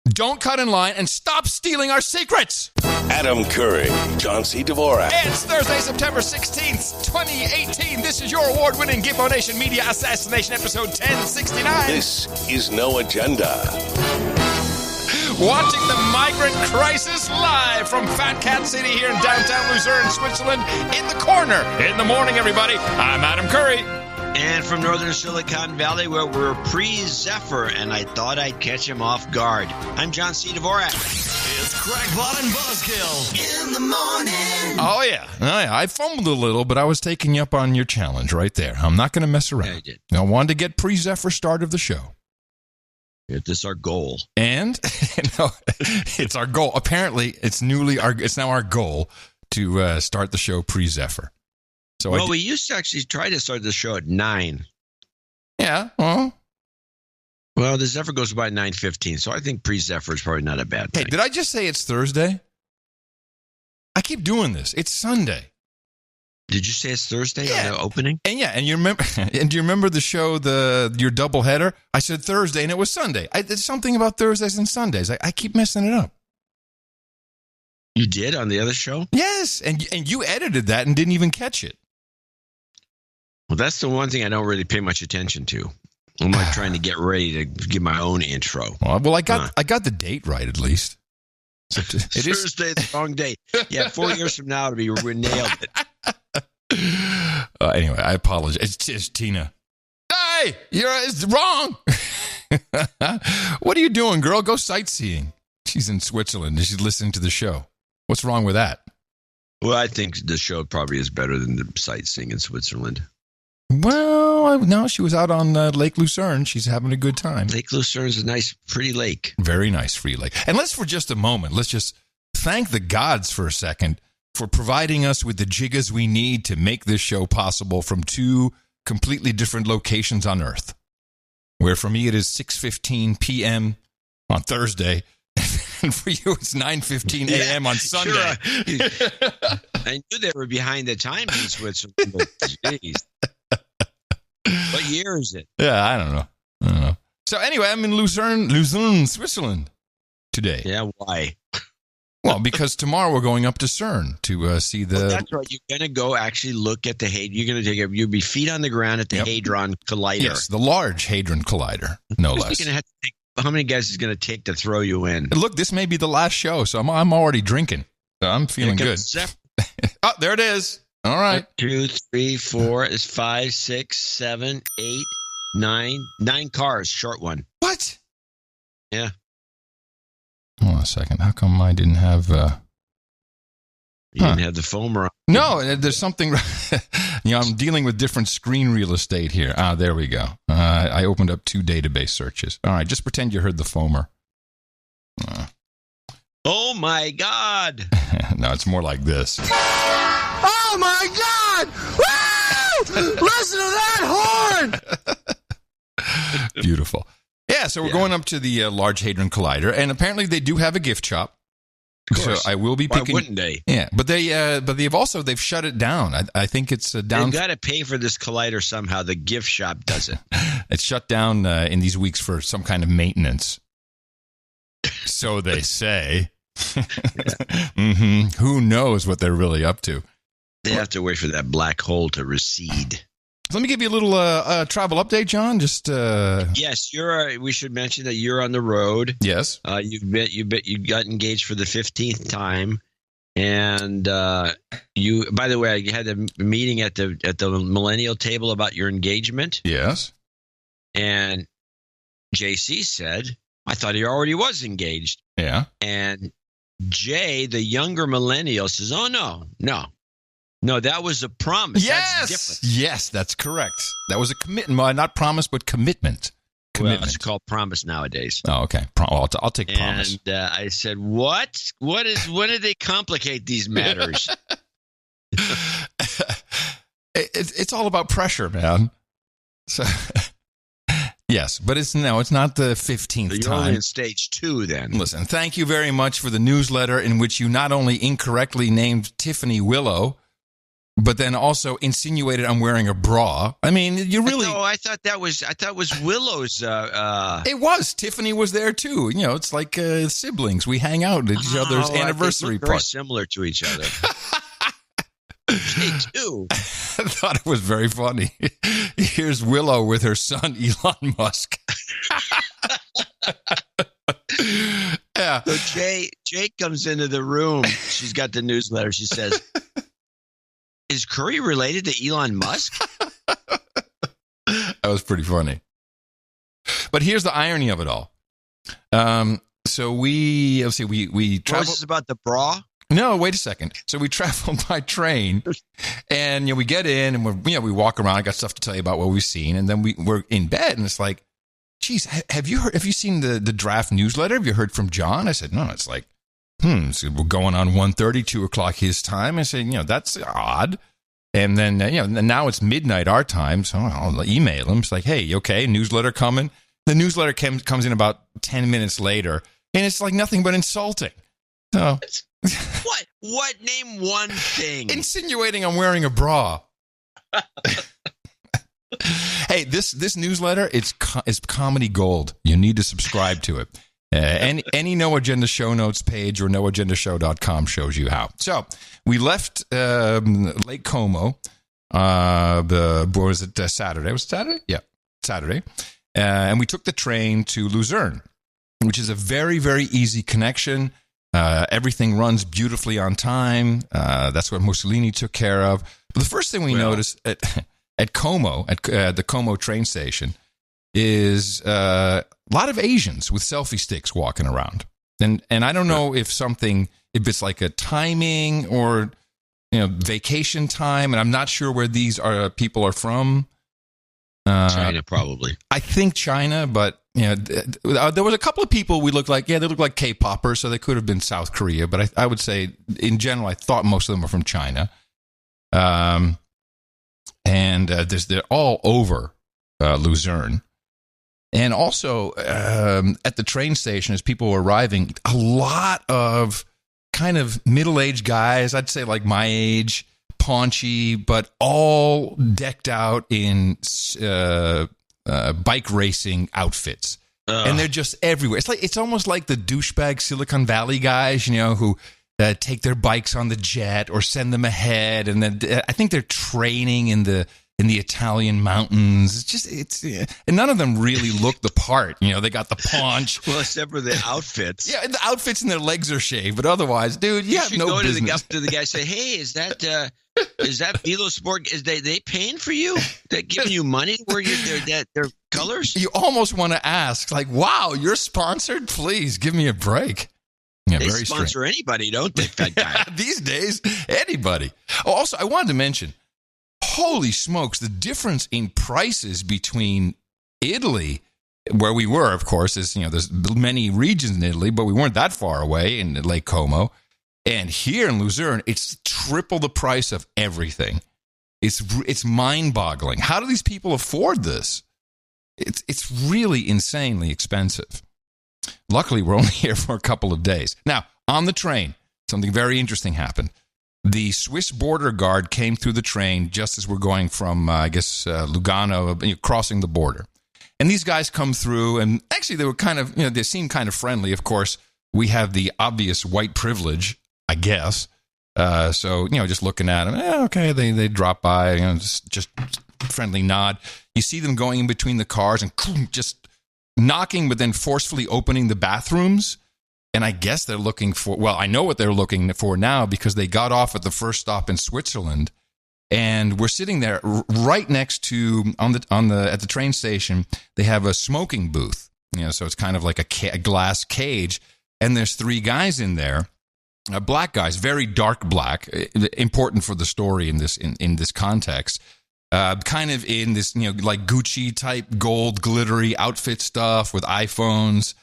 Don't cut in line and stop stealing our secrets. Adam Curry, John C. Dvorak. It's Thursday, September 16th, 2018. This is your award-winning Gimbo Nation Media Assassination episode 1069. This is No Agenda. Watching the migrant crisis live from Fat Cat City here in downtown Lucerne, Switzerland. In the corner, in the morning, everybody. I'm Adam Curry. And from northern Silicon Valley, where we're pre-Zephyr, and I thought I'd catch him off guard. I'm John C. Dvorak. It's Crackpot and Buzzkill in the morning. Oh, yeah. I fumbled a little, but I was taking you up on your challenge right there. I'm not going to mess around. Yeah, you did. I wanted to get pre-Zephyr start of the show. This is our goal. And it's our goal. Apparently, it's now our goal to start the show pre-Zephyr. So we used to actually try to start the show at 9. Yeah, well, the Zephyr goes by 9:15, so I think pre-Zephyr is probably not a bad thing. Hey, did I just say it's Thursday? I keep doing this. It's Sunday. Did you say it's Thursday on the opening? And you remember? And do you remember the show, your doubleheader? I said Thursday, and it was Sunday. There's something about Thursdays and Sundays. I keep messing it up. You did on the other show? Yes, and you edited that and didn't even catch it. Well, that's the one thing I don't really pay much attention to. I'm like trying to get ready to give my own intro. Well, I got the date right at least. So it Thursday, the wrong day. Yeah, 4 years from now, we nailed it. Anyway, I apologize. It's Tina. Hey, it's wrong. What are you doing, girl? Go sightseeing. She's in Switzerland and she's listening to the show. What's wrong with that? Well, I think the show probably is better than the sightseeing in Switzerland. Well, no, she was out on Lake Lucerne. She's having a good time. Lake Lucerne is a nice, pretty lake. Very nice, free lake. And for just a moment, let's just thank the gods for a second for providing us with the jiggas we need to make this show possible from two completely different locations on Earth. Where for me it is 6:15 p.m. on Thursday, and for you it's 9:15 a.m. on Sunday. Sure. I knew they were behind the times in Switzerland, but jeez. What year is it? Yeah, I don't know. So anyway, I'm in Lucerne, Switzerland today. Yeah, why? Well, because tomorrow we're going up to CERN to see the... Well, that's right. You're going to go actually look at the... You're going to you'll be feet on the ground at the Hadron Collider. Yes, the Large Hadron Collider, no less. How many guys is it going to take to throw you in? Look, this may be the last show, so I'm already drinking. So I'm feeling good. Oh, there it is. All right. 1, 2, 3, 4 is 5, 6, 7, 8, 9. 9 cars, short one. What? Yeah. Hold on a second. How come I didn't have... You didn't have the foamer on. No, there's something... I'm dealing with different screen real estate here. There we go. I opened up 2 database searches. All right, just pretend you heard the foamer. Oh, my God. No, it's more like this. Oh, my God! Woo! Listen to that horn! Beautiful. Yeah, so we're going up to the Large Hadron Collider, and apparently they do have a gift shop. Of course. So I will be picking. Why wouldn't they? Yeah, but they've shut it down. I think it's down. They've got to pay for this collider somehow. The gift shop does it. It's shut down in these weeks for some kind of maintenance. So they say. Mm-hmm. Who knows what they're really up to? They have to wait for that black hole to recede. So let me give you a little travel update, John. Just yes, we should mention that you're on the road. Yes, you got engaged for the 15th time, and you. By the way, I had a meeting at the millennial table about your engagement. Yes, and JC said, "I thought he already was engaged." Yeah, and Jay, the younger millennial, says, "Oh no, that was a promise. Yes, that's different." Yes, that's correct. That was a commitment. Well, not promise, but commitment. Well, it's called promise nowadays. Oh, okay. I'll take promise. And I said, "What? When did they complicate these matters?" It's all about pressure, man. So, yes, but it's not the 15th You're time. only in stage 2 then. Listen, thank you very much for the newsletter in which you not only incorrectly named Tiffany Willow, but then also insinuated I'm wearing a bra. I mean, you really... No, I thought it was Willow's. It was. Tiffany was there too. You know, it's like siblings. We hang out at each other's anniversary very party. Similar to each other. They do. I thought it was very funny. Here's Willow with her son, Elon Musk. Yeah. So Jay comes into the room. She's got the newsletter. She says, "Is Curry related to Elon Musk?" That was pretty funny. But here's the irony of it all. So we traveled. Was this about the bra? No, wait a second. So we traveled by train, and we get in, and we walk around. I got stuff to tell you about what we've seen, and then we're in bed, and it's like, geez, have you seen the draft newsletter? Have you heard from John? I said, no. It's like, so we're going on 1:30, 2 o'clock his time. I said, that's odd. And then, now it's midnight our time, so I'll email him. It's like, hey, you okay? Newsletter coming? The newsletter comes in about 10 minutes later, and it's like nothing but insulting. So, What? Name one thing. Insinuating I'm wearing a bra. Hey, this newsletter, it's comedy gold. You need to subscribe to it. Any No Agenda show notes page or noagendashow.com shows you how. So we left Lake Como. Was it Saturday? Was it Saturday? Yeah, Saturday. And we took the train to Luzerne, which is a very, very easy connection. Everything runs beautifully on time. That's what Mussolini took care of. But the first thing we noticed at Como, at the Como train station, is a lot of Asians with selfie sticks walking around. And I don't know if it's like a timing or vacation time, and I'm not sure where these people are from. China, probably. I think China, but there was a couple of people we looked like. Yeah, they looked like K-poppers, so they could have been South Korea. But I would say, in general, I thought most of them were from China. And they're all over Luzerne. And also at the train station, as people were arriving, a lot of kind of middle-aged guys, I'd say like my age, paunchy, but all decked out in bike racing outfits. And they're just everywhere. It's almost like the douchebag Silicon Valley guys, who take their bikes on the jet or send them ahead, and then I think they're training in the Italian mountains. And none of them really look the part. They got the paunch. Well, except for the outfits. Yeah, the outfits and their legs are shaved, but otherwise, dude, you have no business. Go to the guy and say, hey, is that Velo Sport? Is they paying for you? They giving you money where their colors? You almost want to ask, like, wow, you're sponsored? Please give me a break. Yeah, they very sponsor strange. Anybody, don't they, fat guy? These days, anybody. Oh, also, I wanted to mention, holy smokes, the difference in prices between Italy, where we were, of course, there's many regions in Italy, but we weren't that far away in Lake Como. And here in Luzerne, it's triple the price of everything. It's mind-boggling. How do these people afford this? It's really insanely expensive. Luckily, we're only here for a couple of days. Now, on the train, something very interesting happened. The Swiss border guard came through the train just as we're going from, Lugano, crossing the border. And these guys come through, and actually they were kind of, they seemed kind of friendly. Of course, we have the obvious white privilege, I guess. So, just looking at them, okay, they drop by, just friendly nod. You see them going in between the cars and just knocking, but then forcefully opening the bathrooms. And I guess they're looking for, I know what they're looking for now because they got off at the first stop in Switzerland. And we're sitting there right next to, at the train station, they have a smoking booth. So it's kind of like a glass cage. And there's 3 guys in there, black guys, very dark black, important for the story in this context. Kind of in this, like Gucci type gold glittery outfit stuff with iPhones.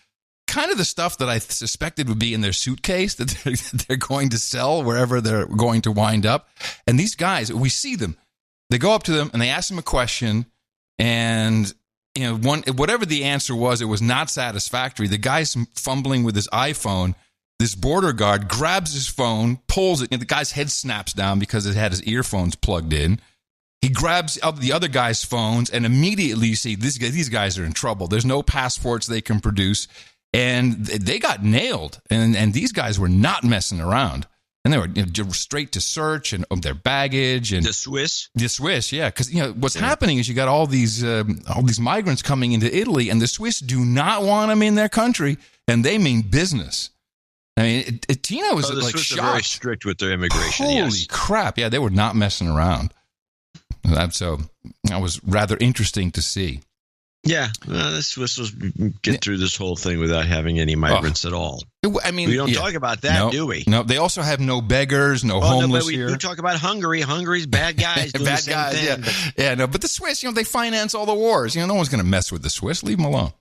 Kind of the stuff that I suspected would be in their suitcase that they're going to sell wherever they're going to wind up. And these guys, we see them. They go up to them and they ask them a question. And, whatever the answer was, it was not satisfactory. The guy's fumbling with his iPhone. This border guard grabs his phone, pulls it, and the guy's head snaps down because it had his earphones plugged in. He grabs up the other guy's phones, and immediately you see these guys are in trouble. There's no passports they can produce, and they got nailed. And these guys were not messing around. And they were straight to search and their baggage and the Swiss, yeah. Because what's happening is you got all these migrants coming into Italy, and the Swiss do not want them in their country, and they mean business. I mean, Tina was the like Swiss shocked. are very strict with their immigration. Holy crap! Yeah, they were not messing around. So that was rather interesting to see. Yeah, the Swiss will get through this whole thing without having any migrants at all. I mean, we don't talk about that, do we? No, they also have no beggars, no homeless here. We talk about Hungary. Hungary's bad guys doing bad the same guys, thing. Yeah. But the Swiss, they finance all the wars. No one's going to mess with the Swiss. Leave them alone.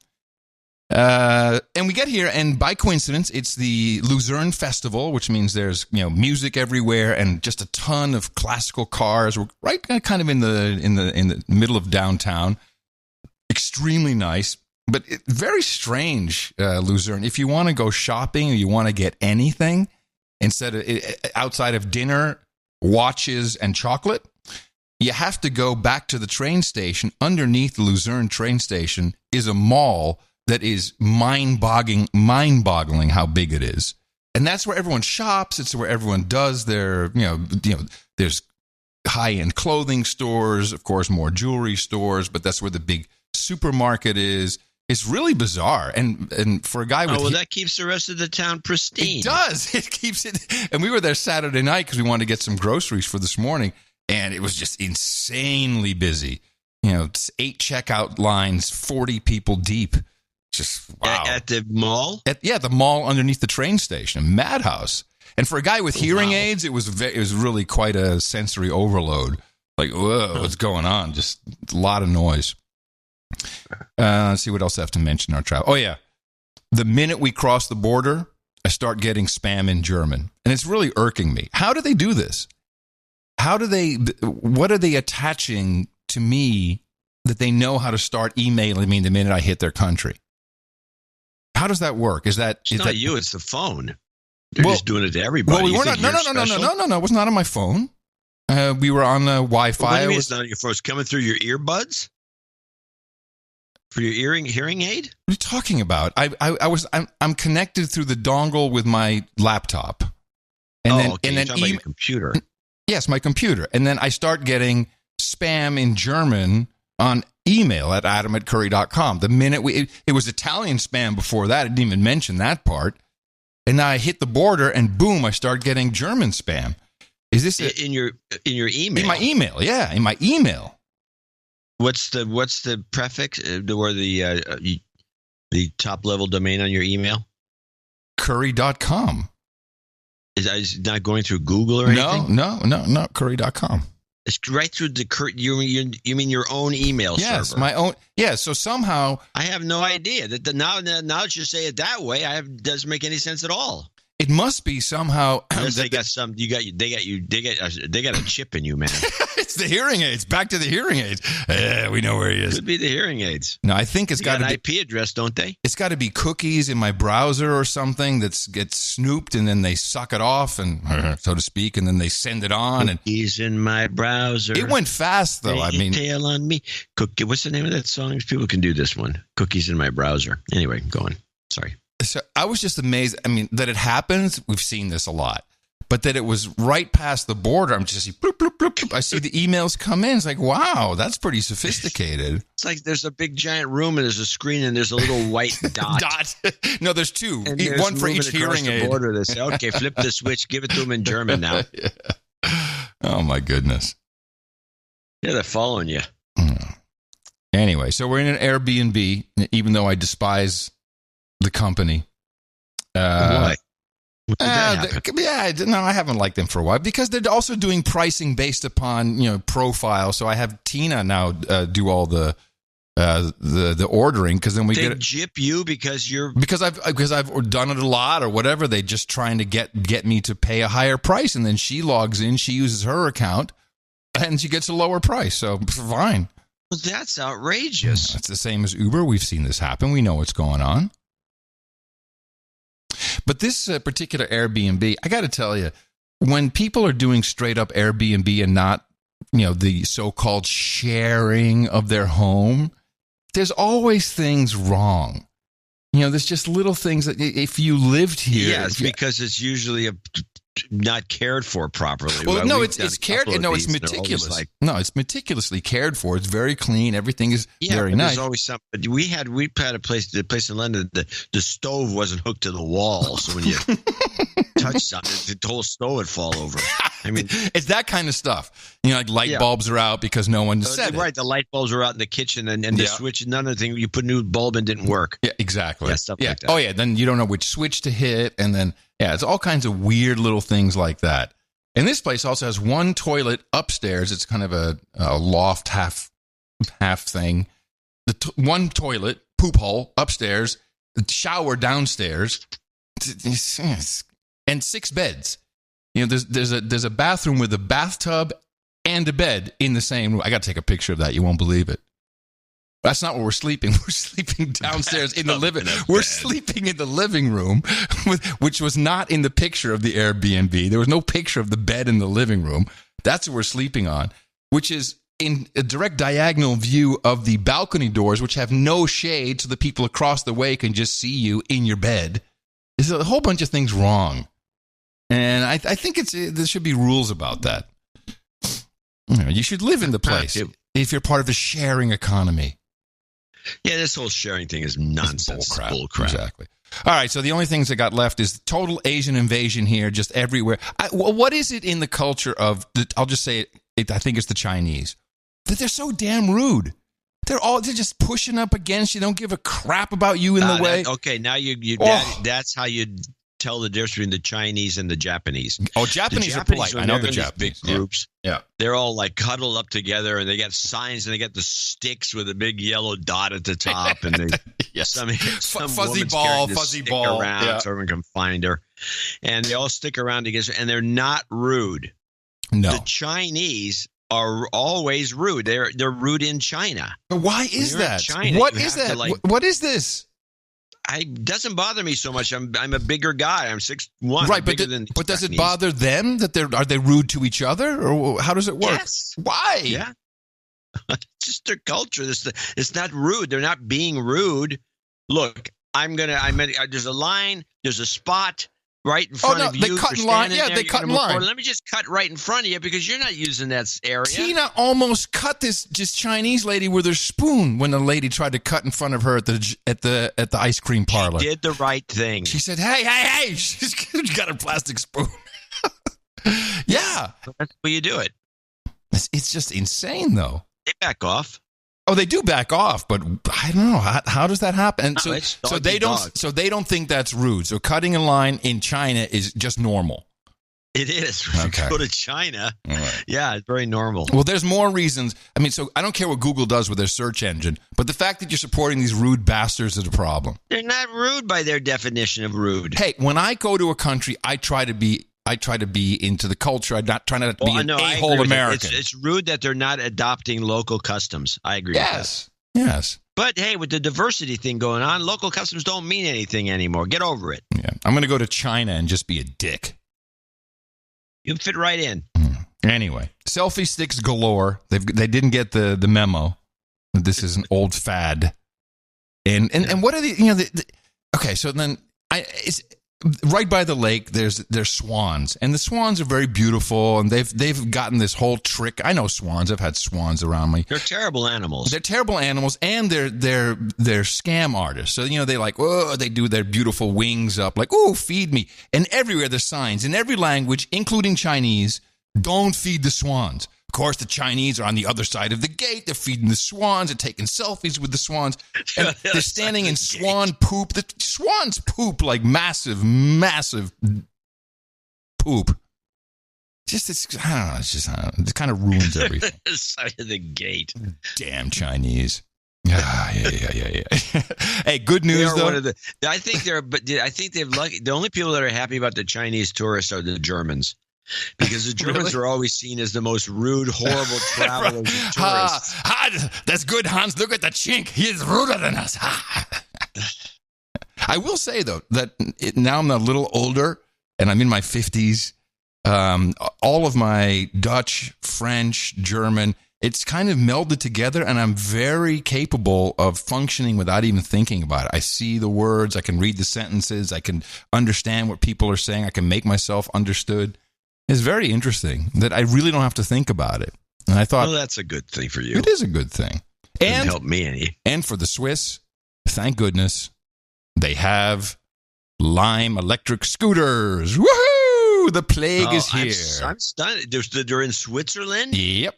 And we get here, and by coincidence, it's the Luzerne Festival, which means there's music everywhere and just a ton of classical cars. We're right kind of in the middle of downtown. Extremely nice, but very strange, Luzerne. If you want to go shopping or you want to get anything instead of outside of dinner, watches, and chocolate, you have to go back to the train station. Underneath the Luzerne train station is a mall that is mind-boggling how big it is. And that's where everyone shops. It's where everyone does their, there's high-end clothing stores, of course, more jewelry stores, but that's where the big supermarket is. It's really bizarre, and for a guy with that keeps the rest of the town pristine. It does. It keeps it. And we were there Saturday night because we wanted to get some groceries for this morning, and it was just insanely busy. 8 checkout lines, 40 people deep. Just wow. At the mall? The mall underneath the train station, a madhouse. And for a guy with hearing aids, it was really quite a sensory overload. Like, whoa, what's going on? Just a lot of noise. Let's see what else I have to mention in our travel. Oh, yeah. The minute we cross the border, I start getting spam in German. And it's really irking me. How do they do this? What are they attaching to me that they know how to start emailing me the minute I hit their country? How does that work? It's not you, it's the phone. They're just doing it to everybody. Well, we were not. No. It was not on my phone. We were on Wi-Fi. What do you mean it's not on your phone? It's coming through your earbuds? For your hearing aid? What are you talking about? I'm connected through the dongle with my laptop. And then you're talking about your computer. Yes, my computer. And then I start getting spam in German on email at adam@curry.com. The minute it was Italian spam before that. I didn't even mention that part. And now I hit the border and boom, I start getting German spam. Is this in your email? In my email, yeah, in my email. What's the prefix or the top level domain on your email? Curry.com. Is it not going through Google or anything? No, curry.com. It's right through the you mean your own email server? Yes, my own. Yeah, so somehow I have no idea now that you say it that way, doesn't make any sense at all. It must be somehow. They got a chip in you, man. It's the hearing aids. Back to the hearing aids. We know where he is. Could be the hearing aids. No, I think it's got an IP address, don't they? It's got to be cookies in my browser or something that gets snooped, and then they suck it off, and so to speak, and then they send it on. Cookies in my browser. It went fast, though. Tail on me. Cookie. What's the name of that song? People can do this one. Cookies in my browser. Anyway, go on. Sorry. So I was just amazed. That it happens. We've seen this a lot. But that it was right past the border. I'm just bloop, bloop, bloop, bloop. I see the emails come in. It's like, wow, that's pretty sophisticated. It's like there's a big giant room and there's a screen and there's a little white dot. No, there's two. And one for each hearing aid. Border. They say, okay, flip the switch. Give it to them in German now. Yeah. Oh, my goodness. Yeah, they're following you. Anyway, so we're in an Airbnb, even though I despise the company. Why? I haven't liked them for a while because they're also doing pricing based upon profile. So I have Tina now do all the ordering because then we they gyp you because I've done it a lot or whatever. They just trying to get me to pay a higher price, and then she logs in, she uses her account, and she gets a lower price. So fine. Well, that's outrageous. It's the same as Uber. We've seen this happen. We know what's going on. But this particular Airbnb, I got to tell you, when people are doing straight up Airbnb and not, the so-called sharing of their home, there's always things wrong. There's just little things that if you lived here. Yes, because it's usually not cared for properly. Well, no, it's cared. No, it's meticulous. It's meticulously cared for. It's very clean. Everything is very nice. There's always something. We had a place in London. The stove wasn't hooked to the wall, so when you touch something, the whole stove would fall over. I mean, it's that kind of stuff. Like light bulbs are out because no one said it. Right, the light bulbs were out in the kitchen, and the switch. None of the thing. You put a new bulb in, didn't work. Yeah, exactly. Yeah, stuff like that. Oh yeah. Then you don't know which switch to hit, and then. Yeah, it's all kinds of weird little things like that. And this place also has one toilet upstairs. It's kind of a loft half thing. One toilet, poop hole upstairs, shower downstairs, and 6 beds. There's a bathroom with a bathtub and a bed in the same room. I got to take a picture of that. You won't believe it. That's not where we're sleeping. We're sleeping downstairs in the living room. We're sleeping in the living room, which was not in the picture of the Airbnb. There was no picture of the bed in the living room. That's what we're sleeping on, which is in a direct diagonal view of the balcony doors, which have no shade, so the people across the way can just see you in your bed. There's a whole bunch of things wrong. And I think there should be rules about that. You should live in the place if you're part of the sharing economy. Yeah, this whole sharing thing is nonsense. Bull crap. Exactly. All right, so the only things that got left is total Asian invasion here, just everywhere. What is it in the culture of, I'll just say it, I think it's the Chinese, that they're so damn rude. They're just pushing up against you, don't give a crap about you in the way. That's how you tell the difference between the Chinese and the Japanese. Oh, Japanese are polite. I know the Japanese. Big groups. Yeah. They're all like cuddled up together, and they got signs, and they got the sticks with a big yellow dot at the top, and they some fuzzy ball around so everyone can find her, and they all stick around together, and they're not rude. No, the Chinese are always rude. They're rude in China. But why is that? China, what is that? What is this? It doesn't bother me so much. I'm a bigger guy. I'm 6'1". Right, but does it bother them that are they rude to each other, or how does it work? Yes. Why? Yeah, it's just their culture. It's not rude. They're not being rude. Look, there's a line. There's a spot right in front of you. They cut in line. Yeah, they cut in line. Let me just cut right in front of you because you're not using that area. Tina almost cut this Chinese lady with her spoon when a lady tried to cut in front of her at the ice cream parlor. She did the right thing. She said, "Hey!" She's got her plastic spoon. Yeah, that's the way you do it. It's just insane, though. They back off. Oh, they do back off, but I don't know how does that happen. And so they don't think that's rude. So cutting a line in China is just normal. It is. When you go to China, right. Yeah, it's very normal. Well, there's more reasons. I mean, so I don't care what Google does with their search engine, but the fact that you're supporting these rude bastards is a problem. They're not rude by their definition of rude. Hey, when I go to a country, I try to be into the culture. I'm not trying to be an a-hole American. It's rude that they're not adopting local customs. I agree with that. Yes. But hey, with the diversity thing going on, local customs don't mean anything anymore. Get over it. Yeah. I'm going to go to China and just be a dick. You fit right in. Anyway, selfie sticks galore. They didn't get the memo. This is an old fad. And what are the okay, so then it's right by the lake, there's swans, and the swans are very beautiful, and they've gotten this whole trick. I know swans. I've had swans around me. They're terrible animals. They're terrible animals, and they're scam artists. So they do their beautiful wings up, like, oh, feed me. And everywhere there's signs in every language, including Chinese. Don't feed the swans. Of course, the Chinese are on the other side of the gate. They're feeding the swans. They're taking selfies with the swans. And they're standing in swan poop. The swans poop like massive, massive poop. I don't know. It kind of ruins everything. The side of the gate. Damn Chinese. Yeah. Hey, good news though. I think they're lucky. The only people that are happy about the Chinese tourists are the Germans. Because the Germans are always seen as the most rude, horrible travelers and tourists. That's good, Hans. Look at the chink. He is ruder than us. I will say, though, that now I'm a little older and I'm in my 50s. All of my Dutch, French, German, it's kind of melded together, and I'm very capable of functioning without even thinking about it. I see the words, I can read the sentences, I can understand what people are saying, I can make myself understood. It's very interesting that I really don't have to think about it. And I thought, well, that's a good thing for you. It is a good thing. Didn't help me any. And for the Swiss, thank goodness, they have Lime electric scooters. Woohoo! The plague is here. I'm stunned. They're in Switzerland? Yep.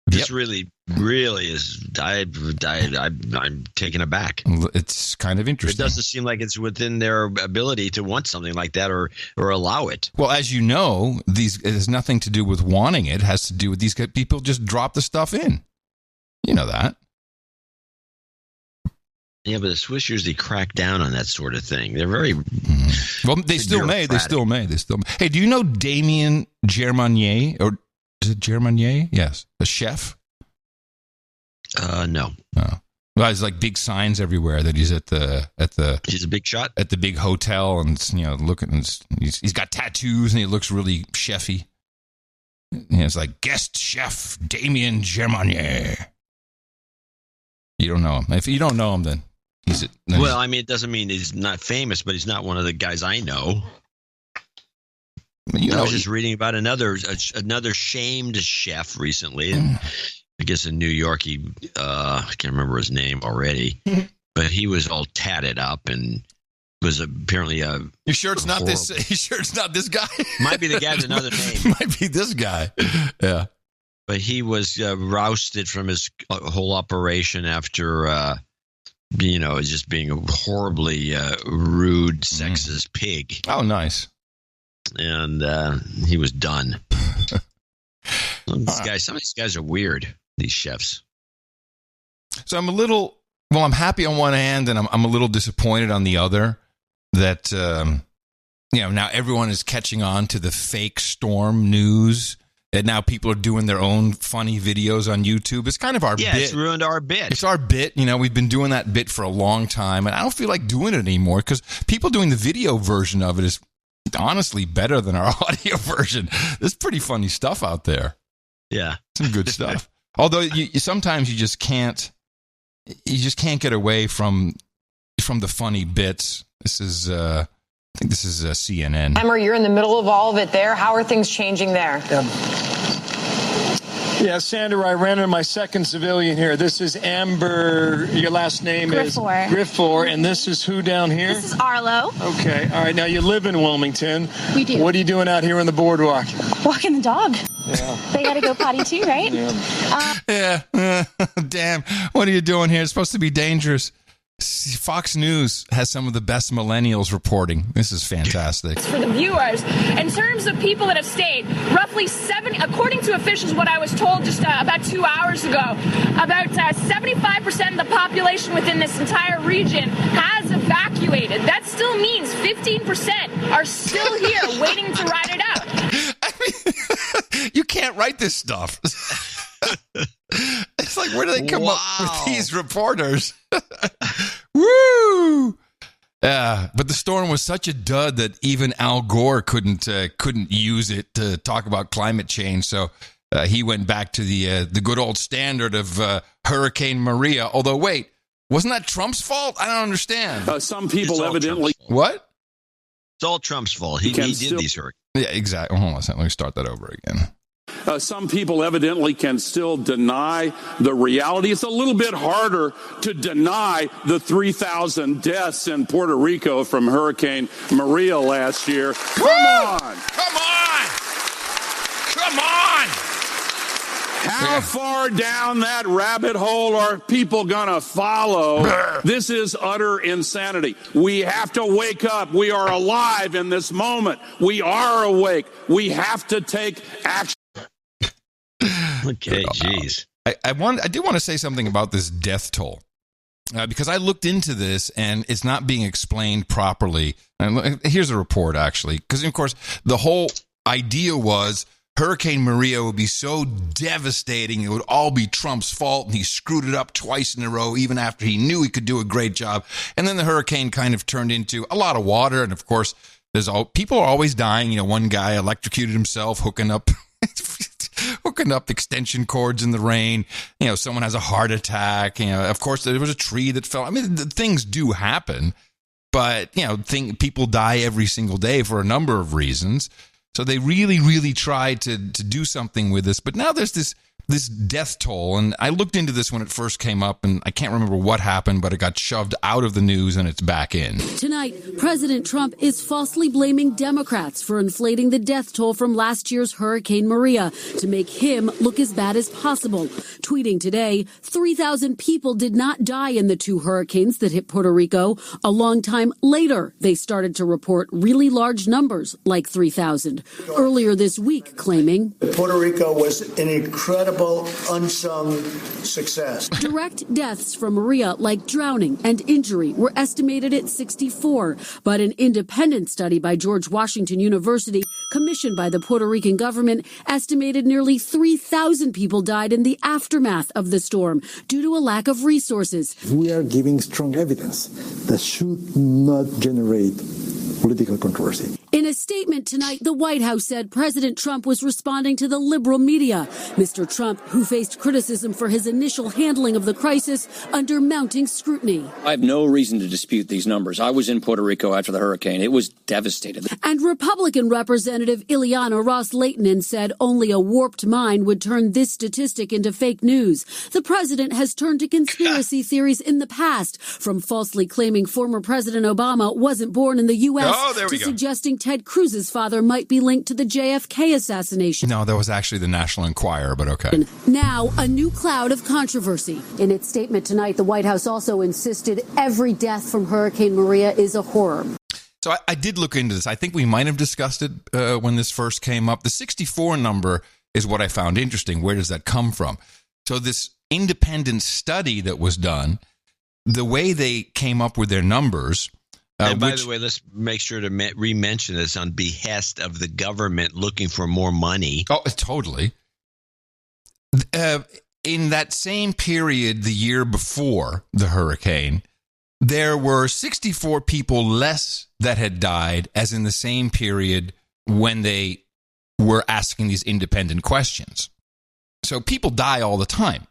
This really is. I'm taken aback. It's kind of interesting. It doesn't seem like it's within their ability to want something like that or allow it. Well, as you know, it has nothing to do with wanting it. It has to do with these people just drop the stuff in. You know that. Yeah, but the Swiss usually crack down on that sort of thing. They're very well. They still may. Hey, do you know Damien Germanier, or is it Germanier? Yes, the chef. No. Oh. Well, there's like big signs everywhere that he's at the. He's a big shot at the big hotel, and looking. He's got tattoos, and he looks really chefy. It's like guest chef Damien Germanier. You don't know him. If you don't know him, then he's. Well, I mean, it doesn't mean he's not famous, but he's not one of the guys I know. I was just reading about another shamed chef recently. I guess in New York, I can't remember his name already, but he was all tatted up and was apparently You sure it's not this? You sure it's not this guy? Might be the guy with another name. Might be this guy. Yeah. But he was rousted from his whole operation after, just being a horribly rude, sexist pig. Oh, nice. And he was done. Some of these guys are weird, these chefs. So I'm happy on one hand, and I'm a little disappointed on the other that, now everyone is catching on to the fake storm news. And now people are doing their own funny videos on YouTube. It's kind of our bit. Yeah, it's ruined our bit. It's our bit. We've been doing that bit for a long time, and I don't feel like doing it anymore because people doing the video version of it is honestly better than our audio version. There's pretty funny stuff out there. Yeah. Some good stuff. Although sometimes you just can't get away from the funny bits. I think this is CNN. Emmer, you're in the middle of all of it there. How are things changing there? Yeah, Sandra, I ran into my second civilian here. This is Amber. Your last name is Griffor, and this is who down here? This is Arlo. Okay, all right. Now, you live in Wilmington. We do. What are you doing out here on the boardwalk? Walking the dog. Yeah. They got to go potty too, right? Yeah. Damn. What are you doing here? It's supposed to be dangerous. Fox News has some of the best millennials reporting. This is fantastic. For the viewers, in terms of people that have stayed, roughly according to officials, what I was told just about 2 hours ago, about 75% of the population within this entire region has evacuated. That still means 15% are still here waiting to ride it out. I mean, you can't write this stuff. It's like, where do they come up with these reporters? Woo! But the storm was such a dud that even Al Gore couldn't use it to talk about climate change. So he went back to the good old standard of Hurricane Maria. Although, wait, wasn't that Trump's fault? I don't understand. Some people evidently... What? It's all Trump's fault. He did these hurricanes. Yeah, exactly. Hold on a second. Let me start that over again. Some people evidently can still deny the reality. It's a little bit harder to deny the 3,000 deaths in Puerto Rico from Hurricane Maria last year. Come on! Come on! Come on! How far down that rabbit hole are people gonna follow? This is utter insanity. We have to wake up. We are alive in this moment. We are awake. We have to take action. Okay, jeez. I do want to say something about this death toll because I looked into this and it's not being explained properly. And here's a report, actually, because of course the whole idea was Hurricane Maria would be so devastating. It would all be Trump's fault, and he screwed it up twice in a row, even after he knew he could do a great job. And then the hurricane kind of turned into a lot of water, and of course, people are always dying. One guy electrocuted himself hooking up extension cords in the rain. Someone has a heart attack. Of course, there was a tree that fell. I mean, things do happen, but people die every single day for a number of reasons. So they really, really tried to do something with this. But now there's this death toll. And I looked into this when it first came up, and I can't remember what happened, but it got shoved out of the news and it's back in. Tonight, President Trump is falsely blaming Democrats for inflating the death toll from last year's Hurricane Maria to make him look as bad as possible. Tweeting today, 3,000 people did not die in the two hurricanes that hit Puerto Rico. A long time later, they started to report really large numbers, like 3,000. Earlier this week, claiming Puerto Rico was an incredible unsung success. Direct deaths from Maria, like drowning and injury, were estimated at 64. But an independent study by George Washington University, commissioned by the Puerto Rican government, estimated nearly 3,000 people died in the aftermath of the storm due to a lack of resources. We are giving strong evidence that should not generate political controversy. In a statement tonight, the White House said President Trump was responding to the liberal media. Mr. Trump, who faced criticism for his initial handling of the crisis, under mounting scrutiny. I have no reason to dispute these numbers. I was in Puerto Rico after the hurricane. It was devastating. And Republican Representative Ileana Ross-Lehtinen said only a warped mind would turn this statistic into fake news. The president has turned to conspiracy theories in the past, from falsely claiming former President Obama wasn't born in the U.S. to suggesting Ted Cruz's father might be linked to the JFK assassination. No, that was actually the National Enquirer, but okay. Now, a new cloud of controversy. In its statement tonight, the White House also insisted every death from Hurricane Maria is a horror. So I did look into this. I think we might have discussed it when this first came up. The 64 number is what I found interesting. Where does that come from? So this independent study that was done, the way they came up with their numbers... and by the way, let's make sure to re-mention this on behest of the government looking for more money. Oh, totally. In that same period, the year before the hurricane, there were 64 people less that had died as in the same period when they were asking these independent questions. So people die all the time.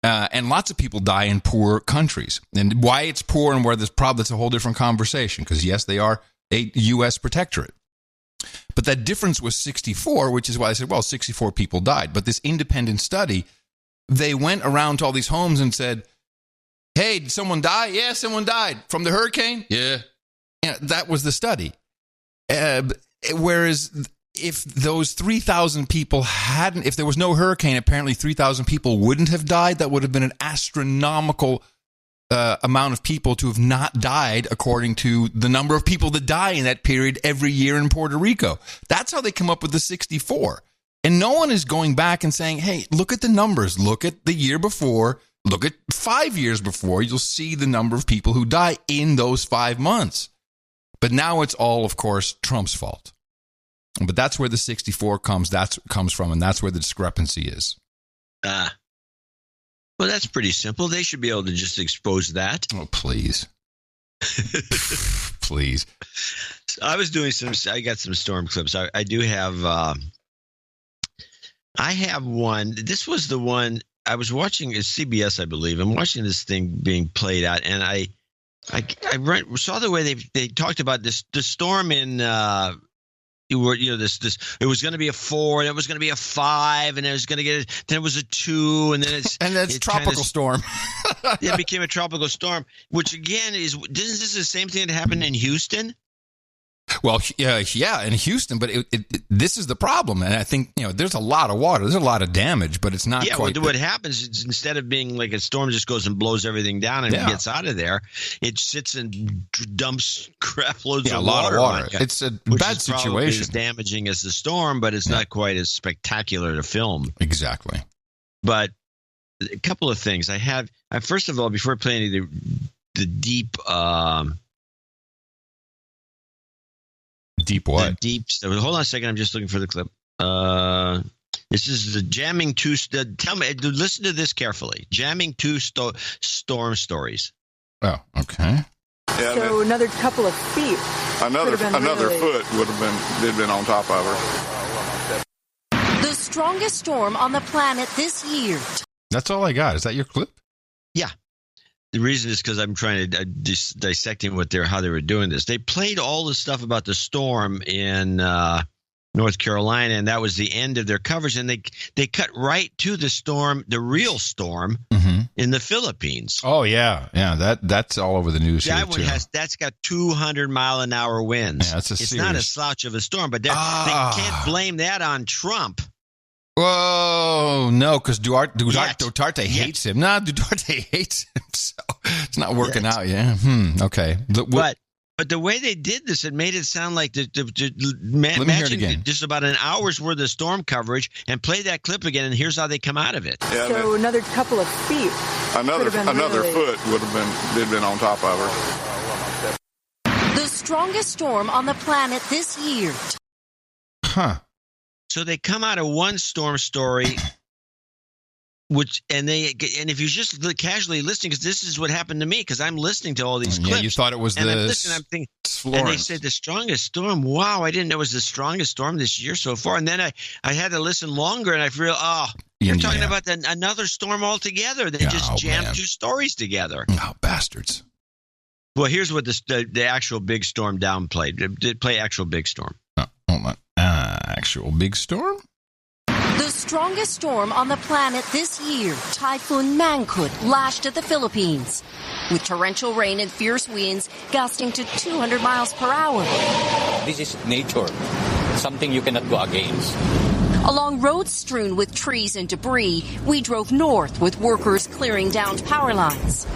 And lots of people die in poor countries. And why it's poor and where there's problems, that's a whole different conversation. Because, yes, they are a U.S. protectorate. But that difference was 64, which is why I said, well, 64 people died. But this independent study, they went around to all these homes and said, hey, did someone die? Yeah, someone died. From the hurricane? Yeah. That was the study. Whereas... if those 3,000 people if there was no hurricane, apparently 3,000 people wouldn't have died. That would have been an astronomical amount of people to have not died, according to the number of people that die in that period every year in Puerto Rico. That's how they come up with the 64. And no one is going back and saying, hey, look at the numbers. Look at the year before. Look at 5 years before. You'll see the number of people who die in those 5 months. But now it's all, of course, Trump's fault. But that's where the 64 comes from, and that's where the discrepancy is. Well, that's pretty simple. They should be able to just expose that. Oh, please. Please. So I got some storm clips. I do have, I have one. This was the one I was watching, it's CBS, I believe. I'm watching this thing being played out, and I saw the way they talked about the storm in, it was going to be a 4, and it was going to be a 5, and it was going to then it was a 2, and then it's tropical storm. It became a tropical storm, which again isn't this the same thing that happened in Houston? Well, yeah, in Houston, but this is the problem, and I think there's a lot of water, there's a lot of damage, but it's not. Yeah, quite what happens is instead of being like a storm just goes and blows everything down and gets out of there, it sits and dumps crap loads of water. A lot of water. It's a bad situation. As damaging as the storm, but it's not quite as spectacular to film. Exactly. But a couple of things I have. First of all, before playing the deep. Deep what? Hold on a second. I'm just looking for the clip. This is the jamming two. Tell me, listen to this carefully. Jamming two storm stories. Oh, okay. Yeah, so another couple of feet. Another foot would have been on top of her. The strongest storm on the planet this year. That's all I got. Is that your clip? Yeah. The reason is because I'm trying to dissecting how they were doing this. They played all the stuff about the storm in North Carolina, and that was the end of their coverage. And they cut right to the storm, the real storm in the Philippines. Oh yeah, that's all over the news here too. That's got 200-mile-an-hour winds. Yeah, it's not a slouch of a storm, but they can't blame that on Trump. Whoa, no, because Duterte hates him. No, Duterte hates him, so it's not working out. Yeah, okay. But the way they did this, it made it sound like imagine just about an hour's worth of storm coverage and play that clip again, and here's how they come out of it. Yeah, so another couple of feet. Another foot would have been on top of her. The strongest storm on the planet this year. Huh. So they come out of one storm story, and if you're just casually listening, because this is what happened to me, because I'm listening to all these clips. Yeah, you thought it was I'm thinking, Florence. And they said the strongest storm. Wow, I didn't know it was the strongest storm this year so far. And then I had to listen longer, and I realized, you're talking about another storm altogether. They just jammed two stories together. Oh, bastards. Well, here's what the actual big storm downplayed. Did play actual big storm. Oh, hold on. Actual big storm? The strongest storm on the planet this year, Typhoon Mangkhut, lashed at the Philippines, with torrential rain and fierce winds gusting to 200 miles per hour. This is nature, something you cannot go against. Along roads strewn with trees and debris, we drove north with workers clearing downed power lines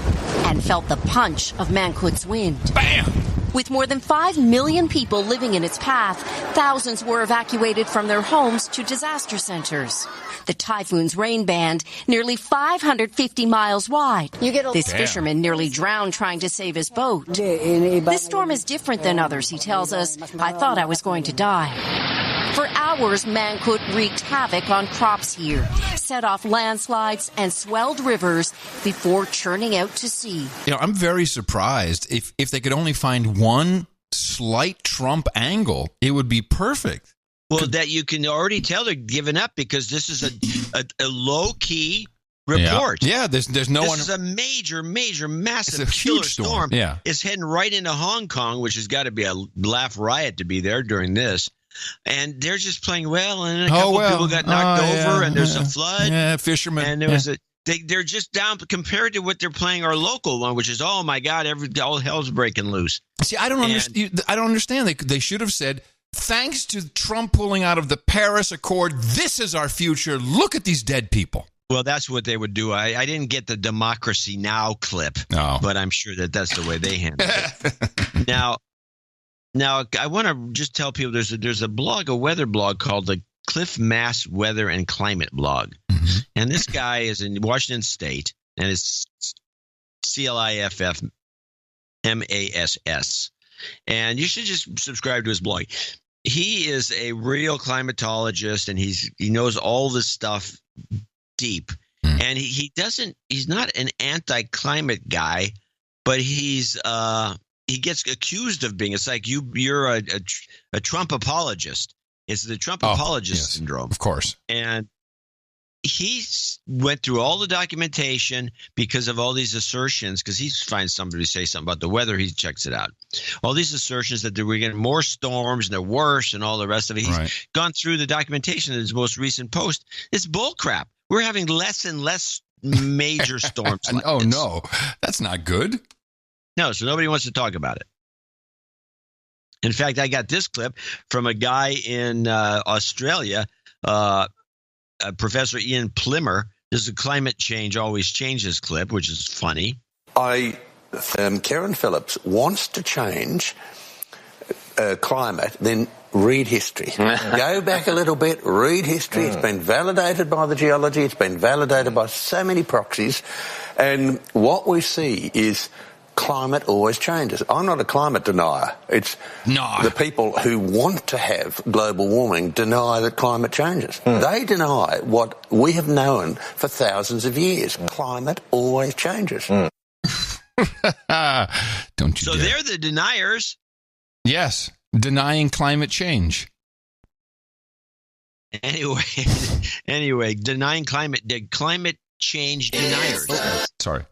and felt the punch of Mangkhut's wind. Bam! With more than 5 million people living in its path, thousands were evacuated from their homes to disaster centers. The typhoon's rain band, nearly 550 miles wide. This fisherman nearly drowned trying to save his boat. This storm is different than others, he tells us. I thought I was going to die. For hours, Mangkhut wreaked havoc on crops here, set off landslides and swelled rivers before churning out to sea. I'm very surprised. If they could only find one slight Trump angle, it would be perfect. Well, that you can already tell they're giving up, because this is a low-key report. Yeah, there's no one. This is a major, massive, it's a killer huge storm. Yeah. It's heading right into Hong Kong, which has got to be a laugh riot to be there during this. And they're just playing well, and a couple of people got knocked over, and there's a flood. Yeah, fishermen. And there was they're just down compared to what they're playing our local one, which is, oh my God, all hell's breaking loose. See, I don't understand. They should have said, thanks to Trump pulling out of the Paris Accord, this is our future. Look at these dead people. Well, that's what they would do. I didn't get the Democracy Now! Clip, but I'm sure that's the way they handle it. Now, I want to just tell people there's a weather blog called the Cliff Mass Weather and Climate Blog. Mm-hmm. And this guy is in Washington State, and it's CLIFF MASS. And you should just subscribe to his blog. He is a real climatologist, and he knows all this stuff deep. Mm. And he's not an anti-climate guy, but he gets accused of being. It's like you're a Trump apologist. It's the Trump apologist syndrome. Of course. And he went through all the documentation because of all these assertions, because he finds somebody to say something about the weather, he checks it out. All these assertions that we're getting more storms and they're worse and all the rest of it. He's gone through the documentation in his most recent post. It's bullcrap. We're having less and less major storms. No, that's not good. No, so nobody wants to talk about it. In fact, I got this clip from a guy in Australia, Professor Ian Plimmer. This is a climate change always changes clip, which is funny. Karen Phillips wants to change climate, then read history. Go back a little bit, read history. It's been validated by the geology. It's been validated by so many proxies. And what we see is climate always changes. I'm not a climate denier. It's the people who want to have global warming deny that climate changes. They deny what we have known for thousands of years. Climate always changes. Don't you So dare. they're the deniers. Yes, denying climate change. Anyway, denying climate change deniers. Sorry.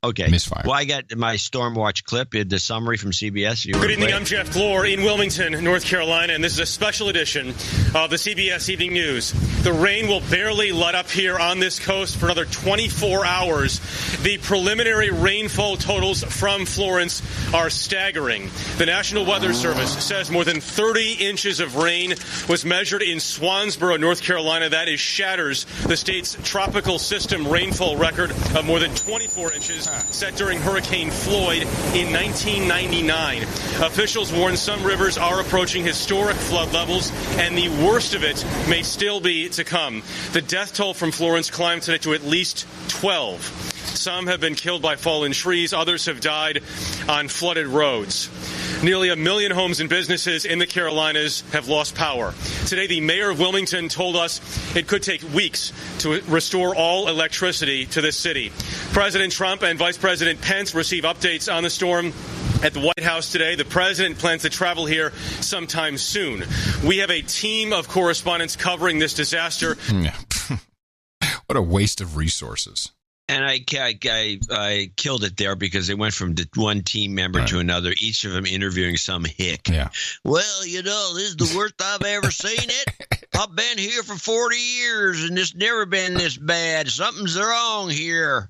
Okay. Misfire. Well, I got my Stormwatch clip, the summary from CBS. Good evening, I'm Jeff Glor in Wilmington, North Carolina, and this is a special edition of the CBS Evening News. The rain will barely let up here on this coast for another 24 hours. The preliminary rainfall totals from Florence are staggering. The National Weather Service says more than 30 inches of rain was measured in Swansboro, North Carolina. That shatters the state's tropical system rainfall record of more than 24 inches set during Hurricane Floyd in 1999. Officials warn some rivers are approaching historic flood levels, and the worst of it may still be to come. The death toll from Florence climbed today to at least 12. Some have been killed by fallen trees. Others have died on flooded roads. Nearly 1 million homes and businesses in the Carolinas have lost power. Today, the mayor of Wilmington told us it could take weeks to restore all electricity to this city. President Trump and Vice President Pence receive updates on the storm at the White House today. The president plans to travel here sometime soon. We have a team of correspondents covering this disaster. What a waste of resources. And I killed it there because they went from one team member to another, each of them interviewing some hick. Yeah. Well, this is the worst I've ever seen it. I've been here for 40 years, and it's never been this bad. Something's wrong here.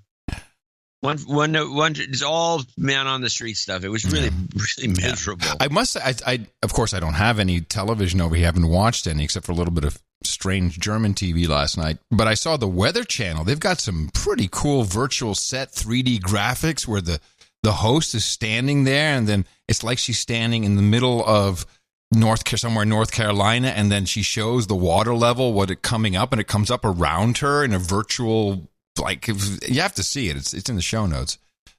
One, it's all man on the street stuff. It was really miserable. I must say, I of course, I don't have any television over here. I haven't watched any except for a little bit of strange German TV last night. But I saw the Weather Channel. They've got some pretty cool virtual set 3D graphics where the host is standing there, and then it's like she's standing in the middle of somewhere in North Carolina, and then she shows the water level, it coming up, and it comes up around her in a virtual. Like, you have to see it. It's in the show notes.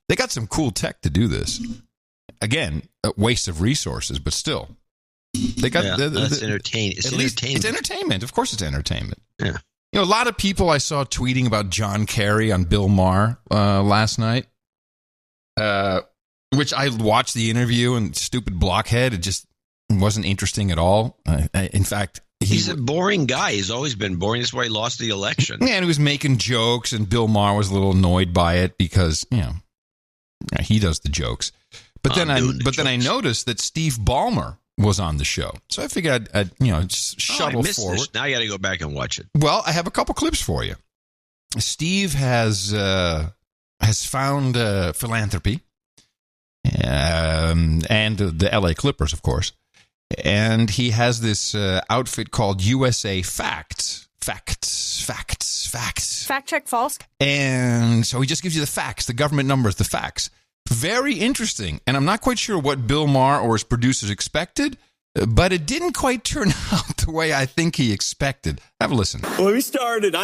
They got some cool tech to do this. Again, a waste of resources, but still. They got that's entertaining. It's entertainment. It's entertainment. Of course it's entertainment. Yeah. A lot of people I saw tweeting about John Kerry on Bill Maher last night, which I watched the interview, and stupid blockhead. It just wasn't interesting at all. In fact, he's a boring guy. He's always been boring. That's why he lost the election. Yeah, and he was making jokes, and Bill Maher was a little annoyed by it because, he does the jokes. But then I noticed that Steve Ballmer was on the show. So I figured I'd shuttle forward. This. Now I got to go back and watch it. Well, I have a couple clips for you. Steve has found philanthropy and the LA Clippers, of course. And he has this outfit called USA Facts. Fact check false. And so he just gives you the facts, the government numbers, the facts. Very interesting. And I'm not quite sure what Bill Maher or his producers expected, but it didn't quite turn out the way I think he expected. Have a listen. Well, I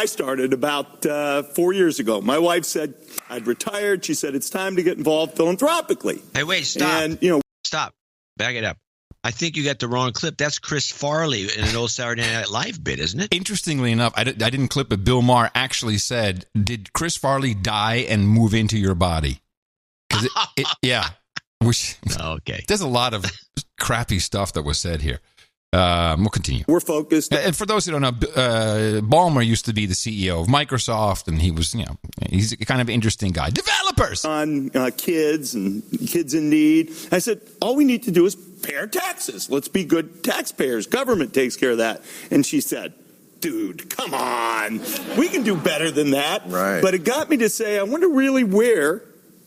started about 4 years ago. My wife said I'd retired. She said it's time to get involved philanthropically. Hey, wait, stop. And, stop. Back it up. I think you got the wrong clip. That's Chris Farley in an old Saturday Night Live bit, isn't it? Interestingly enough, I didn't clip it. Bill Maher actually said, "Did Chris Farley die and move into your body?" Which, okay. There's a lot of crappy stuff that was said here. We'll continue. We're focused. And for those who don't know, Ballmer used to be the CEO of Microsoft, and he was, he's a kind of interesting guy. Developers! On kids and kids in need. I said, all we need to do is pay our taxes. Let's be good taxpayers. Government takes care of that. And she said, dude, come on. We can do better than that. Right. But it got me to say, I wonder really where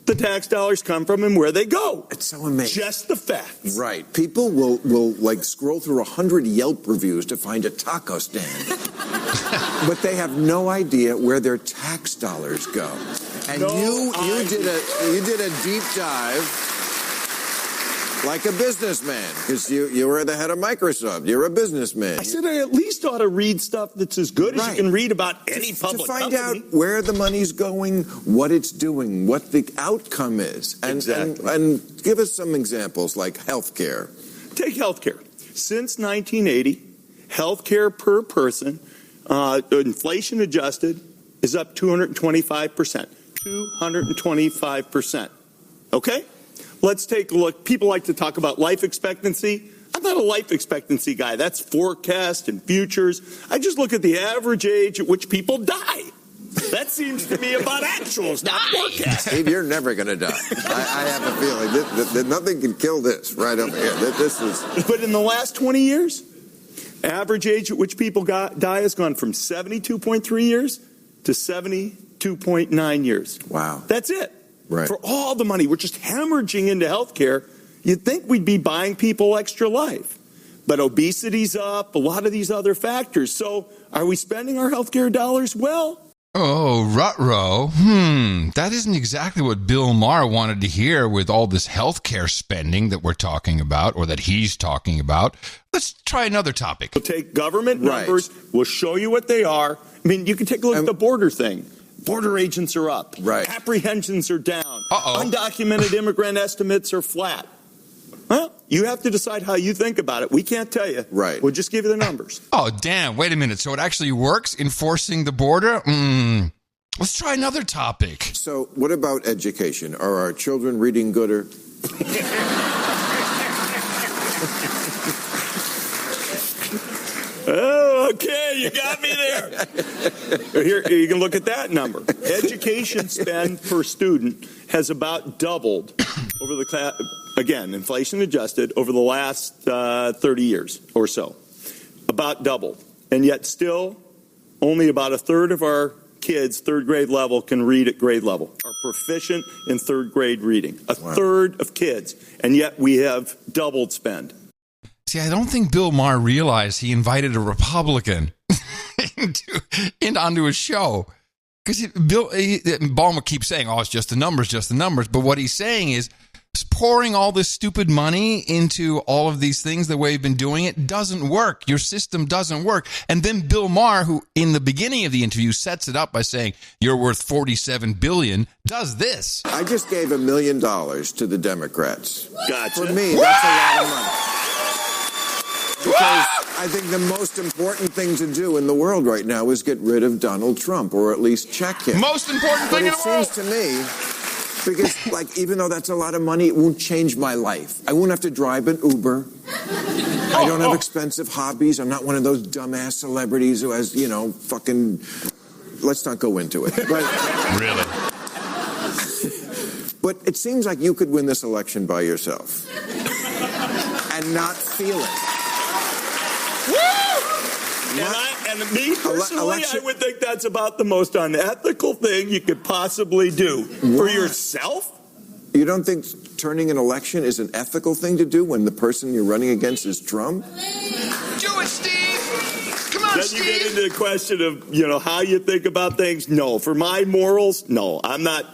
the tax dollars come from and where they go. It's so amazing. Just the facts. Right. People will like scroll through 100 Yelp reviews to find a taco stand. But they have no idea where their tax dollars go. And you did a deep dive. Like a businessman, because you were the head of Microsoft. You're a businessman. I said I at least ought to read stuff that's as good as you can read about any public company. To find company. out where the money's going, what it's doing, what the outcome is. And give us some examples, like healthcare. Take healthcare. Since 1980, healthcare per person, inflation adjusted, is up 225%. 225%. Okay? Let's take a look. People like to talk about life expectancy. I'm not a life expectancy guy. That's forecast and futures. I just look at the average age at which people die. That seems to me about actuals, not forecast. Steve, you're never going to die. I have a feeling that nothing can kill this right over here. This is. But in the last 20 years, average age at which people die has gone from 72.3 years to 72.9 years. Wow. That's it. Right. For all the money, we're just hemorrhaging into healthcare. You'd think we'd be buying people extra life. But obesity's up, a lot of these other factors. So are we spending our healthcare dollars well? Oh, Rutrow. That isn't exactly what Bill Maher wanted to hear with all this healthcare spending that we're talking about, or that he's talking about. Let's try another topic. We'll take government numbers. We'll show you what they are. I mean, you can take a look at the border thing. Border agents are up. Right. Apprehensions are down. Uh-oh. Undocumented immigrant estimates are flat. Well, you have to decide how you think about it. We can't tell you. Right. We'll just give you the numbers. Oh, damn. Wait a minute. So it actually works, enforcing the border? Let's try another topic. So what about education? Are our children reading gooder? Oh, okay, you got me there. Here, you can look at that number. Education spend per student has about doubled over the again, inflation adjusted, over the last 30 years or so. About doubled. And yet still, only about a third of our kids, third grade level, can read at grade level, are proficient in third grade reading. A third of kids. And yet we have doubled spend. See, I don't think Bill Maher realized he invited a Republican onto his show. Because Obama keeps saying, oh, it's just the numbers. But what he's saying is pouring all this stupid money into all of these things the way you've been doing it doesn't work. Your system doesn't work. And then Bill Maher, who in the beginning of the interview sets it up by saying you're worth $47 billion, does this. I just gave $1 million to the Democrats. Gotcha. For me, that's a lot of money. Because I think the most important thing to do in the world right now is get rid of Donald Trump, or at least check him. Most important thing in the world. But it seems to me, because even though that's a lot of money, it won't change my life. I won't have to drive an Uber. I don't have expensive hobbies. I'm not one of those dumbass celebrities who has, fucking... Let's not go into it. But, really? But it seems like you could win this election by yourself and not feel it. And me personally, I would think that's about the most unethical thing you could possibly do for yourself. You don't think turning an election is an ethical thing to do when the person you're running against is Trump? Do it, Steve. Come on, Steve. Then you get into the question of, how you think about things. No, for my morals, no, I'm not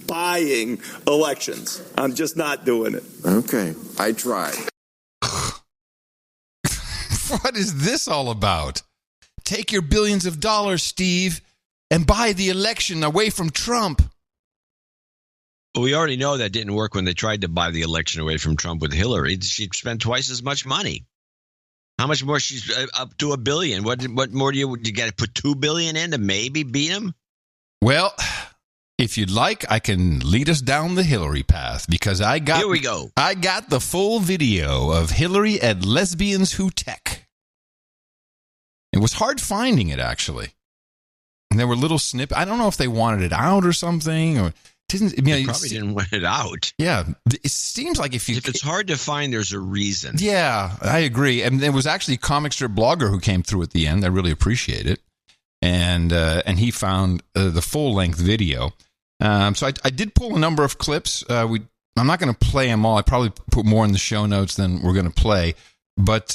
buying elections. I'm just not doing it. Okay, I tried. What is this all about? Take your billions of dollars, Steve, and buy the election away from Trump. Well, we already know that didn't work when they tried to buy the election away from Trump with Hillary. She spent twice as much money. How much more? She's up to $1 billion. What more do you got to put $2 billion in to maybe beat him? Well, if you'd like, I can lead us down the Hillary path, because Here we go. I got the full video of Hillary at Lesbians Who Tech. It was hard finding it, actually. And there were little snippets. I don't know if they wanted it out or something, or didn't. They probably didn't want it out. Yeah, it seems like if it's hard to find, there's a reason. Yeah, I agree. And there was actually a comic strip blogger who came through at the end. I really appreciate it, and he found the full length video. So I did pull a number of clips. I'm not going to play them all. I probably put more in the show notes than we're going to play, but.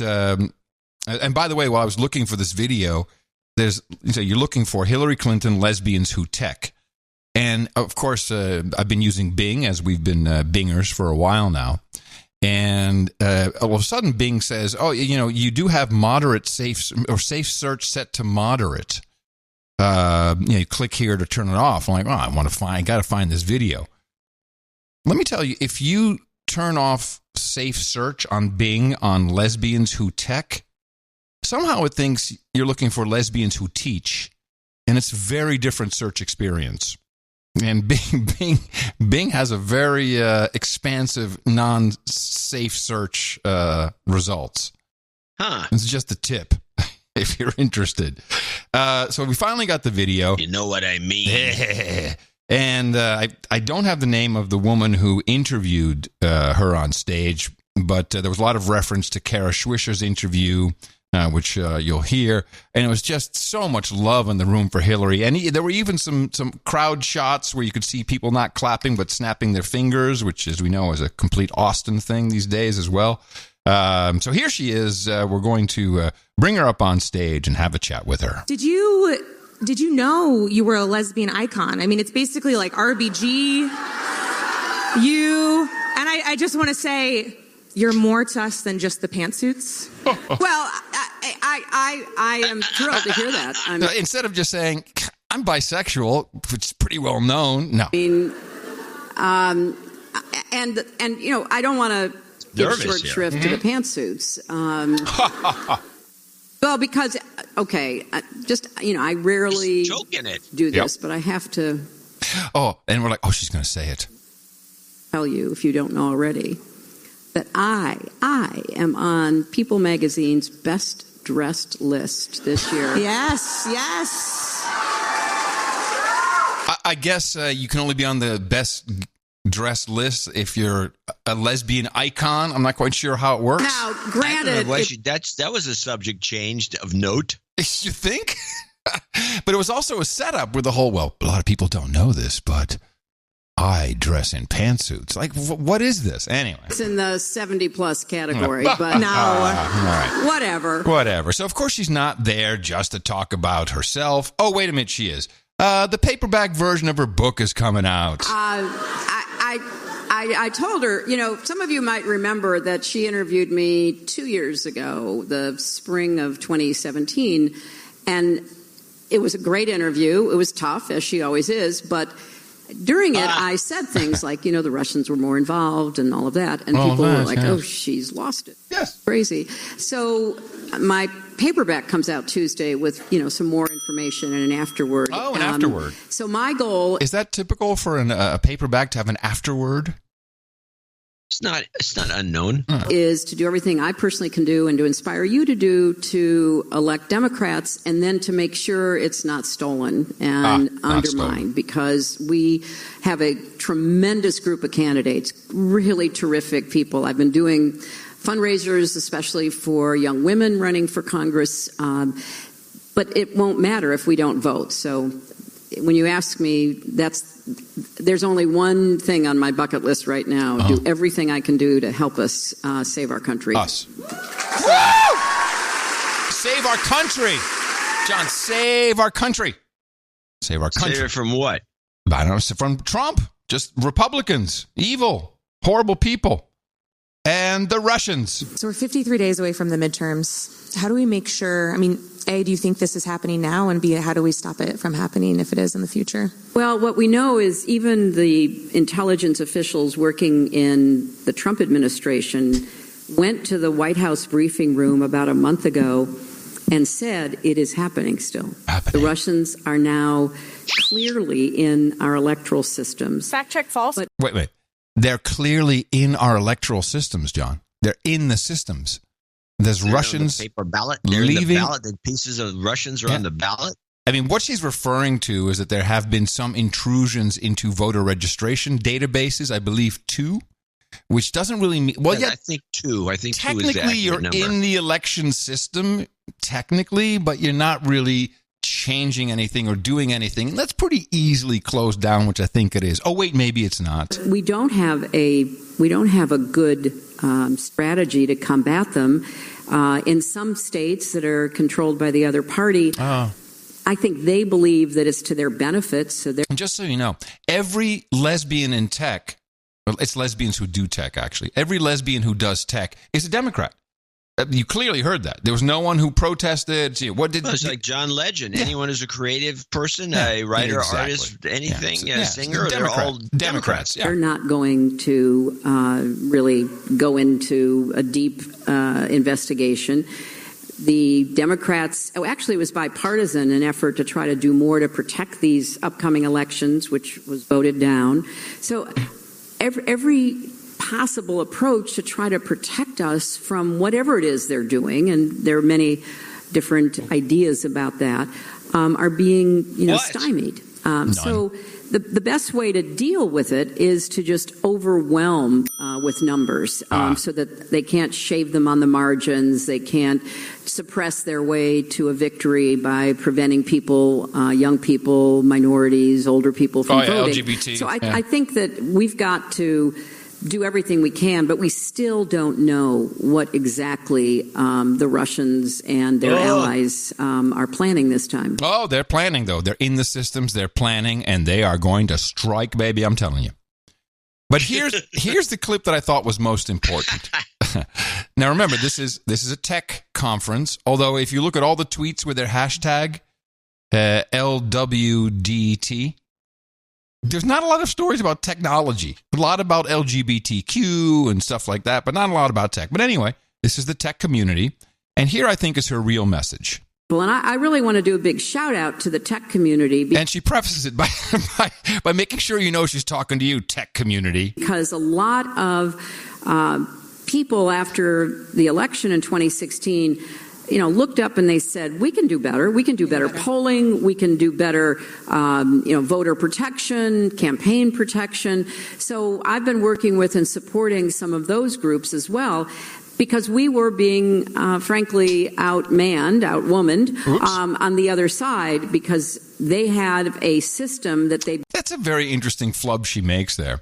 And by the way, while I was looking for this video, you're looking for Hillary Clinton lesbians who tech. And of course, I've been using Bing, as we've been Bingers for a while now. And all of a sudden, Bing says, "Oh, you do have moderate safe search set to moderate. You click here to turn it off." I'm like, I got to find this video. Let me tell you, if you turn off safe search on Bing on lesbians who tech, somehow it thinks you're looking for lesbians who teach, and it's a very different search experience. And Bing has a very expansive, non-safe search results. Huh. It's just a tip if you're interested. So we finally got the video. You know what I mean. And I don't have the name of the woman who interviewed her on stage, but there was a lot of reference to Kara Swisher's interview, which you'll hear. And it was just so much love in the room for Hillary. And there were even some crowd shots where you could see people not clapping but snapping their fingers, which, as we know, is a complete Austin thing these days as well. So here she is. We're going to bring her up on stage and have a chat with her. Did you know you were a lesbian icon? I mean, it's basically like RBG, you, and I just want to say, you're more to us than just the pantsuits. Well, I am thrilled to hear that. Instead of just saying, I'm bisexual, which is pretty well known, no. I mean, and I don't want to give short shrift to the pantsuits. Well, because, I rarely do this, but I have to. Oh, and we're like, she's going to say it. Tell you, if you don't know already, that I am on People Magazine's best dressed list this year. Yes. I guess you can only be on the best dressed list if you're a lesbian icon. I'm not quite sure how it works. Now, granted, that was a subject changed of note. You think? But it was also a setup with the whole, a lot of people don't know this, but I dress in pantsuits. Like, what is this? Anyway. It's in the 70-plus category, but no, Whatever. So, of course, she's not there just to talk about herself. Oh, wait a minute, she is. The paperback version of her book is coming out. I told her, some of you might remember that she interviewed me 2 years ago, the spring of 2017, and it was a great interview. It was tough, as she always is, but during it, I said things like, the Russians were more involved and all of that, and people were like, she's lost it. Yes. Crazy. So my paperback comes out Tuesday with, some more information and an afterword. Oh, an afterword. So my goal... Is that typical for a paperback to have an afterword? It's not unknown. Is to do everything I personally can do and to inspire you to do to elect Democrats, and then to make sure it's not stolen and undermined, because we have a tremendous group of candidates, really terrific people. I've been doing fundraisers, especially for young women running for Congress, but it won't matter if we don't vote. So when you ask me, there's only one thing on my bucket list right now. Do everything I can do to help us save our country. Us. Woo! Save our country. John, save our country. Save our country. Save it from what? I don't know, from Trump. Just Republicans. Evil. Horrible people. And the Russians. So we're 53 days away from the midterms. How do we make sure, A, do you think this is happening now? And B, how do we stop it from happening if it is in the future? Well, what we know is even the intelligence officials working in the Trump administration went to the White House briefing room about a month ago and said it is happening still. The Russians are now clearly in our electoral systems. Fact check false. Wait. They're clearly in our electoral systems, John. They're in the systems. There's Russians the paper ballot. leaving. The ballot. The pieces of Russians are on the ballot. What she's referring to is that there have been some intrusions into voter registration databases. I believe 2, which doesn't really mean. Well, I think 2. I think 2 is the technically accurate you're number. in the election system, technically, but you're not really changing anything or doing anything. And that's pretty easily closed down, which I think it is. Oh, wait, maybe it's not. We don't have a good strategy to combat them. In some states that are controlled by the other party, I think they believe that it's to their benefit. So, just so you know, every lesbian in tech Well, it's lesbians who do tech, actually. Every lesbian who does tech is a Democrat. You clearly heard that. There was no one who protested. It's like John Legend. Yeah. Anyone who's a creative person, a writer, artist, anything, a singer, they're all Democrats. They're not going to really go into a deep investigation. The Democrats, actually it was bipartisan, an effort to try to do more to protect these upcoming elections, which was voted down. So every possible approach to try to protect us from whatever it is they're doing, and there are many different ideas about that, are being stymied. So the best way to deal with it is to just overwhelm with numbers so that they can't shave them on the margins. They can't suppress their way to a victory by preventing people, young people, minorities, older people from voting. LGBT. So I think that we've got to do everything we can, but we still don't know what exactly the Russians and their allies are planning this time. Oh, they're planning, though. They're in the systems, they're planning, and they are going to strike, baby, I'm telling you. But here's the clip that I thought was most important. Now, remember, this is a tech conference, although if you look at all the tweets with their hashtag, LWDT, there's not a lot of stories about technology. A lot about LGBTQ and stuff like that, but not a lot about tech. But anyway, this is the tech community, and here I think is her real message. Well, and I really want to do a big shout out to the tech community. And she prefaces it by making sure you know she's talking to you, tech community. Because a lot of people after the election in 2016 looked up and they said, we can do better. We can do better polling. We can do better, voter protection, campaign protection. So I've been working with and supporting some of those groups as well, because we were being, frankly, outmanned, outwomaned on the other side, because they had a system that they... That's a very interesting flub she makes there.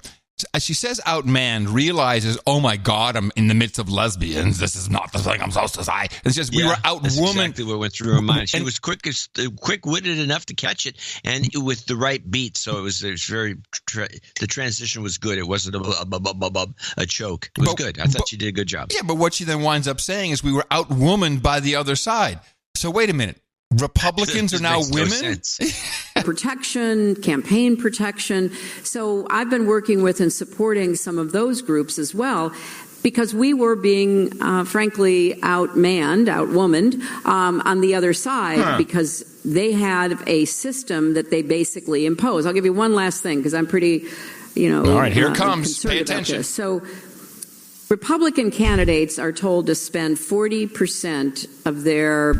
As she says outmanned, realizes, oh my God, I'm in the midst of lesbians. This is not the thing I'm supposed to say. It's just we were outwoman. That's exactly what went through her mind. She was quick-witted enough to catch it, and with the right beat. So it was very. The transition was good. It wasn't a choke. It was good. I thought she did a good job. Yeah, but what she then winds up saying is we were outwomaned by the other side. So wait a minute. Republicans are now women? Protection, campaign protection. So I've been working with and supporting some of those groups as well, because we were being, frankly, outmanned, outwomaned on the other side, because they had a system that they basically imposed. I'll give you one last thing, because I'm pretty, All right, here it comes. Pay attention. So Republican candidates are told to spend 40% of their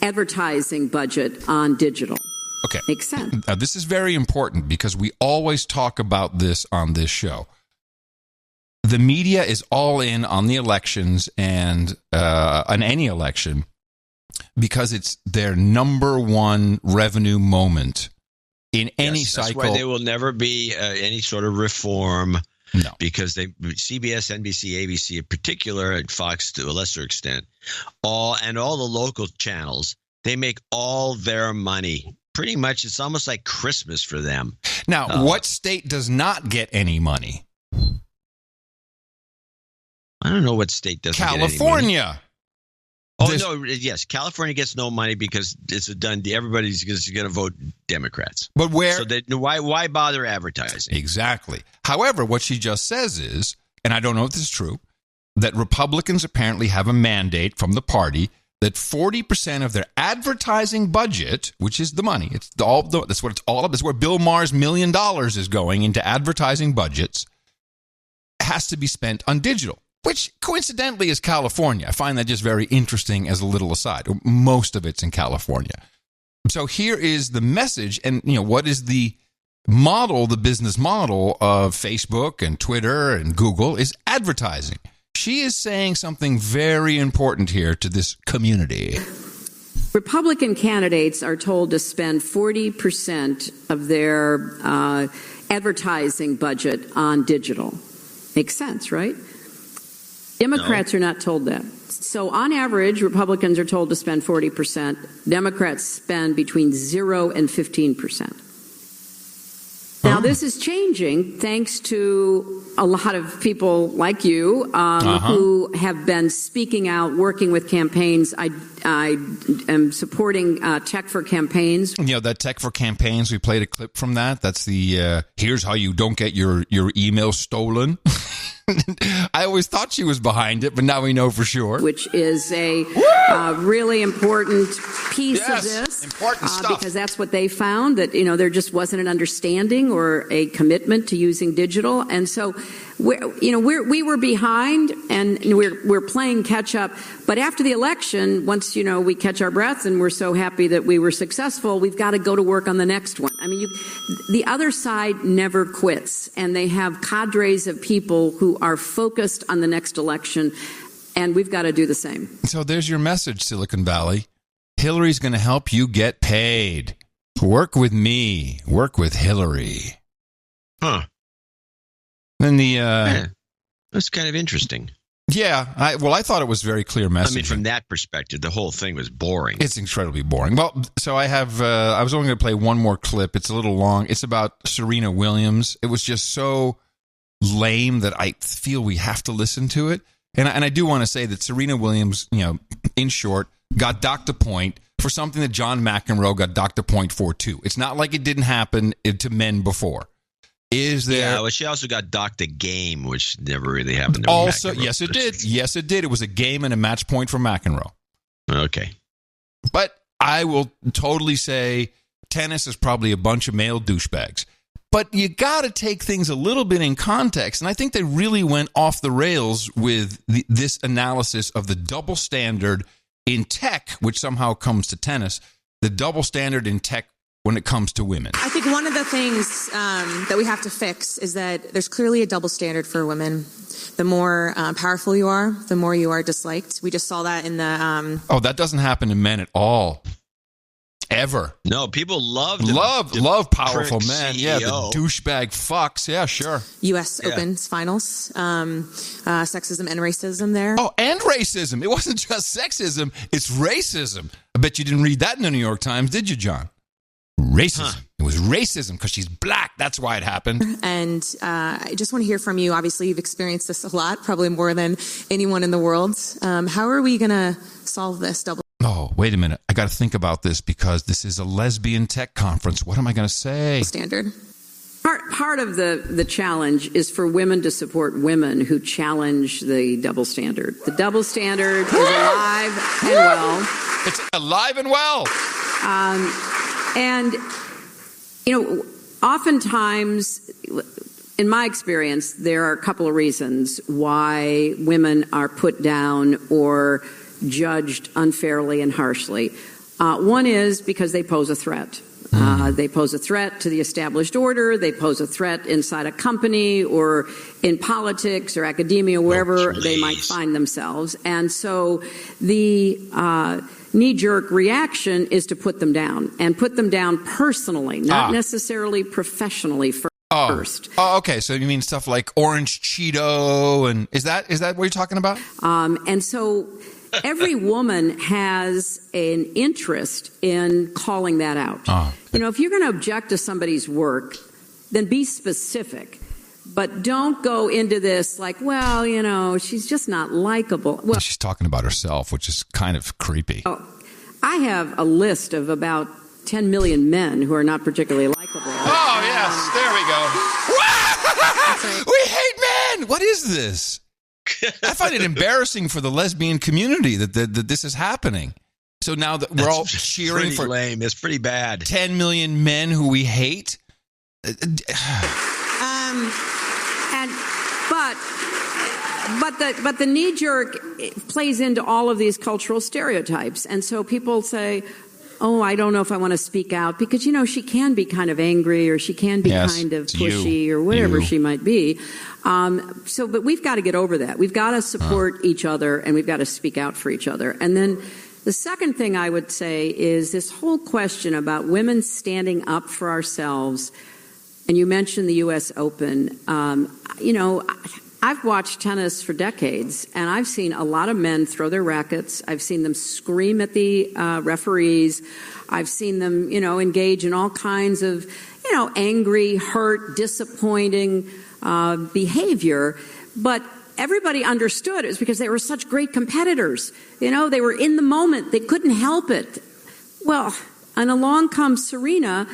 advertising budget on digital. Okay. Makes sense. Now, this is very important because we always talk about this on this show. The media is all in on the elections and on any election because it's their number one revenue moment in any cycle. That's why there will never be any sort of reform. No. Because CBS, NBC, ABC in particular, and Fox to a lesser extent, all the local channels, they make all their money. Pretty much, it's almost like Christmas for them. Now, what state does not get any money? I don't know what state doesn't get any money. California. Yes, California gets no money because it's a done deal. Everybody's going to vote Democrats. But where? So why bother advertising? Exactly. However, what she just says is, and I don't know if this is true, that Republicans apparently have a mandate from the party that 40% of their advertising budget, which is the money, that's what it's all about. That's where Bill Maher's $1 million is going into advertising budgets, has to be spent on digital. Which coincidentally is California. I find that just very interesting as a little aside. Most of it's in California. So here is the message, and what is the model, the business model of Facebook and Twitter and Google is advertising. She is saying something very important here to this community. Republican candidates are told to spend 40% of their advertising budget on digital. Makes sense, right? Democrats are not told that. So on average, Republicans are told to spend 40%. Democrats spend between 0 and 15%. Now, Now, this is changing thanks to a lot of people like you who have been speaking out, working with campaigns. I am supporting Tech for Campaigns. That Tech for Campaigns, we played a clip from that. That's the here's how you don't get your email stolen. I always thought she was behind it, but now we know for sure. Which is a really important piece of this. Important stuff. Because that's what they found, that, there just wasn't an understanding or a commitment to using digital. And so, we were behind, and we're playing catch up. But after the election, once, we catch our breath and we're so happy that we were successful, we've got to go to work on the next one. I mean, the other side never quits, and they have cadres of people who are focused on the next election, and we've got to do the same. So there's your message, Silicon Valley. Hillary's going to help you get paid. Work with me. Work with Hillary. Huh. Then that's kind of interesting. Yeah, I thought it was very clear messaging. I mean, from that perspective, the whole thing was boring. It's incredibly boring. Well, so I have, I was only going to play one more clip. It's a little long. It's about Serena Williams. It was just so lame that I feel we have to listen to it. And I do want to say that Serena Williams, in short, got docked a point for something that John McEnroe got docked a point for too. It's not like it didn't happen to men before. Is there? Yeah, well, she also got docked a game, which never really happened to also, McEnroe. Yes, it did. Yes, it did. It was a game and a match point for McEnroe. Okay. But I will totally say tennis is probably a bunch of male douchebags. But you got to take things a little bit in context. And I think they really went off the rails with this analysis of the double standard in tech, which somehow comes to tennis, the double standard in tech when it comes to women. I think one of the things that we have to fix is that there's clearly a double standard for women. The more powerful you are, the more you are disliked. We just saw that in the... that doesn't happen to men at all. Ever. No, people love powerful men. CEO. Yeah, the douchebag fucks. Yeah, sure. U.S. Open's finals. Sexism and racism there. Oh, and racism. It wasn't just sexism. It's racism. I bet you didn't read that in the New York Times, did you, John? Racism. Huh. It was racism because she's black. That's why it happened. And I just want to hear from you. Obviously, you've experienced this a lot, probably more than anyone in the world. How are we going to solve this double? Oh, wait a minute. I got to think about this because this is a lesbian tech conference. What am I going to say? Standard. Part of the challenge is for women to support women who challenge the double standard. The double standard is alive and well. It's alive and well. And, oftentimes, in my experience, there are a couple of reasons why women are put down or judged unfairly and harshly. One is because they pose a threat. They pose a threat to the established order. They pose a threat inside a company or in politics or academia, wherever they might find themselves. And so the knee-jerk reaction is to put them down, and put them down personally, not necessarily professionally first. Oh, okay. So you mean stuff like Orange Cheeto, and is that what you're talking about? And so every woman has an interest in calling that out. If you're going to object to somebody's work, then be specific. But don't go into this like, she's just not likable. Well, she's talking about herself, which is kind of creepy. I have a list of about 10 million men who are not particularly likable. Oh, yes. There we go. We hate men. What is this? I find it embarrassing for the lesbian community that this is happening. So now that we're all cheering for lame. It's pretty bad. 10 million men who we hate. But the knee jerk plays into all of these cultural stereotypes, and so people say, "Oh, I don't know if I want to speak out because she can be kind of angry, or she can be kind of pushy, or whatever she might be." But we've got to get over that. We've got to support each other, and we've got to speak out for each other. And then the second thing I would say is this whole question about women standing up for ourselves. And you mentioned the U.S. Open. I've watched tennis for decades, and I've seen a lot of men throw their rackets. I've seen them scream at the referees. I've seen them, engage in all kinds of, angry, hurt, disappointing behavior. But everybody understood it was because they were such great competitors. They were in the moment. They couldn't help it. Well, and along comes Serena,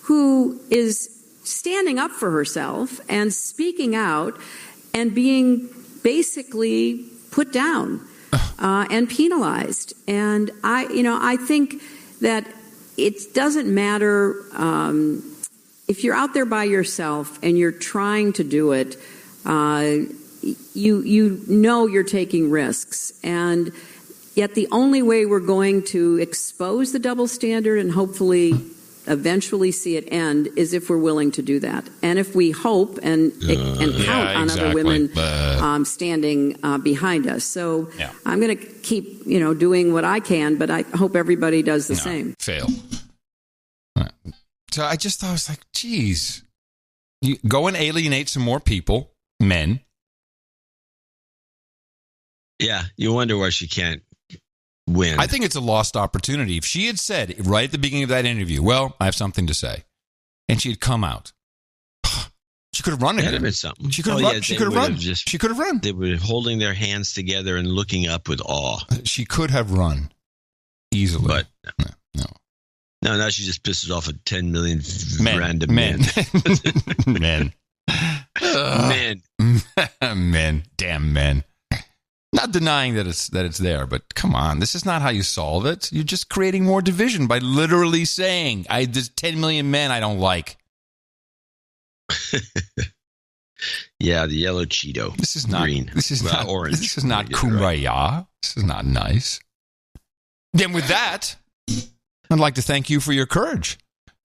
who is standing up for herself and speaking out and being basically put down and penalized. And I think that it doesn't matter if you're out there by yourself and you're trying to do it. You know you're taking risks, and yet the only way we're going to expose the double standard and hopefully eventually see it end is if we're willing to do that, and if we hope and count on other women standing behind us. So I'm going to keep doing what I can, but I hope everybody does the same. Fail. So I just thought, I was like, geez, you go and alienate some more people, men. Yeah, you wonder why she can't win. I think it's a lost opportunity. If she had said right at the beginning of that interview, well, I have something to say, and she had come out, she could have run again. Been something. She could have run. She could have run. She could have run. They were holding their hands together and looking up with awe. She could have run easily. But no. No, now she just pisses off 10 million random men. Men. Men. Damn men. Not denying that it's there, but come on, this is not how you solve it. You're just creating more division by literally saying, there's 10 million men I don't like. Yeah, the yellow Cheeto. This is not green. This is not orange. This is not kumbaya. Right. This is not nice. Then with that, I'd like to thank you for your courage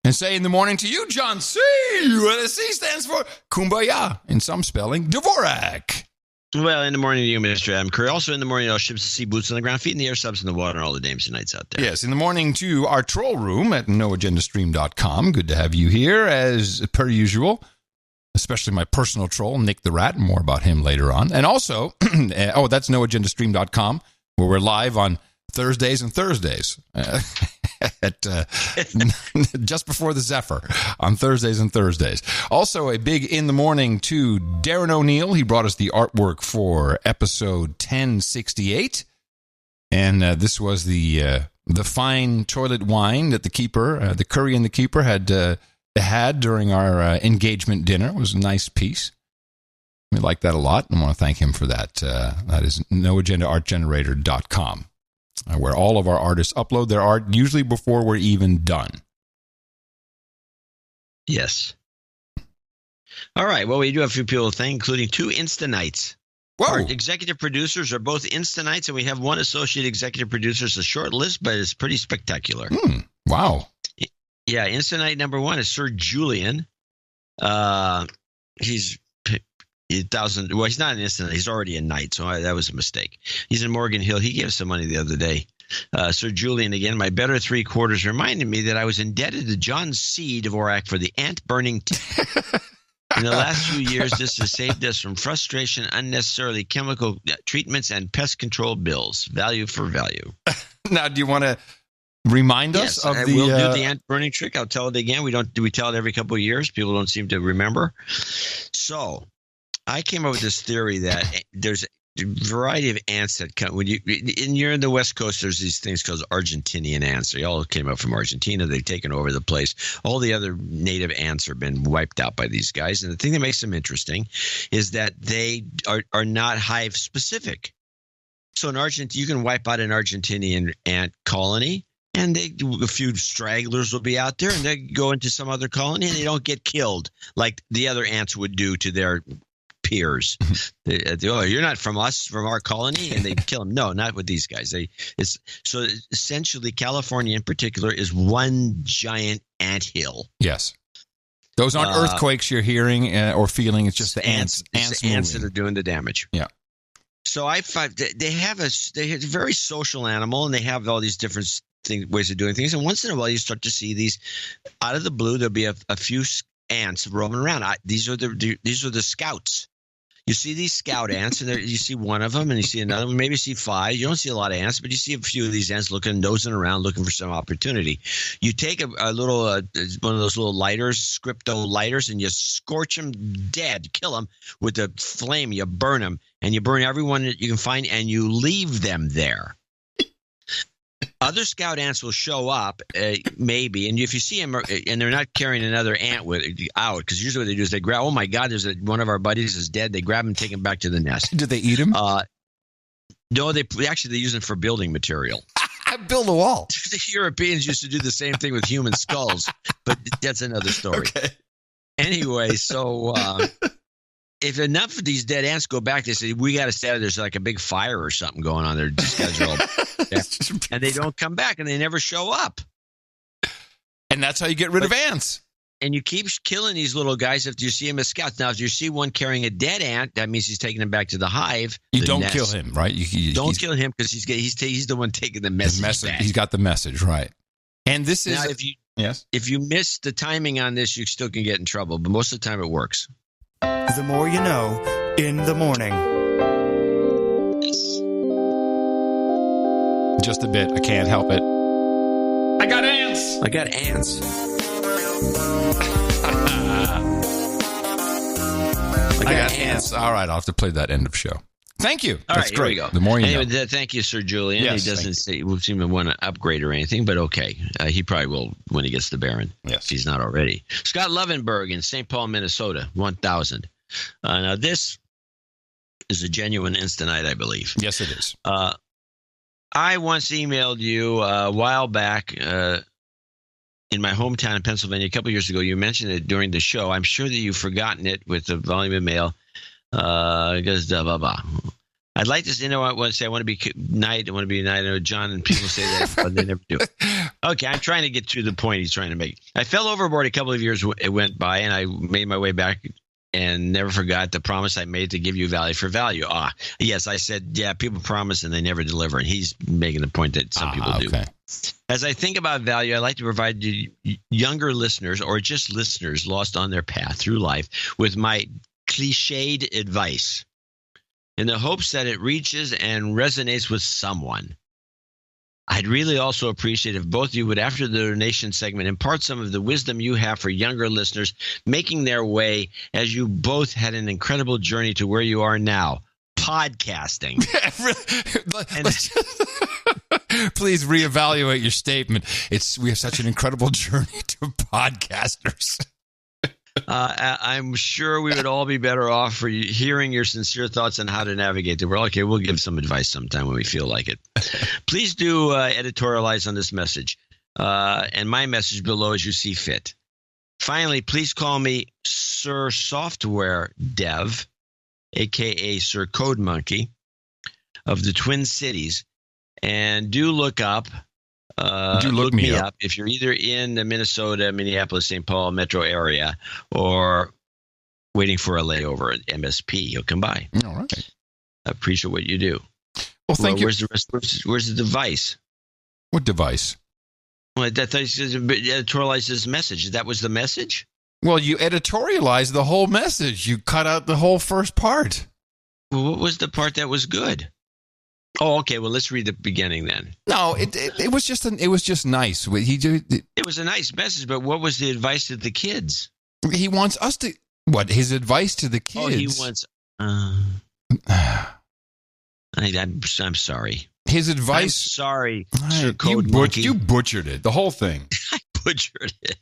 and say in the morning to you, John C. The C stands for kumbaya in some spelling, Dvorak. Well, in the morning to you, Mr. Adam Curry. Also in the morning, all ships to sea, boots on the ground, feet in the air, subs in the water, and all the dames and knights out there. Yes, in the morning to our troll room at noagendastream.com. Good to have you here, as per usual, especially my personal troll, Nick the Rat. More about him later on. And also, that's noagendastream.com, where we're live on Thursdays and Thursdays. At just before the Zephyr on Thursdays and Thursdays. Also, a big in the morning to Darren O'Neill. He brought us the artwork for episode 1068, and this was the fine toilet wine that the keeper, the Curry and the keeper, had during our engagement dinner. It was a nice piece. We like that a lot, and I want to thank him for that. That is noagendaartgenerator.com. Where all of our artists upload their art, usually before we're even done. Yes. All right. Well, we do have a few people to thank, including 2 Instanites. Whoa. Our executive producers are both Instanites, and we have 1 associate executive producer. It's a short list, but it's pretty spectacular. Wow. Yeah. Instanite number 1 is Sir Julian. He's 1,000. Well, he's not an instant. He's already a knight, so that was a mistake. He's in Morgan Hill. He gave us some money the other day. Sir Julian, again, my better 3/4 reminded me that I was indebted to John C. Dvorak for the ant burning. In the last few years, this has saved us from frustration, unnecessarily chemical treatments, and pest control bills. Value for value. Now, do you want to remind us of the? We'll do the ant burning trick. I'll tell it again. We tell it every couple of years? People don't seem to remember. So I came up with this theory that there's a variety of ants that come when you're in the West Coast. There's these things called Argentinian ants. They all came up from Argentina. They've taken over the place. All the other native ants have been wiped out by these guys. And the thing that makes them interesting is that they are not hive specific. So in Argentina, you can wipe out an Argentinian ant colony, and a few stragglers will be out there, and they go into some other colony, and they don't get killed like the other ants would do to their peers. You're not from us, from our colony, and they kill them. No, not with these guys. So essentially, California in particular is one giant anthill. Yes, those aren't earthquakes you're hearing or feeling. It's just the ants. Ants that are doing the damage. Yeah. So I find they're a very social animal, and they have all these different ways of doing things. And once in a while, you start to see these out of the blue. There'll be a few ants roaming around. These are the scouts. You see these scout ants, and you see one of them, and you see another one. Maybe you see 5. You don't see a lot of ants, but you see a few of these ants nosing around, looking for some opportunity. You take a little one of those little lighters, Scripto lighters, and you scorch them dead, kill them with the flame. You burn them, and you burn everyone that you can find, and you leave them there. Other scout ants will show up, maybe, and if you see them and they're not carrying another ant out, because usually what they do is they grab. Oh my God, one of our buddies is dead. They grab him, take him back to the nest. Did they eat him? No, they use them for building material. Build a wall. The Europeans used to do the same thing with human skulls, but that's another story. Okay. Anyway, so if enough of these dead ants go back, they say, we got to stay out. There's like a big fire or something going on there. These guys are all and they don't come back, and they never show up. And that's how you get rid of ants. And you keep killing these little guys if you see them as scouts. Now, if you see one carrying a dead ant, that means he's taking them back to the hive. You don't kill him, right? Don't kill him because he's the one taking the message back. He's got the message, right? And this is now, if you miss the timing on this, you still can get in trouble. But most of the time, it works. The more you know in the morning. Just a bit. I can't help it. I got ants. I got ants. I got ants. All right, I'll have to play that end of show. Thank you. All That's right, great. Here we go. The more you know. Thank you, Sir Julian. Yes, he doesn't seem to want to upgrade or anything, but okay. He probably will when he gets to Barron. Yes. If he's not already. Scott Lovenberg in St. Paul, Minnesota, 1,000. Now, this is a genuine Instanite, I believe. Yes, it is. I once emailed you a while back in my hometown in Pennsylvania a couple years ago. You mentioned it during the show. I'm sure that you've forgotten it with the volume of mail. Because blah, blah, blah. I'd like to, I want to say I want to be night. I want to be night. I know John and people say that, but they never do. Okay, I'm trying to get to the point he's trying to make. I fell overboard a couple of years. It went by, and I made my way back and never forgot the promise I made to give you value for value. Yes, I said, yeah, people promise and they never deliver. And he's making the point that some people do. As I think about value, I like to provide younger listeners or just listeners lost on their path through life with my cliched advice in the hopes that it reaches and resonates with someone. I'd really also appreciate if both of you would, after the donation segment, impart some of the wisdom you have for younger listeners making their way, as you both had an incredible journey to where you are now, podcasting. Please reevaluate your statement. We have such an incredible journey to podcasters. I'm sure we would all be better off for hearing your sincere thoughts on how to navigate the world. Okay, we'll give some advice sometime when we feel like it. Please do editorialize on this message and my message below as you see fit. Finally, please call me Sir Software Dev, a.k.a. Sir Code Monkey of the Twin Cities, and do look up. Look me up if you're either in the Minnesota, Minneapolis, St. Paul metro area or waiting for a layover at MSP. You'll come by. All right. I appreciate what you do. Well, thank you. Where's the device? What device? Well, that editorialized this message. That was the message? Well, you editorialized the whole message. You cut out the whole first part. Well, what was the part that was good? Oh, okay. Well, let's read the beginning then. No, it was just nice. It was a nice message, but what was the advice to the kids? He wants us to what? His advice to the kids? Oh, he wants. I'm sorry. His advice. I'm sorry, Sir Code Monkey. You butchered it. The whole thing. I butchered it.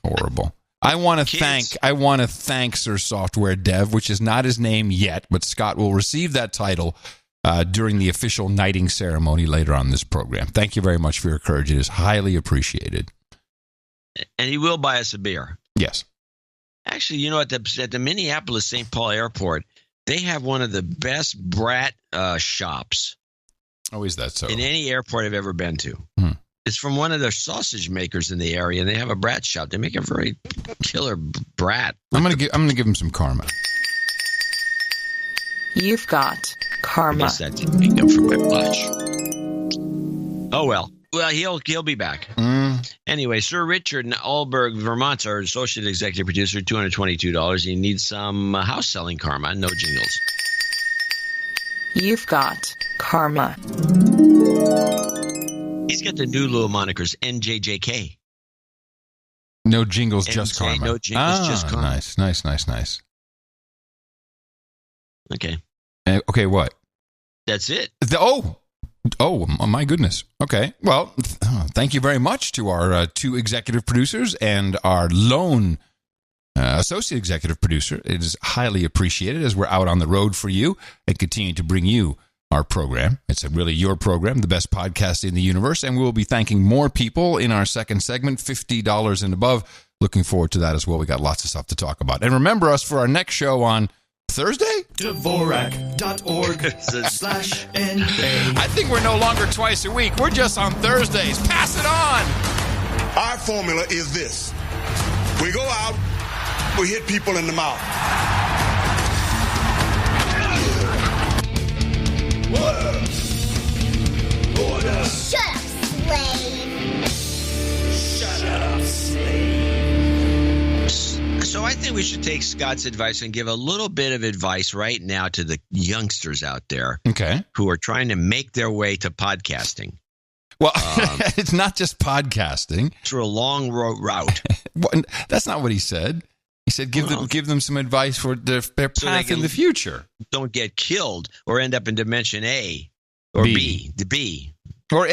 Horrible. I want to thank Sir Software Dev, which is not his name yet, but Scott will receive that title during the official knighting ceremony later on this program. Thank you very much for your courage. It is highly appreciated. And he will buy us a beer. Yes. Actually, you know, at the Minneapolis St. Paul airport, they have one of the best brat shops. Oh, is that so? In any airport I've ever been to. It's from one of their sausage makers in the area, and they have a brat shop. They make a very killer brat. I'm gonna give him some karma. You've got karma. I guess that didn't make up for my watch. Oh well. Well, he'll be back. Anyway, Sir Richard in Alberg, Vermont's our associate executive producer, $222. He needs some house selling karma. No jingles. You've got karma. He's got the new little monikers, NJJK. No jingles, just karma. No jingles, just karma. Nice. Okay. Okay, what? That's it. Oh, my goodness. Okay. Well, thank you very much to our two executive producers and our lone associate executive producer. It is highly appreciated as we're out on the road for you and continue to bring you our program. It's really your program, the best podcast in the universe, and we will be thanking more people in our second segment, $50 and above. Looking forward to that as well. We got lots of stuff to talk about. And remember us for our next show on Thursday? Dvorak.org/NA. I think we're no longer twice a week. We're just on Thursdays. Pass it on. Our formula is this. We go out, we hit people in the mouth. Order. Shut up, slave. Shut up, slave. So I think we should take Scott's advice and give a little bit of advice right now to the youngsters out there who are trying to make their way to podcasting. Well, it's not just podcasting. Through a long route. That's not what he said. He said give them some advice for their path in the future. Don't get killed or end up in dimension A or B. Or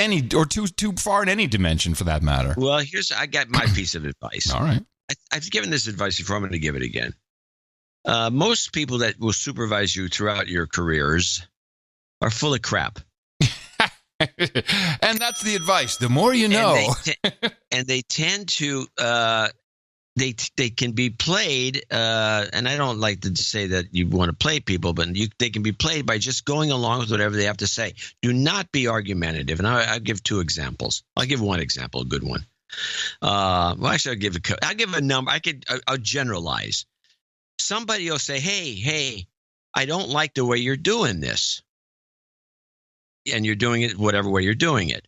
too far in any dimension for that matter. Well, I got my piece of advice. All right. I've given this advice before. I'm going to give it again. Most people that will supervise you throughout your careers are full of crap. And that's the advice. The more you know. And they tend to they can be played, and I don't like to say that you want to play people, but they can be played by just going along with whatever they have to say. Do not be argumentative. And I'll give two examples. I'll give one example, a good one. Well, actually, I'll give a number. I'll generalize. Somebody will say, hey, I don't like the way you're doing this. And you're doing it whatever way you're doing it.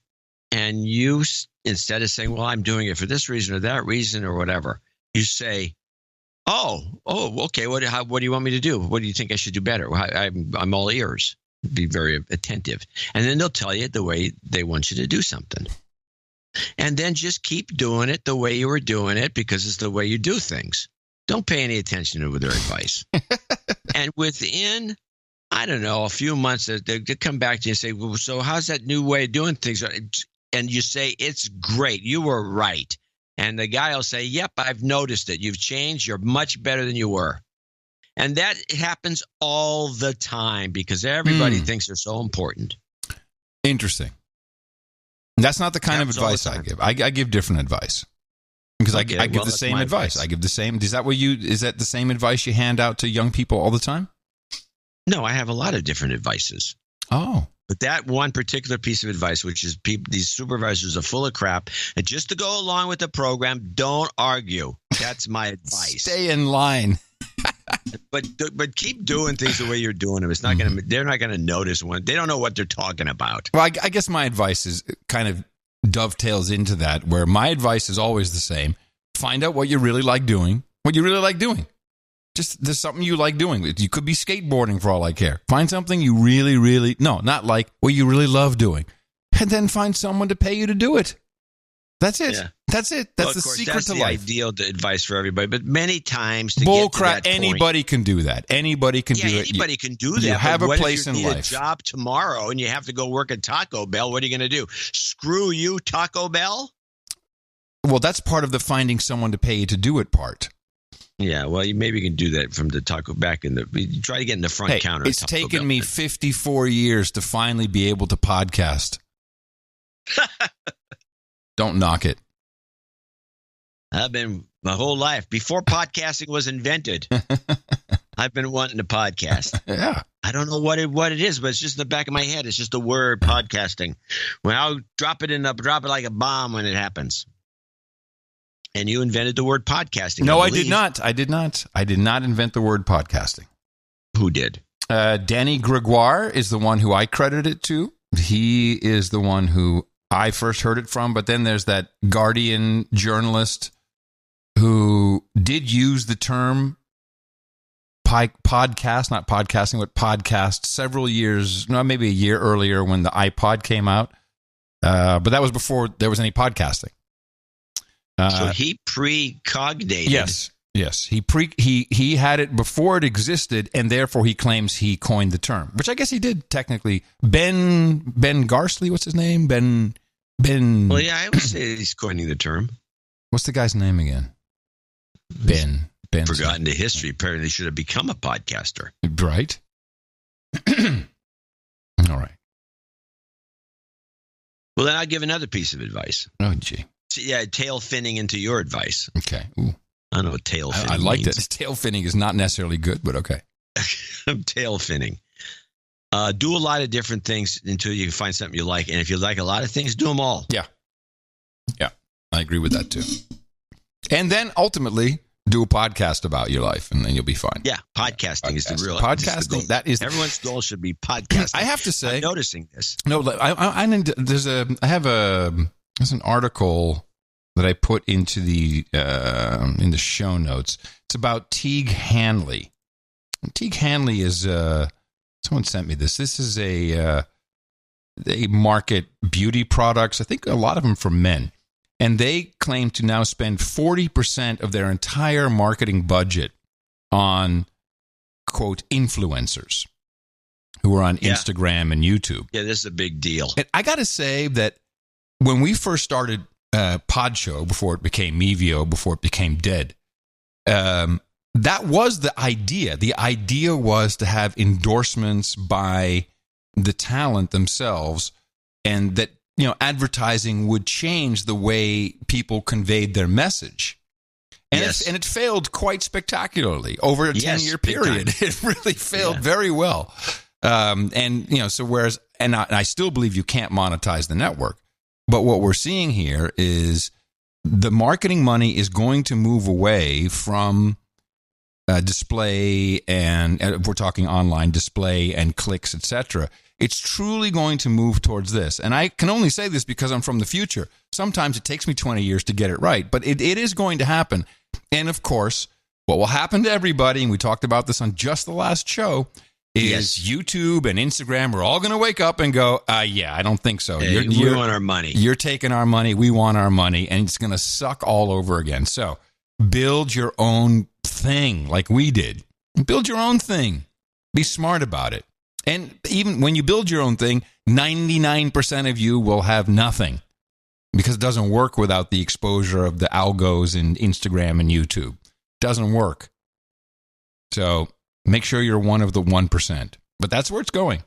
And you, instead of saying, well, I'm doing it for this reason or that reason or whatever, you say, oh, okay, what do you want me to do? What do you think I should do better? I'm all ears. Be very attentive. And then they'll tell you the way they want you to do something. And then just keep doing it the way you were doing it because it's the way you do things. Don't pay any attention to their advice. And within, I don't know, a few months, they come back to you and say, well, so how's that new way of doing things? And you say, it's great. You were right. And the guy will say, yep, I've noticed it. You've changed. You're much better than you were. And that happens all the time because everybody thinks they're so important. Interesting. That's not the kind of advice I give. I give different advice because I give the same advice. I give the same. Is that the same advice you hand out to young people all the time? No, I have a lot of different advices. Oh. But that one particular piece of advice, which is these supervisors are full of crap, and just to go along with the program, don't argue. That's my advice. Stay in line. But keep doing things the way you're doing them. It's not going to. They're not going to notice when they don't know what they're talking about. Well, I guess my advice is kind of dovetails into that, where my advice is always the same: find out what you really like doing. Just there's something you like doing. You could be skateboarding for all I care. Find something you really not like what you really love doing, and then find someone to pay you to do it. That's it. Yeah. That's it. That's the secret to life. That's the ideal advice for everybody. But many times, bullcrap. Anybody can do that. Anybody can do it. Anybody can do that. You have a place in life. If you need a job tomorrow and you have to go work at Taco Bell, what are you going to do? Screw you, Taco Bell? Well, that's part of the finding someone to pay you to do it part. Yeah, well, maybe you can do that from the taco back in the. You try to get in the front counter. It's taken me 54 years to finally be able to podcast. Don't knock it. I've been my whole life before podcasting was invented. I've been wanting to podcast. Yeah, I don't know what it is, but it's just in the back of my head. It's just the word podcasting. When I'll drop it like a bomb when it happens. And you invented the word podcasting. No, I did not. I did not invent the word podcasting. Who did? Danny Gregoire is the one who I credit it to. He is the one who I first heard it from, but then there's that Guardian journalist who did use the term podcast, not podcasting, but podcast several years, no, maybe a year earlier when the iPod came out. But that was before there was any podcasting. So he precognated. Yes. He had it before it existed, and therefore he claims he coined the term, which I guess he did technically. Ben Garsley, what's his name? Ben. Well, yeah, I would say he's coining the term. What's the guy's name again? Ben. Forgotten the history. Apparently, should have become a podcaster. Right. All right. Well, then I'll give another piece of advice. Oh, gee. So, yeah, tail finning into your advice. Okay. Ooh. I don't know what tail finning I like means. that. Tail finning is not necessarily good, but okay. Tail finning. Do a lot of different things until you find something you like. And if you like a lot of things, do them all. Yeah. Yeah. I agree with that, too. And then ultimately do a podcast about your life, and then you'll be fine. Yeah, podcasting is the real podcasting. That is everyone's goal should be podcasting. I have to say, I'm noticing this. No, there's an article that I put into the in the show notes. It's about Teague Hanley. And Teague Hanley is someone sent me this. This is they market beauty products. I think a lot of them for men. And they claim to now spend 40% of their entire marketing budget on, quote, influencers who are on Instagram and YouTube. Yeah, this is a big deal. And I got to say that when we first started Pod Show, before it became Mevio, before it became dead, that was the idea. The idea was to have endorsements by the talent themselves, and that advertising would change the way people conveyed their message. And, and it failed quite spectacularly over a 10-year period. It really failed very well. So whereas, and I still believe you can't monetize the network, but what we're seeing here is the marketing money is going to move away from display, and if we're talking online display and clicks, etc. It's truly going to move towards this. And I can only say this because I'm from the future. Sometimes it takes me 20 years to get it right, but it is going to happen. And of course, what will happen to everybody, and we talked about this on just the last show, is YouTube and Instagram are all going to wake up and go, I don't think so. Hey, we want our money. You're taking our money. We want our money. And it's going to suck all over again. So build your own thing like we did. Build your own thing. Be smart about it. And even when you build your own thing, 99% of you will have nothing because it doesn't work without the exposure of the algos in Instagram and YouTube. Doesn't work. So make sure you're one of the 1%. But that's where it's going.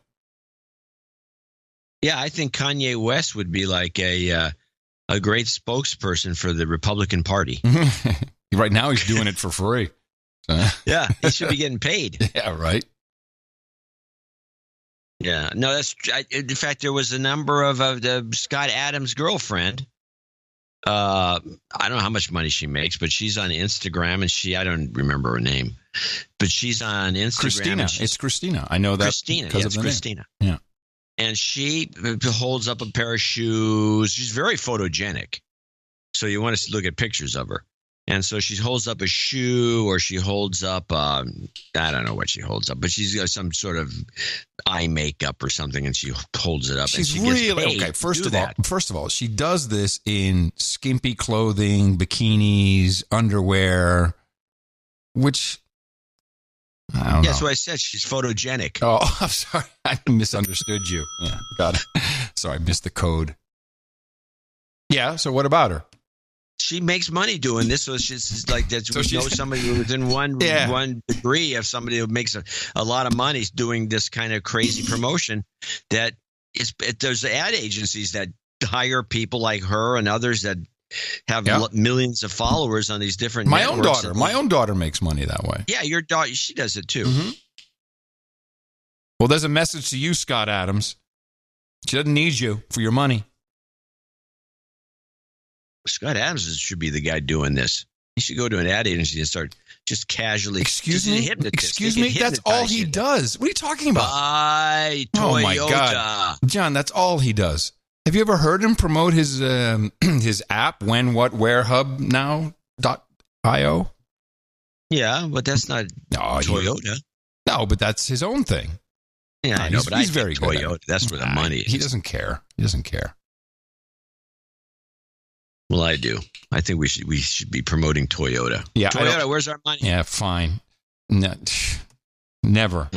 Yeah, I think Kanye West would be like a great spokesperson for the Republican Party. Right now he's doing it for free. Yeah, he should be getting paid. Yeah, right. Yeah, no, that's in fact, there was a number of Scott Adams' girlfriend. I don't know how much money she makes, but she's on Instagram, and I don't remember her name, but she's on Instagram. Christina, it's Christina. I know that Christina. because of the Christina. Name. Yeah, and she holds up a pair of shoes. She's very photogenic, so you want to look at pictures of her. And so she holds up a shoe, or she holds up, I don't know what she holds up, but she's got some sort of eye makeup or something, and she holds it up. She's and she really gets paid okay. to First of all, she does this in skimpy clothing, bikinis, underwear, which I don't know. That's what I said. She's photogenic. Oh, I'm sorry. I misunderstood you. Yeah, got it. Sorry, I missed the code. Yeah, so what about her? She makes money doing this, so she's like that. So we know somebody who within one degree of somebody who makes a lot of money doing this kind of crazy promotion. That there's ad agencies that hire people like her and others that have millions of followers on these different networks. My own daughter makes money that way. Yeah, your daughter, she does it too. Mm-hmm. Well, there's a message to you, Scott Adams. She doesn't need you for your money. Scott Adams should be the guy doing this. He should go to an ad agency and start just casually. Excuse me? That's all he does. What are you talking about? Buy Toyota. Oh, my God. John, that's all he does. Have you ever heard him promote his his app, whenwhatwherehubnow.io? Yeah, but that's not Toyota. No, but that's his own thing. Yeah, I know, but he's very good. Toyota. That's where the money is. He doesn't care. He doesn't care. Well, I do. I think we should be promoting Toyota. Yeah, Toyota, where's our money? Yeah, fine. No, never.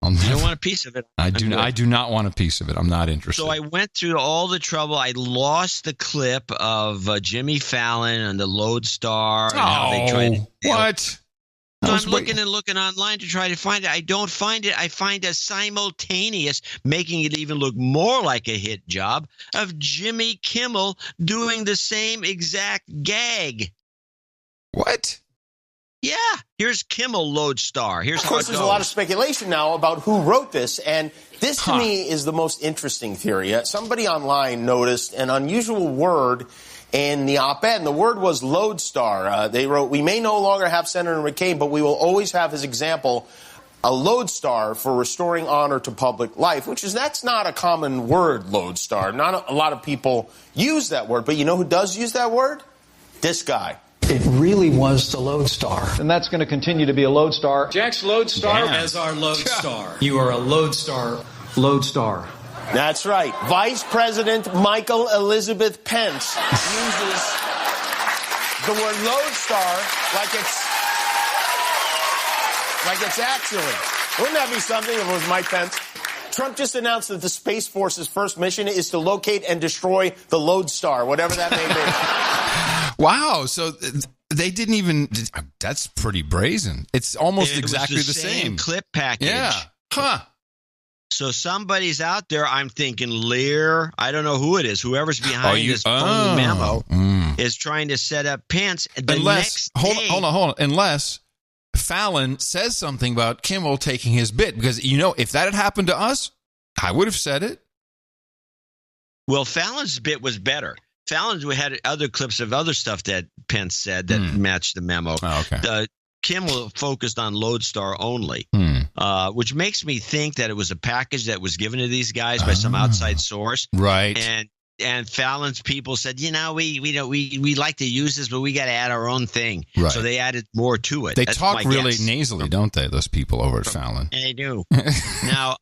You don't want a piece of it. I do not want a piece of it. I'm not interested. So I went through all the trouble. I lost the clip of Jimmy Fallon and the Lodestar. And how they tried to, what? So I'm looking online to try to find it. I don't find it. I find a simultaneous, making it even look more like a hit job, of Jimmy Kimmel doing the same exact gag. What? Yeah. Here's Kimmel Lodestar. Here's of course, how it there's goes. a lot of speculation now about who wrote this, and this to me is the most interesting theory. Somebody online noticed an unusual word in the op-ed, and the word was lodestar. They wrote, "We may no longer have Senator McCain, but we will always have his example, a lodestar for restoring honor to public life," that's not a common word, lodestar. Not a lot of people use that word, but you know who does use that word? This guy. It really was the lodestar. And that's going to continue to be a lodestar. Jack's lodestar as our lodestar. You are a lodestar. Lodestar. That's right. Vice President Michael Elizabeth Pence uses the word lodestar like it's actually. Wouldn't that be something if it was Mike Pence? Trump just announced that the Space Force's first mission is to locate and destroy the lodestar, whatever that may be. Wow. So they didn't even. That's pretty brazen. It's almost exactly the same clip package. Yeah. Huh. So somebody's out there, I'm thinking Lear, I don't know who it is, whoever's behind this phony memo is trying to set up Pence. Hold on. Unless Fallon says something about Kimmel taking his bit, because, if that had happened to us, I would have said it. Well, Fallon's bit was better. Fallon had other clips of other stuff that Pence said that matched the memo. Oh, okay. Kimmel focused on Lodestar only, which makes me think that it was a package that was given to these guys by some outside source. Right. And Fallon's people said, we like to use this, but we got to add our own thing. Right. So they added more to it. They talk really nasally, don't they, those people over at Fallon? They do. Now,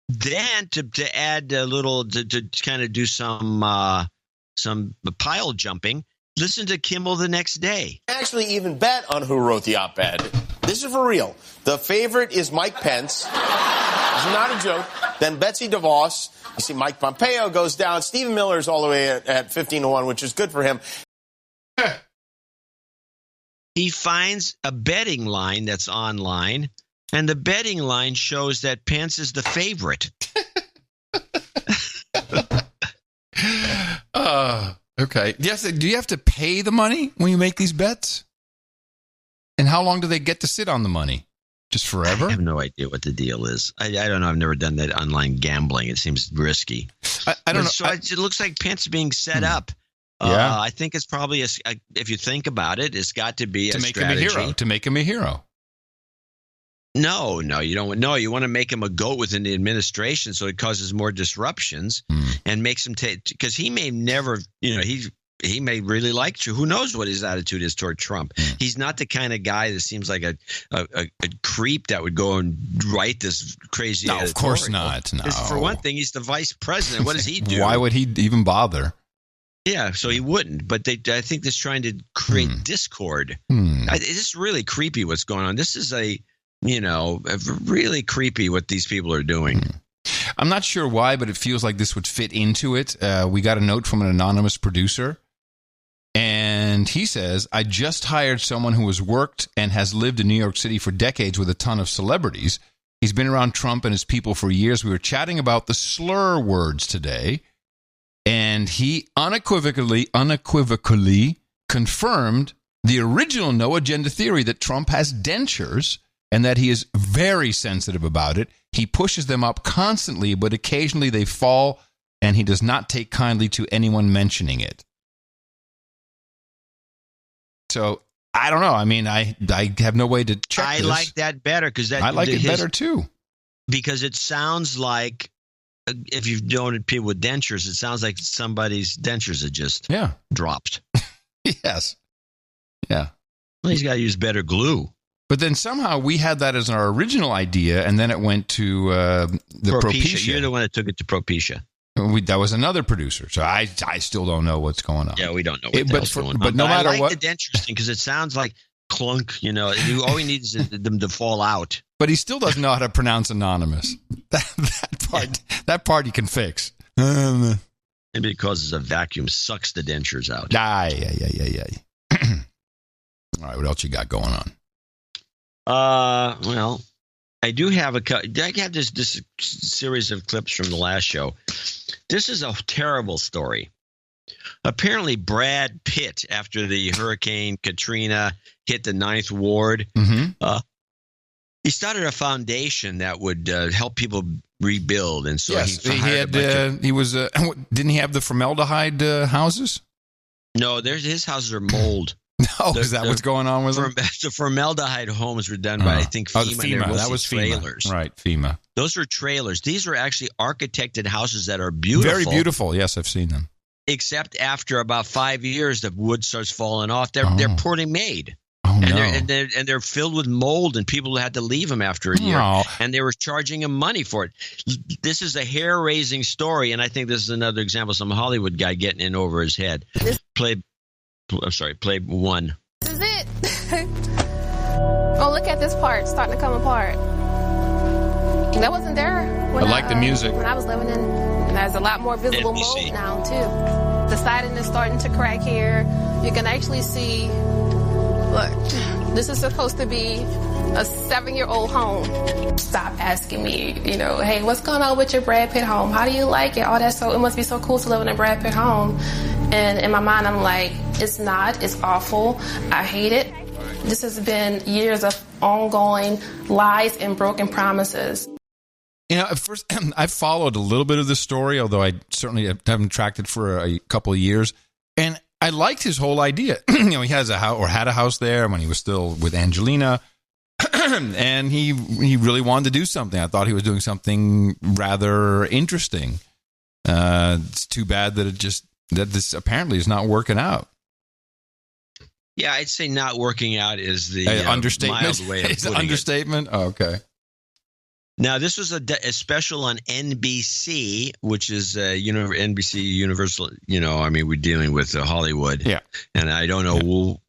then to add a little, to kind of do some pile jumping, listen to Kimmel the next day. Actually even bet on who wrote the op-ed. This is for real. The favorite is Mike Pence. It's not a joke. Then Betsy DeVos. You see Mike Pompeo goes down. Stephen Miller's all the way at 15-1, which is good for him. He finds a betting line that's online, and the betting line shows that Pence is the favorite. Okay. Yes. Do you have to pay the money when you make these bets? And how long do they get to sit on the money? Just forever? I have no idea what the deal is. I don't know. I've never done that online gambling. It seems risky. I don't know. So it looks like Pence being set up. Yeah. I think it's probably, if you think about it, it's got to be to a make strategy. him a hero. To make him a hero. No, you don't. No, you want to make him a goat within the administration, so it causes more disruptions and makes him because he may never, he may really like you. Who knows what his attitude is toward Trump? He's not the kind of guy that seems like a creep that would go and write this crazy. No, of course not. No. For one thing, he's the vice president. What does he do? Why would he even bother? Yeah, so he wouldn't. But I think they're trying to create discord. It's really creepy what's going on. This is really creepy what these people are doing. I'm not sure why, but it feels like this would fit into it. We got a note from an anonymous producer, and he says, I just hired someone who has worked and has lived in New York City for decades with a ton of celebrities. He's been around Trump and his people for years. We were chatting about the slur words today, and he unequivocally confirmed the original no agenda theory that Trump has dentures and that he is very sensitive about it. He pushes them up constantly, but occasionally they fall, and he does not take kindly to anyone mentioning it. So, I don't know. I mean, I have no way to check this. I like that better because I like it better, too. Because it sounds like if you've known people with dentures, it sounds like somebody's dentures had just dropped. Yes. Yeah. Well, he's got to use better glue. But then somehow we had that as our original idea, and then it went to the Propecia. You're the one that took it to Propecia. That was another producer, so I still don't know what's going on. Yeah, we don't know what's going on. But no matter I like what, the dentures thing because it sounds like clunk. All he needs is them to fall out. But he still doesn't know how to pronounce anonymous. That part he can fix. Maybe it causes a vacuum, sucks the dentures out. Yeah. All right, what else you got going on? Well, I do have I have this series of clips from the last show. This is a terrible story. Apparently, Brad Pitt, after the Hurricane Katrina hit the 9th Ward, he started a foundation that would help people rebuild. And so didn't he have the formaldehyde houses? No, his houses are mold. No, is that what's going on with them? The formaldehyde homes were done by, I think, FEMA. FEMA. That was trailers. FEMA. Right, FEMA. Those were trailers. These were actually architected houses that are beautiful. Very beautiful. Yes, I've seen them. Except after about 5 years, the wood starts falling off. They're poorly made. Oh, and they're filled with mold, and people had to leave them after a year. Oh. And they were charging them money for it. This is a hair-raising story, and I think this is another example of some Hollywood guy getting in over his head. Play one. This is it. Oh, look at this part. It's starting to come apart. That wasn't there when I like the music. When I was living in, there's a lot more visible mold now, too. The siding is starting to crack here. You can actually see, look, this is supposed to be a 7-year-old home. Stop asking me, hey, what's going on with your Brad Pitt home? How do you like it? It must be so cool to live in a Brad Pitt home. And in my mind, I'm like, it's not. It's awful. I hate it. This has been years of ongoing lies and broken promises. At first, I followed a little bit of this story, although I certainly haven't tracked it for a couple of years. And I liked his whole idea. He has a house, or had a house there when he was still with Angelina. And he really wanted to do something. I thought he was doing something rather interesting. It's too bad that this apparently is not working out. Yeah, I'd say not working out is the understatement. Mild way of Is it putting understatement? Oh, okay. Now, this was a special on NBC, which is NBC Universal. We're dealing with Hollywood. Yeah. And I don't know.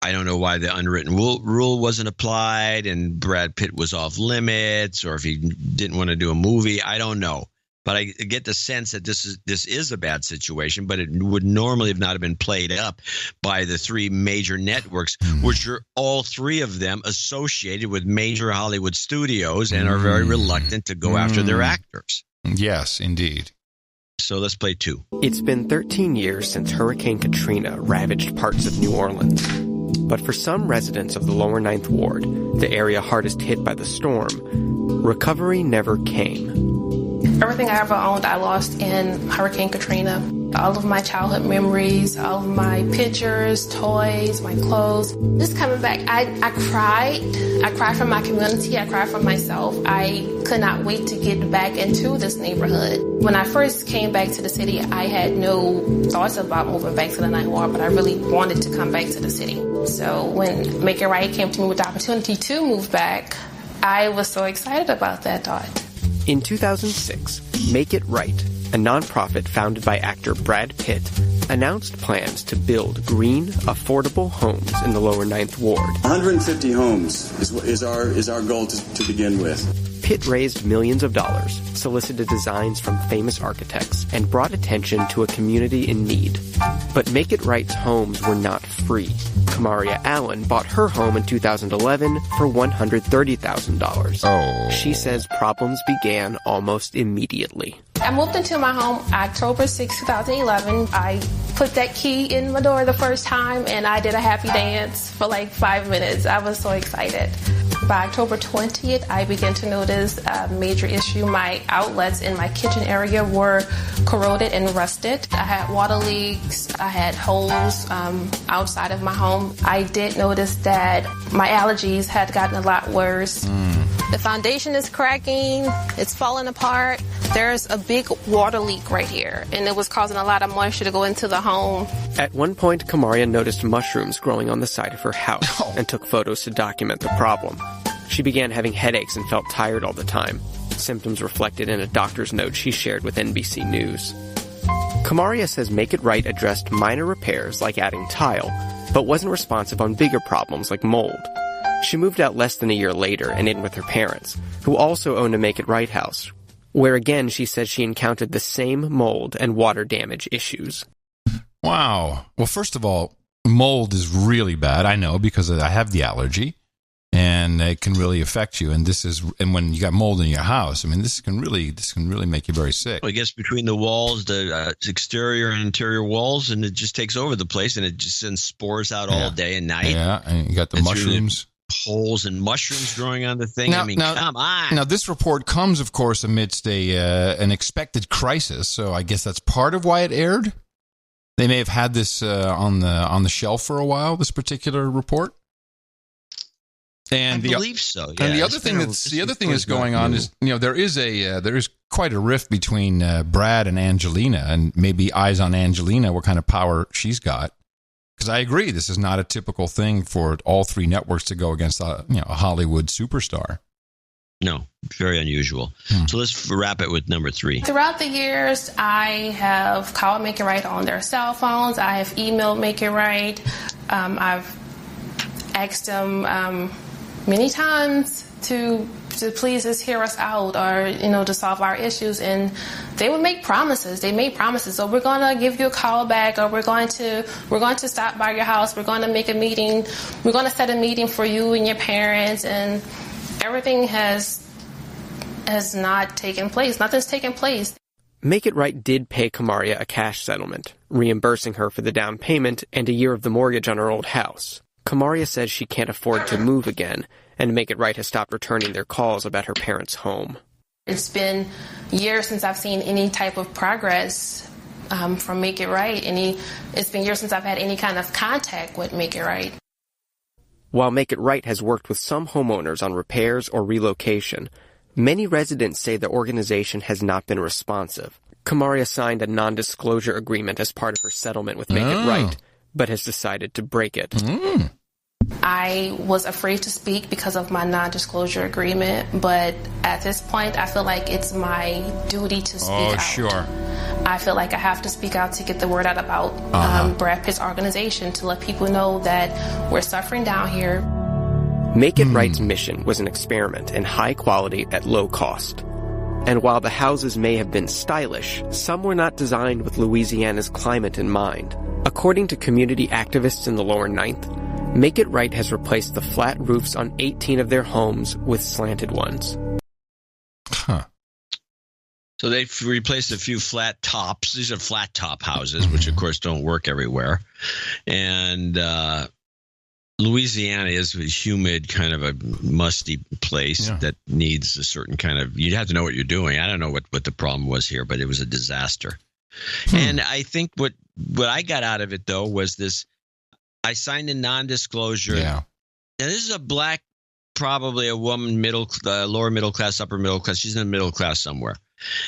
I don't know why the unwritten rule wasn't applied, and Brad Pitt was off limits, or if he didn't want to do a movie. I don't know. But I get the sense that this is a bad situation, but it would normally have not been played up by the 3 major networks, which are all 3 of them associated with major Hollywood studios and are very reluctant to go after their actors. Yes, indeed. So let's play 2. It's been 13 years since Hurricane Katrina ravaged parts of New Orleans. But for some residents of the lower 9th Ward, the area hardest hit by the storm, recovery never came. Everything I ever owned, I lost in Hurricane Katrina. All of my childhood memories, all of my pictures, toys, my clothes. Just coming back, I cried. I cried for my community. I cried for myself. I could not wait to get back into this neighborhood. When I first came back to the city, I had no thoughts about moving back to the 9th Ward, but I really wanted to come back to the city. So when Make It Right came to me with the opportunity to move back, I was so excited about that thought. In 2006, Make It Right, a nonprofit founded by actor Brad Pitt, announced plans to build green, affordable homes in the lower 9th Ward. 150 homes is our goal to begin with. Pitt raised millions of dollars, solicited designs from famous architects, and brought attention to a community in need. But Make It Right's homes were not free. Kamaria Allen bought her home in 2011 for $130,000. Oh. She says problems began almost immediately. I moved into my home October 6, 2011. I put that key in my door the first time, and I did a happy dance for like 5 minutes. I was so excited. By October 20th, I began to notice a major issue. My outlets in my kitchen area were corroded and rusted. I had water leaks. I had holes outside of my home. I did notice that my allergies had gotten a lot worse. The foundation is cracking. It's falling apart. There's a big water leak right here, and it was causing a lot of moisture to go into the home. At one point, Kamaria noticed mushrooms growing on the side of her house and took photos to document the problem. She began having headaches and felt tired all the time, symptoms reflected in a doctor's note she shared with NBC News. Kamaria says Make It Right addressed minor repairs like adding tile, but wasn't responsive on bigger problems like mold. She moved out less than a year later and in with her parents, who also owned a Make It Right house, where again she says she encountered the same mold and water damage issues. Wow. Well, first of all, mold is really bad. I know because I have the allergy, and it can really affect you. And when you got mold in your house, I mean, this can really make you very sick. Well, it gets between the walls, the exterior and interior walls, and it just takes over the place, and it just sends spores out all day and night. Yeah, and you got the mushrooms. Holes and mushrooms growing on the thing. Come on. Now, this report comes, of course, amidst an expected crisis. So I guess that's part of why it aired. They may have had this on the shelf for a while. This particular report. And I believe so. Yeah, and the other thing that's going on is, there is quite a rift between Brad and Angelina, and maybe eyes on Angelina, what kind of power she's got. Because I agree, this is not a typical thing for all three networks to go against a Hollywood superstar. No, very unusual. So let's wrap it with number 3. Throughout the years, I have called Make It Right on their cell phones. I have emailed Make It Right. I've asked them many times to please just hear us out, or to solve our issues, and they would make promises. They made promises. So we're going to give you a call back, or we're going to stop by your house. We're going to make a meeting. We're going to set a meeting for you and your parents, and everything has not taken place. Nothing's taken place. Make It Right did pay Kamaria a cash settlement, reimbursing her for the down payment and a year of the mortgage on her old house. Kamaria says she can't afford to move again, and Make It Right has stopped returning their calls about her parents' home. It's been years since I've seen any type of progress from Make It Right. It's been years since I've had any kind of contact with Make It Right. While Make It Right has worked with some homeowners on repairs or relocation, many residents say the organization has not been responsive. Kamaria signed a non-disclosure agreement as part of her settlement with Make It Right, but has decided to break it. I was afraid to speak because of my non-disclosure agreement, but at this point, I feel like it's my duty to speak out. Oh, sure. I feel like I have to speak out to get the word out about Brad Pitt's organization, to let people know that we're suffering down here. Make It Right's mission was an experiment in high quality at low cost. And while the houses may have been stylish, some were not designed with Louisiana's climate in mind. According to community activists in the lower Ninth, Make It Right has replaced the flat roofs on 18 of their homes with slanted ones. So they've replaced a few flat tops. These are flat top houses, which of course don't work everywhere. And Louisiana is a humid, kind of a musty place that needs a certain kind of, you'd have to know what you're doing. I don't know what the problem was here, but it was a disaster. And I think what I got out of it, though, was this. I signed a non-disclosure. Yeah. Now, this is a black, probably a woman, lower middle class, upper middle class. She's in the middle class somewhere.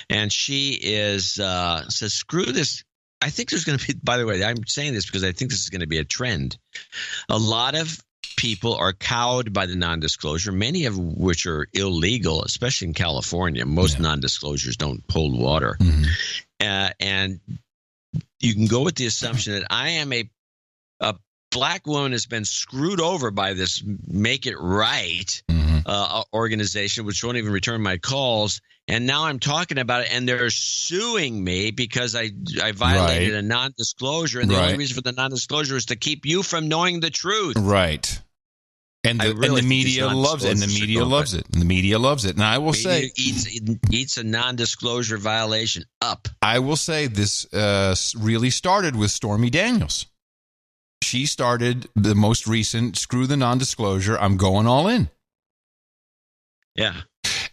And she says, screw this. I think there's going to be, by the way, I'm saying this because I think this is going to be a trend. A lot of people are cowed by the non-disclosure, many of which are illegal, especially in California. Most non-disclosures don't hold water. And you can go with the assumption that I am a black woman has been screwed over by this Make It Right organization, which won't even return my calls. And now I'm talking about it, and they're suing me because I violated a non-disclosure. And the only reason for the non-disclosure is to keep you from knowing the truth. Right. And the media loves it. And the media loves it. And the media loves it. And I will say, eats a non-disclosure violation up. I will say this really started with Stormy Daniels. She started the most recent, screw the non-disclosure, I'm going all in. Yeah.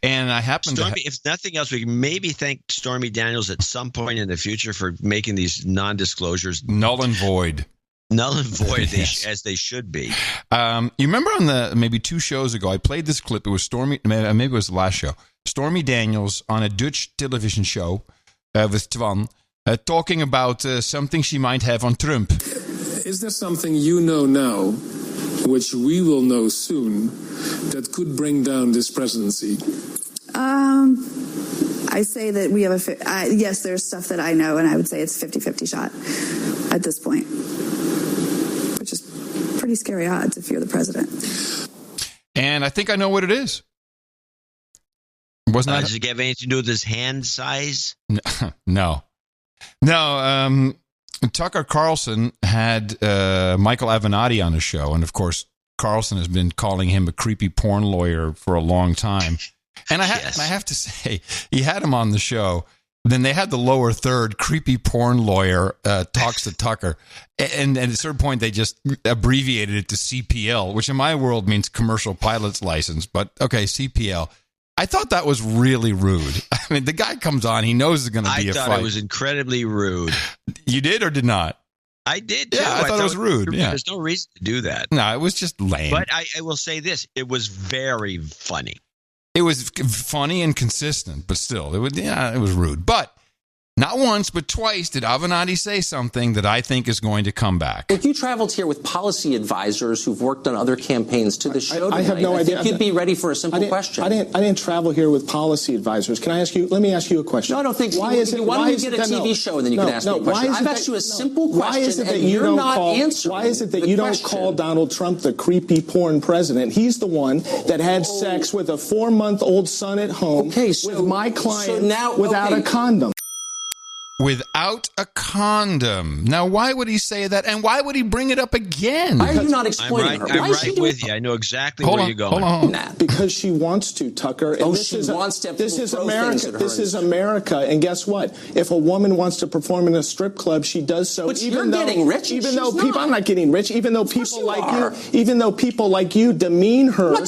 And I happen to... if nothing else, we can maybe thank Stormy Daniels at some point in the future for making these non-disclosures... null and void. Null and void, as they should be. You remember on maybe 2 shows ago, I played this clip. It was Stormy, maybe it was the last show. Stormy Daniels on a Dutch television show with Twan talking about something she might have on Trump. Is there something you know now, which we will know soon, that could bring down this presidency? I say that we have yes, there's stuff that I know, and I would say it's 50-50 shot at this point, which is pretty scary odds if you're the president. And I think I know what it is. Wasn't that? Does it have anything to do with his hand size? No. Tucker Carlson had Michael Avenatti on the show, and of course, Carlson has been calling him a creepy porn lawyer for a long time. And I have to say, he had him on the show. Then they had the lower third, creepy porn lawyer talks to Tucker. And at a certain point, they just abbreviated it to CPL, which in my world means commercial pilot's license. But okay, CPL. I thought that was really rude. I mean, the guy comes on, he knows it's going to be a fight. I thought it was incredibly rude. You did or did not? I did, too. Yeah, I thought it was rude. Yeah. There's no reason to do that. No, it was just lame. But I will say this. It was very funny. It was funny and consistent, but still, it was rude. But not once, but twice did Avenatti say something that I think is going to come back. Look, you traveled here with policy advisors who've worked on other campaigns to the show tonight. I have no idea. I think you'd be ready for a simple question. I didn't travel here with policy advisors. Can I ask you? Let me ask you a question. No, I don't think. Why don't you get a TV show and then you can ask me a question? I've asked you a simple question. Why is it that you don't answering? Why is it that you don't call Donald Trump the creepy porn president? He's the one that had sex with a 4-month-old son at home with my client without a condom. Without a condom. Now, why would he say that? And why would he bring it up again? Why are you not explaining her? I'm right with you. I know exactly where you're going. Hold on. Because she wants to, Tucker. And this is America. This is America. And guess what? If a woman wants to perform in a strip club, she does so. But you're getting rich. I'm not getting rich. Even though people like you demean her and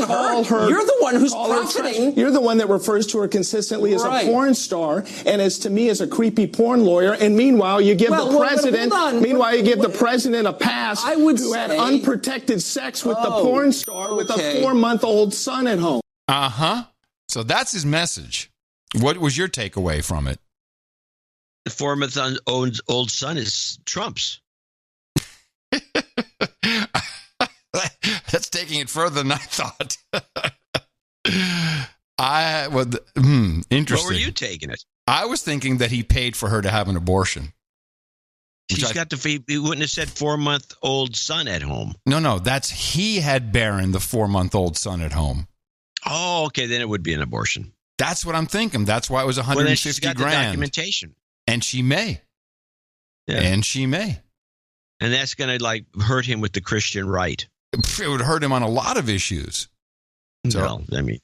call her. You're the one who's profiting. You're the one that refers to her consistently as a porn star, and as to me as a creepy porn lawyer, and meanwhile you give the president a pass who had unprotected sex with the porn star with a 4-month-old son at home. So that's his message. What was your takeaway from it? The 4-month-old son is Trump's. That's taking it further than I thought. Interesting. Where were you taking it? I was thinking that he paid for her to have an abortion. He wouldn't have said 4-month-old son at home. No, he had Barron, the 4-month-old son at home. Oh, okay, then it would be an abortion. That's what I'm thinking. That's why it was $150,000. Well, then she's got the documentation. And she may. Yeah. And she may. And that's going to hurt him with the Christian right. It would hurt him on a lot of issues. Well, I mean,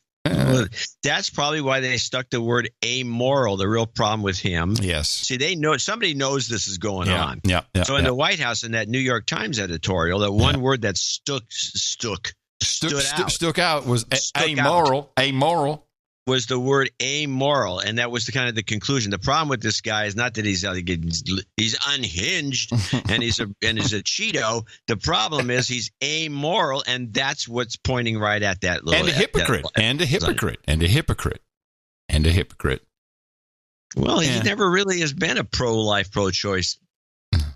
that's probably why they stuck the word amoral. The real problem with him. Yes. See, somebody knows this is going on. Yeah. So in the White House, in that New York Times editorial, that one word that stuck out was amoral. Amoral was the word amoral, and that was the conclusion. The problem with this guy is not that he's unhinged and he's a Cheeto. The problem is he's amoral, and that's what's pointing right at that little and a hypocrite. Well, he never really has been a pro-life, pro-choice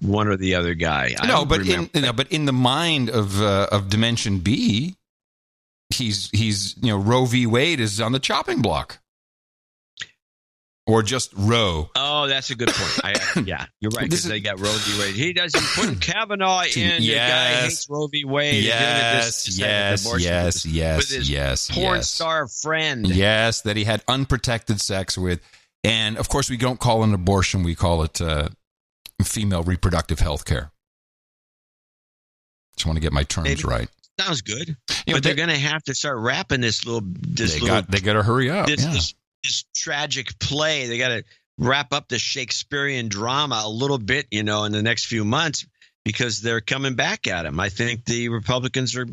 one or the other guy. But in the mind of Dimension B, he's Roe v. Wade is on the chopping block, or just Roe. Oh, that's a good point. You're right. Because they got Roe v. Wade. He doesn't put Kavanaugh in. The guy hates Roe v. Wade. Yes. Porn star friend. Yes, that he had unprotected sex with, and of course we don't call it an abortion. We call it female reproductive health care. Just want to get my terms right. Sounds good, but they're going to have to start wrapping they got to hurry up. This tragic play. They got to wrap up the Shakespearean drama a little bit, in the next few months, because they're coming back at him. I think the Republicans are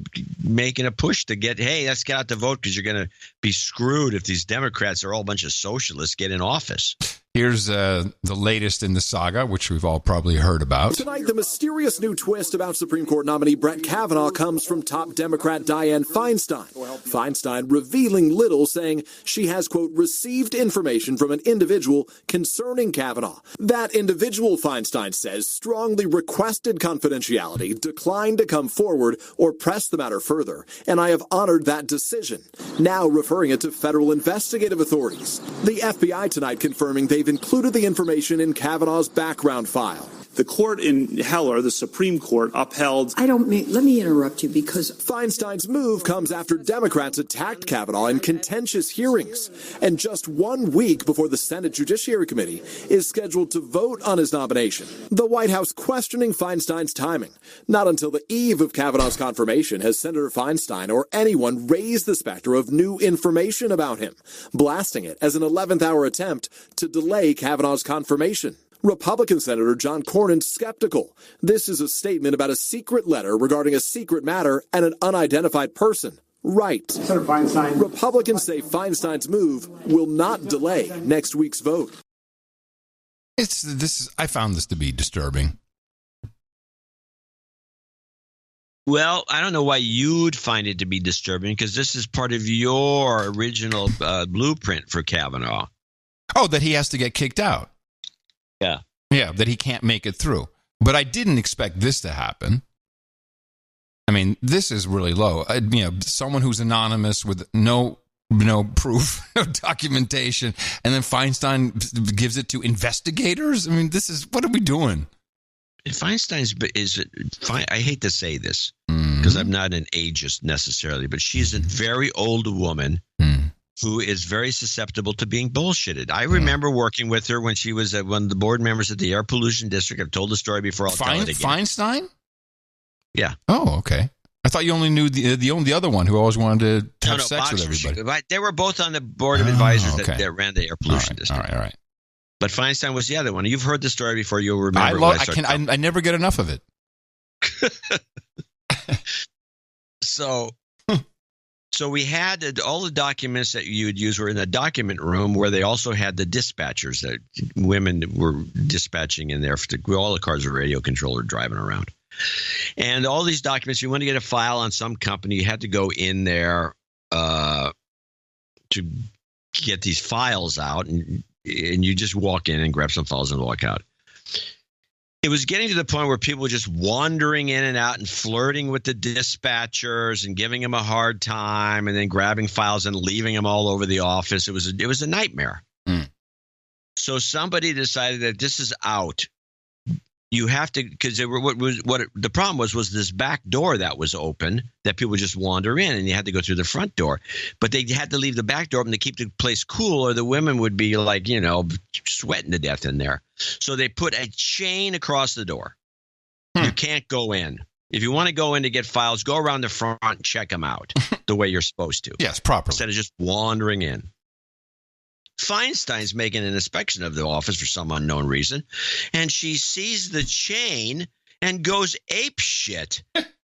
making a push to let's get out the vote, because you're going to be screwed if these Democrats are all a bunch of socialists get in office. Here's the latest in the saga, which we've all probably heard about. Tonight, the mysterious new twist about Supreme Court nominee Brett Kavanaugh comes from top Democrat Dianne Feinstein. Feinstein revealing little, saying she has, quote, received information from an individual concerning Kavanaugh. That individual, Feinstein says, strongly requested confidentiality, declined to come forward or press the matter further, and I have honored that decision. Now referring it to federal investigative authorities. The FBI tonight confirming they've included the information in Kavanaugh's background file. The court in Heller, the Supreme Court, upheld... let me interrupt you because... Feinstein's move comes after Democrats attacked Kavanaugh in contentious hearings. And just 1 week before the Senate Judiciary Committee is scheduled to vote on his nomination. The White House questioning Feinstein's timing. Not until the eve of Kavanaugh's confirmation has Senator Feinstein or anyone raised the specter of new information about him, blasting it as an 11th hour attempt to delay Kavanaugh's confirmation. Republican Senator John Cornyn's skeptical. This is a statement about a secret letter regarding a secret matter and an unidentified person. Right. Senator Feinstein. Republicans say Feinstein's move will not delay next week's vote. I found this to be disturbing. Well, I don't know why you'd find it to be disturbing, because this is part of your original blueprint for Kavanaugh. Oh, that he has to get kicked out. Yeah. Yeah, that he can't make it through. But I didn't expect this to happen. I mean, this is really low. Someone who's anonymous with no proof, no documentation, and then Feinstein gives it to investigators? I mean, what are we doing? I hate to say this, because I'm not an ageist necessarily, but she's a very old woman who is very susceptible to being bullshitted. I remember working with her when she was one of the board members at the Air Pollution District. I've told the story before. I'll tell it again. Feinstein? Yeah. Oh, okay. I thought you only knew the other one who always wanted to have sex with everybody. They were both on the board of advisors that ran the Air Pollution District. All right. But Feinstein was the other one. You've heard the story before. You'll remember. I never get enough of it. So we had all the documents that you would use were in the document room, where they also had the dispatchers that women were dispatching in there. All the cars were radio controlled, driving around. And all these documents, you want to get a file on some company, you had to go in there to get these files out, and you just walk in and grab some files and walk out. It was getting to the point where people were just wandering in and out and flirting with the dispatchers and giving them a hard time, and then grabbing files and leaving them all over the office. It was a nightmare. So somebody decided that this is out. You have to, because the problem was this back door that was open that people would just wander in, and you had to go through the front door. But they had to leave the back door open to keep the place cool, or the women would be sweating to death in there. So they put a chain across the door. You can't go in. If you want to go in to get files, go around the front and check them out the way you're supposed to. Yes, properly. Instead of just wandering in. Feinstein's making an inspection of the office for some unknown reason, and she sees the chain and goes ape shit.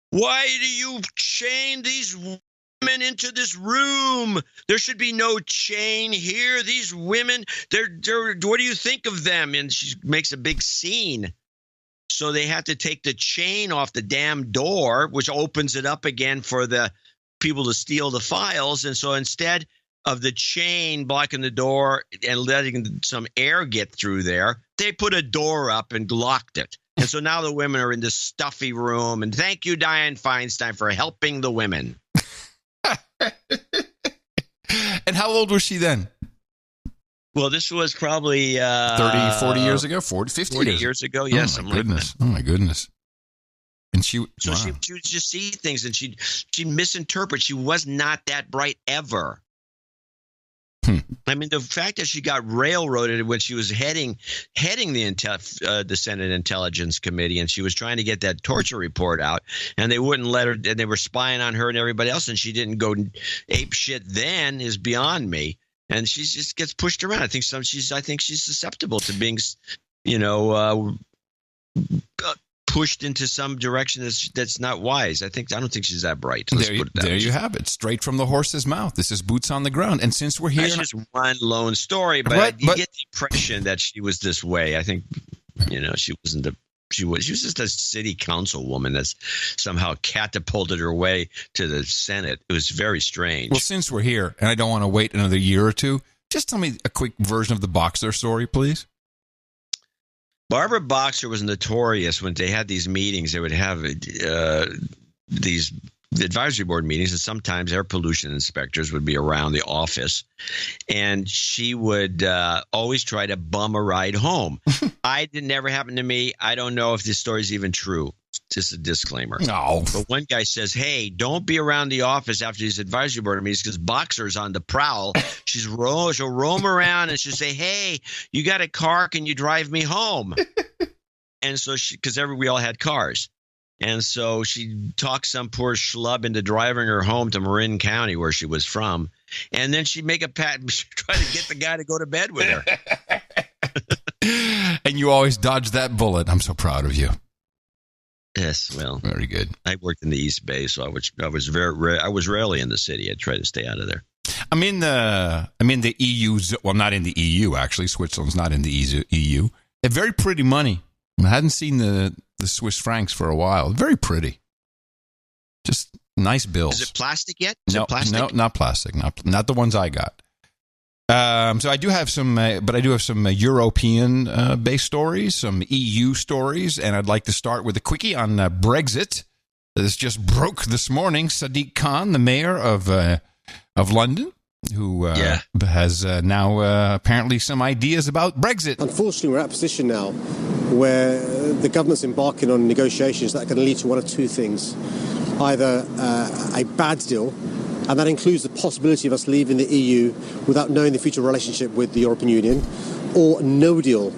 Why do you chain these women into this room? There should be no chain here. These women, they're what do you think of them? And she makes a big scene. So they have to take the chain off the damn door, which opens it up again for the people to steal the files. And so instead of the chain blocking the door and letting some air get through there, they put a door up and locked it. And so now the women are in this stuffy room. And thank you, Dianne Feinstein, for helping the women. And how old was she then? Well, this was probably 30, 40 years ago, 50 years ago. Yes. Oh, my goodness. Oh, my goodness. And she would just see things, and she misinterpret. She was not that bright ever. I mean, the fact that she got railroaded when she was heading the Senate Intelligence Committee, and she was trying to get that torture report out, and they wouldn't let her, and they were spying on her and everybody else, and she didn't go ape shit then, is beyond me. And she just gets pushed around. I think she's susceptible to being, pushed into some direction that's not wise. I don't think she's that bright. There you have it, straight from the horse's mouth. This is boots on the ground. And since we're here, that's just one lone story, but you get the impression that she was this way. I think, she wasn't she was just a city councilwoman that's somehow catapulted her way to the Senate. It was very strange. Well, since we're here, and I don't want to wait another year or two, just tell me a quick version of the Boxer story, please. Barbara Boxer was notorious when they had these meetings. They would have these advisory board meetings, and sometimes air pollution inspectors would be around the office, and she would always try to bum a ride home. It never happened to me. I don't know if this story is even true. Just a disclaimer. No. But one guy says, hey, don't be around the office after these advisory board meetings because Boxer's on the prowl. She'll roam around and she'll say, hey, you got a car? Can you drive me home? And so because we all had cars. And so she talked some poor schlub into driving her home to Marin County, where she was from. And then she'd make try to get the guy to go to bed with her. And you always dodge that bullet. I'm so proud of you. Yes, well, very good. I worked in the East Bay, so I was rarely in the city. I tried to stay out of there. I'm in the EU. Well, not in the EU actually. Switzerland's not in the EU. They're very pretty money. I hadn't seen the Swiss francs for a while. Very pretty. Just nice bills. Is it plastic yet? No, not plastic. Not the ones I got. So I do have some, but I do have some European based stories, some EU stories, and I'd like to start with a quickie on Brexit. This just broke this morning. Sadiq Khan, the mayor of London, who has now apparently some ideas about Brexit. Unfortunately, we're at a position now where the government's embarking on negotiations that are going to lead to one of two things. Either a bad deal, and that includes the possibility of us leaving the EU without knowing the future relationship with the European Union, or no deal.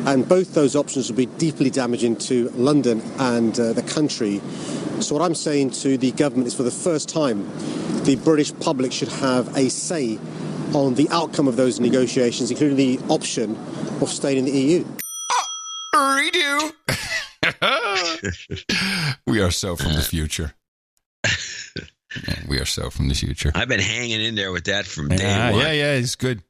And both those options will be deeply damaging to London and the country. So what I'm saying to the government is, for the first time, the British public should have a say on the outcome of those negotiations, including the option of staying in the EU. Redo. We are so from the future. We are so from the future. I've been hanging in there with that from day one. Yeah, it's good.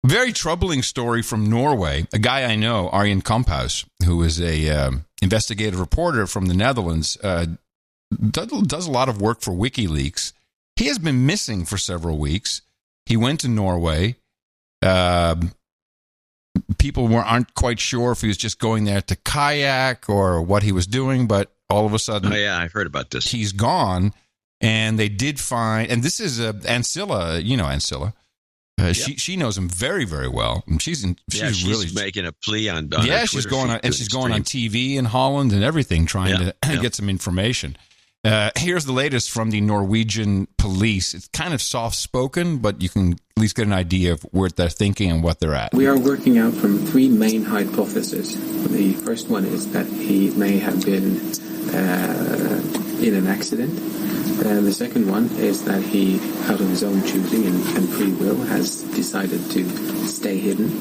Very troubling story from Norway. A guy I know, Arjen Kamphuis, who is a investigative reporter from the Netherlands, does a lot of work for WikiLeaks. He has been missing for several weeks. He went to Norway. People aren't quite sure if he was just going there to kayak or what he was doing, but all of a sudden, I've heard about this. He's gone, and they did find. And this is Ancilla. You know Ancilla. She knows him very, very well. And she's really making a plea on. She's going on TV in Holland and everything, trying to get some information. Here's the latest from the Norwegian police. It's kind of soft-spoken, but you can at least get an idea of where they're thinking and what they're at. We are working out from three main hypotheses. The first one is that he may have been in an accident. The second one is that he, out of his own choosing and free will, has decided to stay hidden.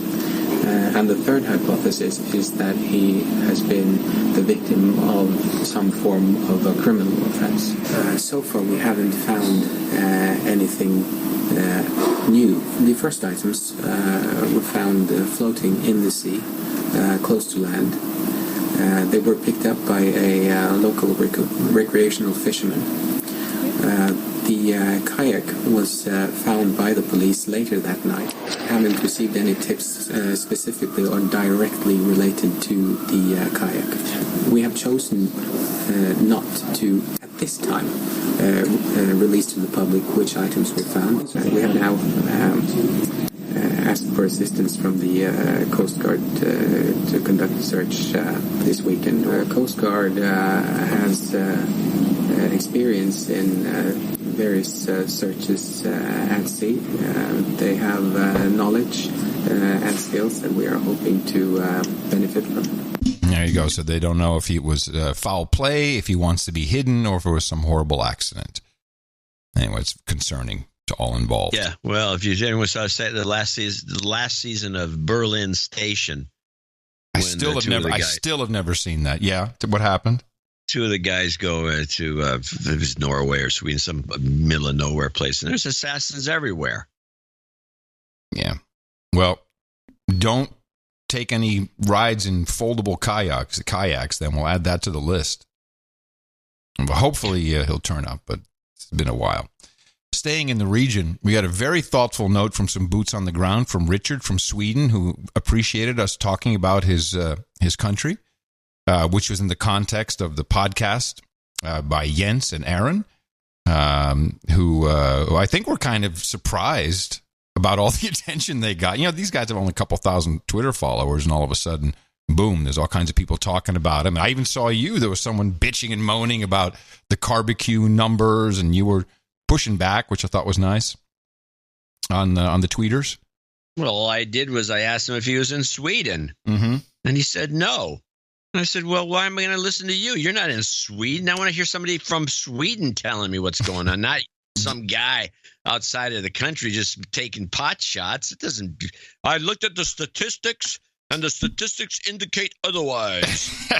And the third hypothesis is that he has been the victim of some form of a criminal offense. So far, we haven't found anything new. The first items were found floating in the sea, close to land. They were picked up by a local recreational fisherman. The kayak was found by the police later that night. Haven't received any tips specifically or directly related to the kayak. We have chosen not to, at this time, release to the public which items were found. We have now asked for assistance from the Coast Guard to conduct a search this weekend. Coast Guard has experience in various searches at sea. They have knowledge and skills that we are hoping to benefit from. There you go. So they don't know if it was foul play, if he wants to be hidden, or if it was some horrible accident. Anyway, it's concerning to all involved. Yeah. Well, if anyone saw the last season of Berlin Station, I still have never seen that. Yeah. What happened? Two of the guys go to it was Norway or Sweden, some middle of nowhere place, and there's assassins everywhere. Yeah. Well, don't take any rides in foldable kayaks. Then we'll add that to the list. But hopefully he'll turn up, but it's been a while. Staying in the region, we got a very thoughtful note from some boots on the ground from Richard from Sweden, who appreciated us talking about his country. Which was in the context of the podcast by Jens and Aaron, who I think were kind of surprised about all the attention they got. You know, these guys have only a couple thousand Twitter followers, and all of a sudden, boom, there's all kinds of people talking about him. And I even saw there was someone bitching and moaning about the barbecue numbers, and you were pushing back, which I thought was nice on the tweeters. Well, all I did was I asked him if he was in Sweden, and he said no. And I said, well, why am I going to listen to you? You're not in Sweden. I want to hear somebody from Sweden telling me what's going on, not some guy outside of the country just taking pot shots. It doesn't. I looked at the statistics, and the statistics indicate otherwise.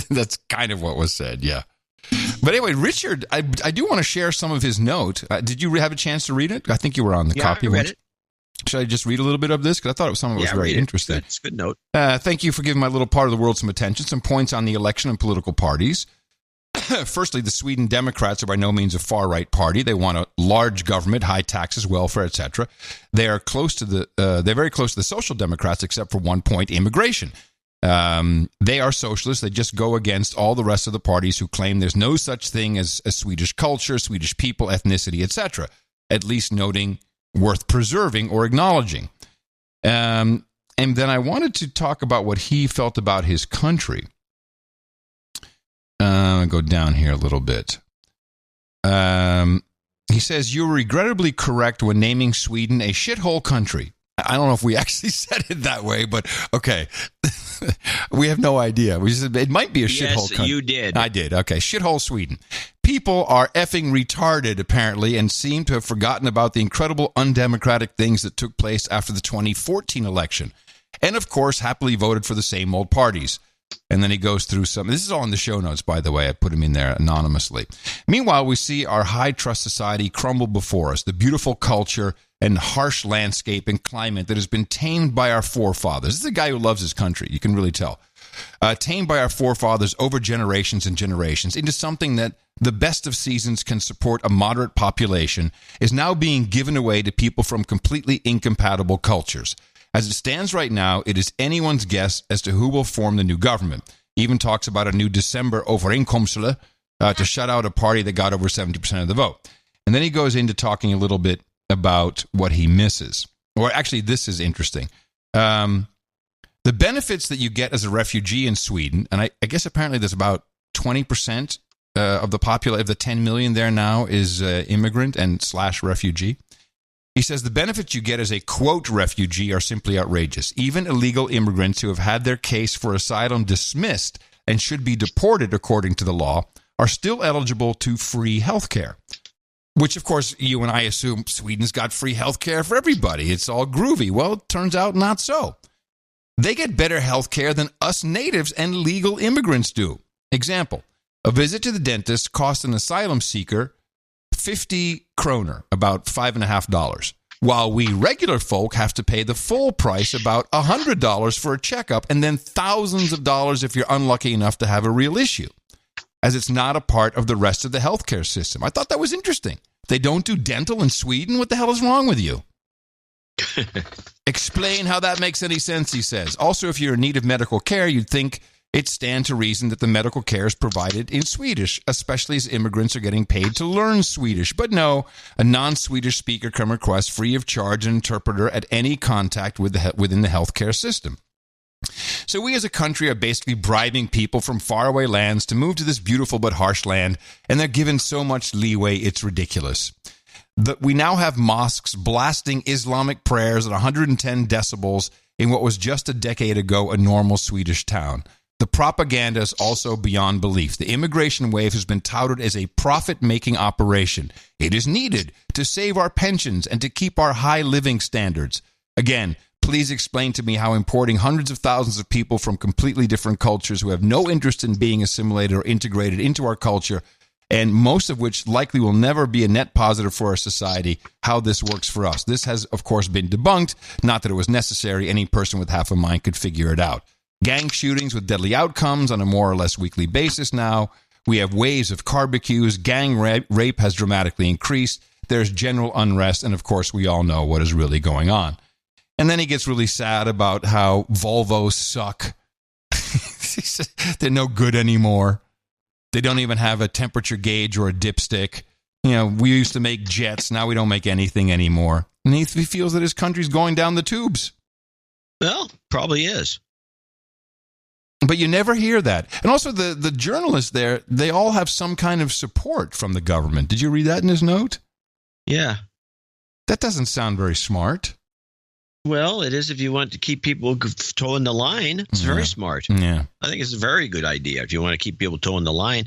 That's kind of what was said, yeah. But anyway, Richard, I do want to share some of his note. Did you have a chance to read it? I think you were on the copy. I read it. Should I just read a little bit of this? Because I thought some of it was very interesting. It's a good note. Thank you for giving my little part of the world some attention. Some points on the election and political parties. Firstly, the Sweden Democrats are by no means a far-right party. They want a large government, high taxes, welfare, etc. They are they're very close to the Social Democrats, except for one point: immigration. They are socialists. They just go against all the rest of the parties who claim there's no such thing as a Swedish culture, Swedish people, ethnicity, etc. At least noting worth preserving or acknowledging. And then I wanted to talk about what he felt about his country. I'll go down here a little bit. He says, you're regrettably correct when naming Sweden a shithole country. I don't know if we actually said it that way, but okay. We have no idea. We said it might be a shithole country. Yes, you did. I did. Okay, shithole Sweden. People are effing retarded, apparently, and seem to have forgotten about the incredible undemocratic things that took place after the 2014 election. And, of course, happily voted for the same old parties. And then he goes through some. This is all in the show notes, by the way. I put him in there anonymously. Meanwhile, we see our high-trust society crumble before us, the beautiful culture and harsh landscape and climate that has been tamed by our forefathers. This is a guy who loves his country. You can really tell. Tamed by our forefathers over generations and generations into something that the best of seasons can support a moderate population is now being given away to people from completely incompatible cultures. As it stands right now, it is anyone's guess as to who will form the new government. Even talks about a new December overeenkomst to shut out a party that got over 70% of the vote. And then he goes into talking a little bit about what he misses. Or actually, this is interesting. The benefits that you get as a refugee in Sweden, and I guess apparently there's about 20% of the population, of the 10 million there now is immigrant and / refugee. He says the benefits you get as a, quote, refugee are simply outrageous. Even illegal immigrants who have had their case for asylum dismissed and should be deported according to the law are still eligible to free health care. Which, of course, you and I assume Sweden's got free health care for everybody. It's all groovy. Well, it turns out not so. They get better health care than us natives and legal immigrants do. Example, a visit to the dentist costs an asylum seeker 50 kroner, about $5.50, while we regular folk have to pay the full price, about $100 for a checkup, and then thousands of dollars if you're unlucky enough to have a real issue, as it's not a part of the rest of the healthcare system. I thought that was interesting. They don't do dental in Sweden? What the hell is wrong with you? Explain how that makes any sense, he says. Also, if you're in need of medical care, you'd think it stands to reason that the medical care is provided in Swedish, especially as immigrants are getting paid to learn Swedish. But no, a non-Swedish speaker can request free of charge an interpreter at any contact within the healthcare system. So we as a country are basically bribing people from faraway lands to move to this beautiful but harsh land, and they're given so much leeway, it's ridiculous. We now have mosques blasting Islamic prayers at 110 decibels in what was just a decade ago a normal Swedish town. The propaganda is also beyond belief. The immigration wave has been touted as a profit-making operation. It is needed to save our pensions and to keep our high living standards. Again, Please explain to me how importing hundreds of thousands of people from completely different cultures who have no interest in being assimilated or integrated into our culture, and most of which likely will never be a net positive for our society, how this works for us. This has, of course, been debunked. Not that it was necessary. Any person with half a mind could figure it out. Gang shootings with deadly outcomes on a more or less weekly basis now. We have waves of barbecues. Gang rape has dramatically increased. There's general unrest. And, of course, we all know what is really going on. And then he gets really sad about how Volvos suck. They're no good anymore. They don't even have a temperature gauge or a dipstick. You know, we used to make jets. Now we don't make anything anymore. And he feels that his country's going down the tubes. Well, probably is. But you never hear that. And also the journalists there, they all have some kind of support from the government. Did you read that in his note? Yeah. That doesn't sound very smart. Well, it is if you want to keep people toeing the line. It's very smart. Yeah. I think it's a very good idea if you want to keep people toeing the line.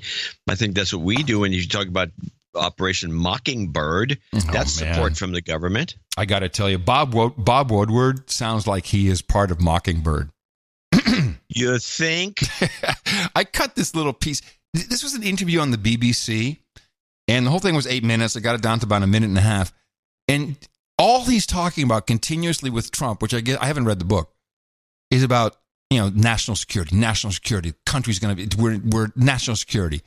I think that's what we do when you talk about Operation Mockingbird. That's support from the government. I got to tell you, Bob Woodward sounds like he is part of Mockingbird. You think? I cut this little piece. This was an interview on the BBC, and the whole thing was 8 minutes. I got it down to about a minute and a half. And all he's talking about continuously with Trump, which I haven't read the book, is about, national security. Country's going to be, we're national security.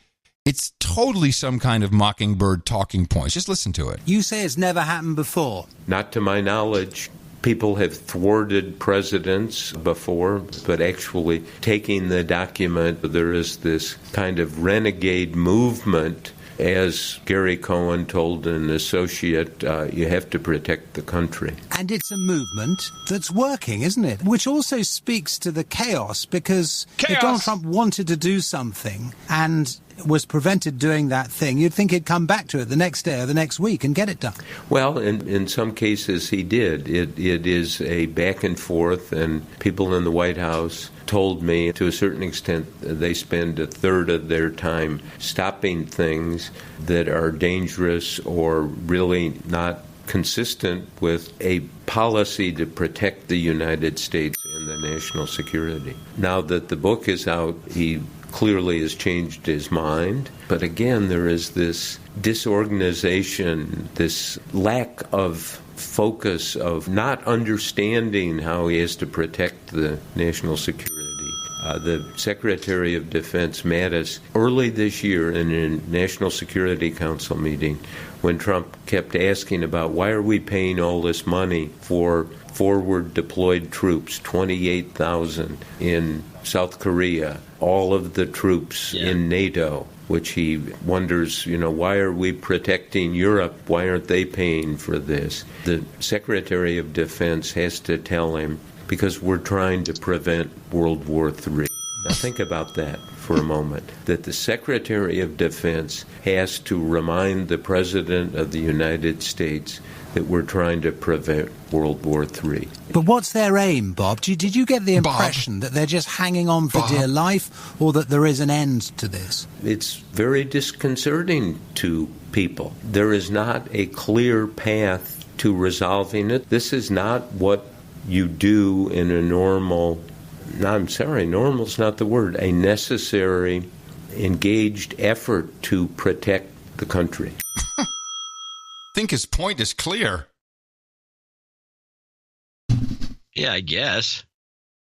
It's totally some kind of Mockingbird talking points. Just listen to it. You say it's never happened before. Not to my knowledge. People have thwarted presidents before, but actually taking the document, there is this kind of renegade movement. As Gary Cohen told an associate, you have to protect the country. And it's a movement that's working, isn't it? Which also speaks to the chaos, because if Donald Trump wanted to do something and was prevented doing that thing, you'd think he'd come back to it the next day or the next week and get it done. Well, in some cases he did. It is a back and forth, and people in the White House told me to a certain extent they spend a third of their time stopping things that are dangerous or really not consistent with a policy to protect the United States and the national security. Now that the book is out, he clearly has changed his mind. But again, there is this disorganization, this lack of focus of not understanding how he has to protect the national security. The Secretary of Defense, Mattis, early this year in a National Security Council meeting, when Trump kept asking about why are we paying all this money for forward deployed troops, 28,000 in South Korea, all of the troops in NATO, which he wonders, why are we protecting Europe? Why aren't they paying for this? The Secretary of Defense has to tell him, because we're trying to prevent World War III. Now think about that for a moment, that the Secretary of Defense has to remind the President of the United States that we're trying to prevent World War III. But what's their aim, Bob? Did you get the impression that they're just hanging on for dear life, or that there is an end to this? It's very disconcerting to people. There is not a clear path to resolving it. This is not what you do in a normal, normal's not the word, a necessary, engaged effort to protect the country. I think his point is clear. Yeah, I guess.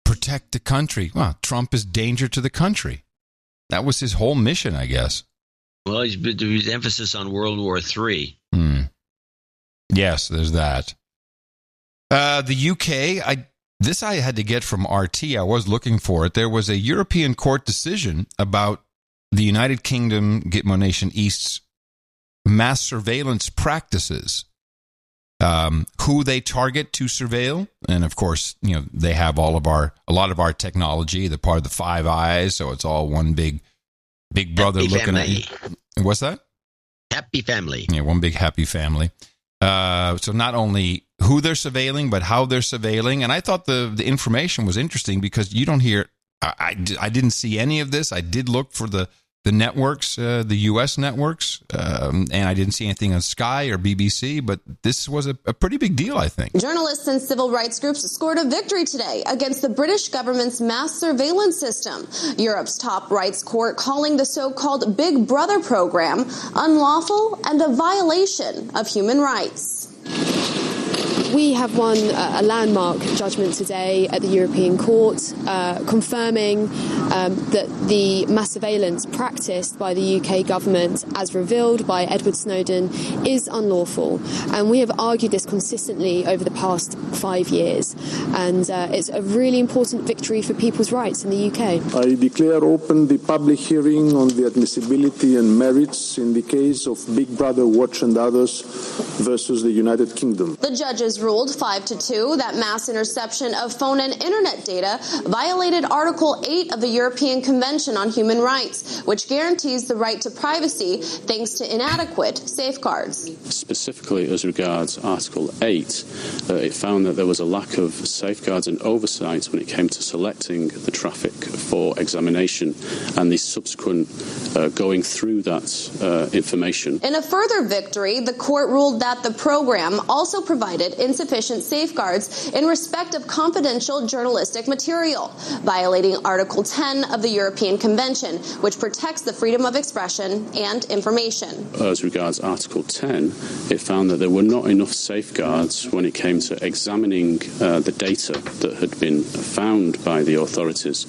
Protect the country. Well, Trump is danger to the country. That was his whole mission, I guess. Well, his emphasis on World War III. Yes, there's that. The UK, I had to get from RT. I was looking for it. There was a European court decision about the United Kingdom, Gitmo Nation East's mass surveillance practices, who they target to surveil. And of course, they have a lot of our technology, the part of the Five Eyes. So it's all one big brother happy looking family. at you. What's that? Happy family. Yeah, one big happy family. So not only who they're surveilling, but how they're surveilling. And I thought the information was interesting because you don't hear, I didn't see any of this. I did look for the the networks, the U.S. networks, and I didn't see anything on Sky or BBC, but this was a pretty big deal, I think. Journalists and civil rights groups scored a victory today against the British government's mass surveillance system. Europe's top rights court calling the so-called Big Brother program unlawful and a violation of human rights. We have won a landmark judgment today at the European Court confirming that the mass surveillance practiced by the UK government, as revealed by Edward Snowden, is unlawful. And we have argued this consistently over the past 5 years. And it's a really important victory for people's rights in the UK. I declare open the public hearing on the admissibility and merits in the case of Big Brother Watch and others versus the United Kingdom. The judges ruled 5-2 that mass interception of phone and internet data violated Article 8 of the European Convention on Human Rights, which guarantees the right to privacy thanks to inadequate safeguards. Specifically as regards Article 8, it found that there was a lack of safeguards and oversight when it came to selecting the traffic for examination and the subsequent going through that information. In a further victory, the court ruled that the program also provided insufficient safeguards in respect of confidential journalistic material, violating Article 10 of the European Convention, which protects the freedom of expression and information. As regards Article 10, it found that there were not enough safeguards when it came to examining the data that had been found by the authorities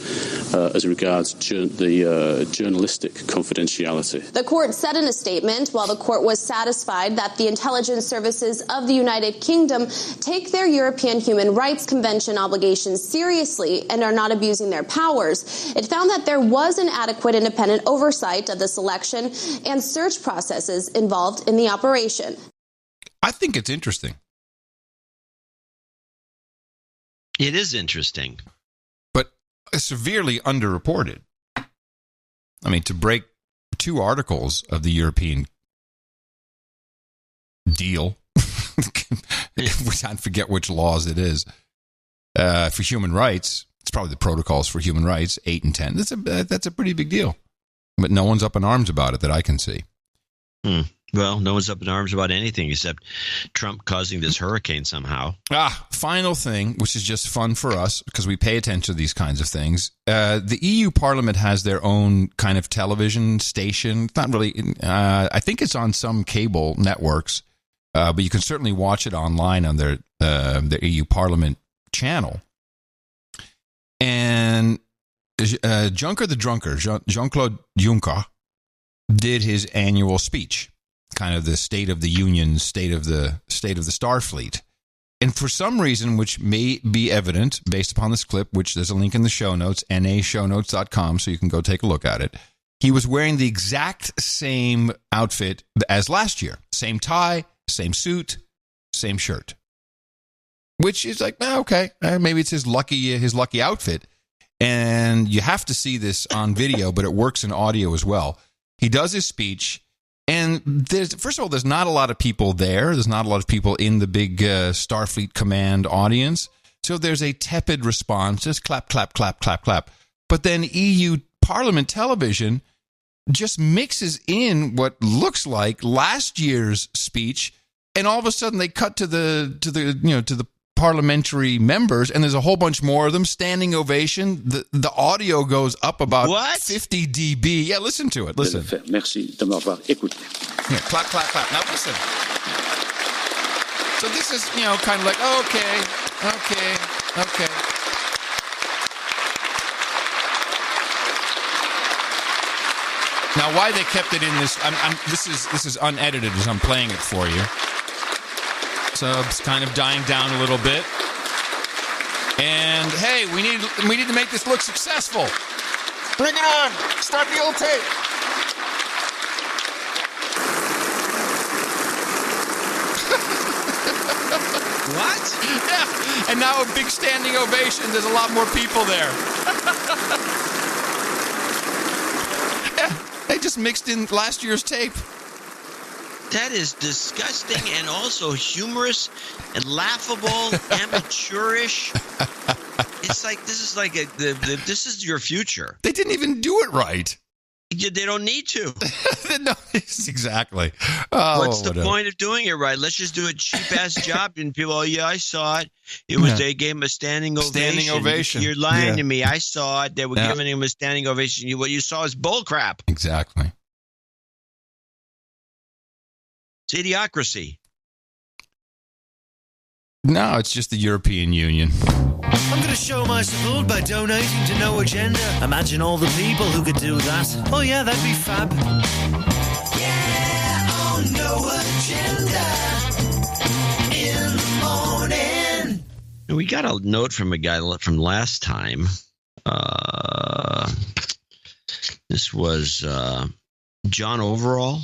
as regards the journalistic confidentiality. The court said in a statement, while the court was satisfied that the intelligence services of the United Kingdom take their European Human Rights Convention obligations seriously and are not abusing their powers, it found that there was an adequate independent oversight of the selection and search processes involved in the operation. I think it's interesting. It is interesting. But severely underreported. I mean, to break 2 articles of the European deal, I forget which laws it is, for human rights, it's probably the protocols for human rights, 8 and 10. That's a pretty big deal. But no one's up in arms about it that I can see. Well, no one's up in arms about anything except Trump causing this hurricane somehow. Final thing, which is just fun for us because we pay attention to these kinds of things. The EU Parliament has their own kind of television station. It's not really, I think it's on some cable networks, but you can certainly watch it online on their EU Parliament channel. And Juncker the Drunker, Jean-Claude Juncker, did his annual speech, kind of the State of the Union, state of the Starfleet. And for some reason, which may be evident based upon this clip, which there's a link in the show notes, nashownotes.com, so you can go take a look at it. He was wearing the exact same outfit as last year. Same tie, same suit, same shirt. Which is like, okay, maybe it's his lucky outfit. And you have to see this on video, but it works in audio as well. He does his speech, and first of all, there's not a lot of people there. There's not a lot of people in the big Starfleet Command audience. So there's a tepid response, just clap, clap, clap, clap, clap. But then EU Parliament television just mixes in what looks like last year's speech, and all of a sudden they cut to the parliamentary members, and there's a whole bunch more of them, standing ovation. The audio goes up about 50 dB. Yeah, listen to it. Listen. Merci de m'avoir écouté. Yeah, clap, clap, clap. Now listen. So this is, kind of like, okay. Now, why they kept it in this? This is unedited as I'm playing it for you. So it's kind of dying down a little bit. And hey, we need to make this look successful. Bring it on! Start the old tape. What? Yeah. And now a big standing ovation. There's a lot more people there. Yeah, they just mixed in last year's tape. That is disgusting and also humorous and laughable, amateurish. It's like this is like this is your future. They didn't even do it right. They don't need to. No, exactly. What's the point of doing it right? Let's just do a cheap-ass job. And people, oh, yeah, I saw it. They gave him a standing ovation. Standing ovation. You're lying to me. I saw it. They were giving him a standing ovation. What you saw is bullcrap. Exactly. It's idiocracy. No, it's just the European Union. I'm going to show my support by donating to No Agenda. Imagine all the people who could do that. Oh, yeah, that'd be fab. Yeah, on No Agenda in the morning. We got a note from a guy from last time. This was John Overall.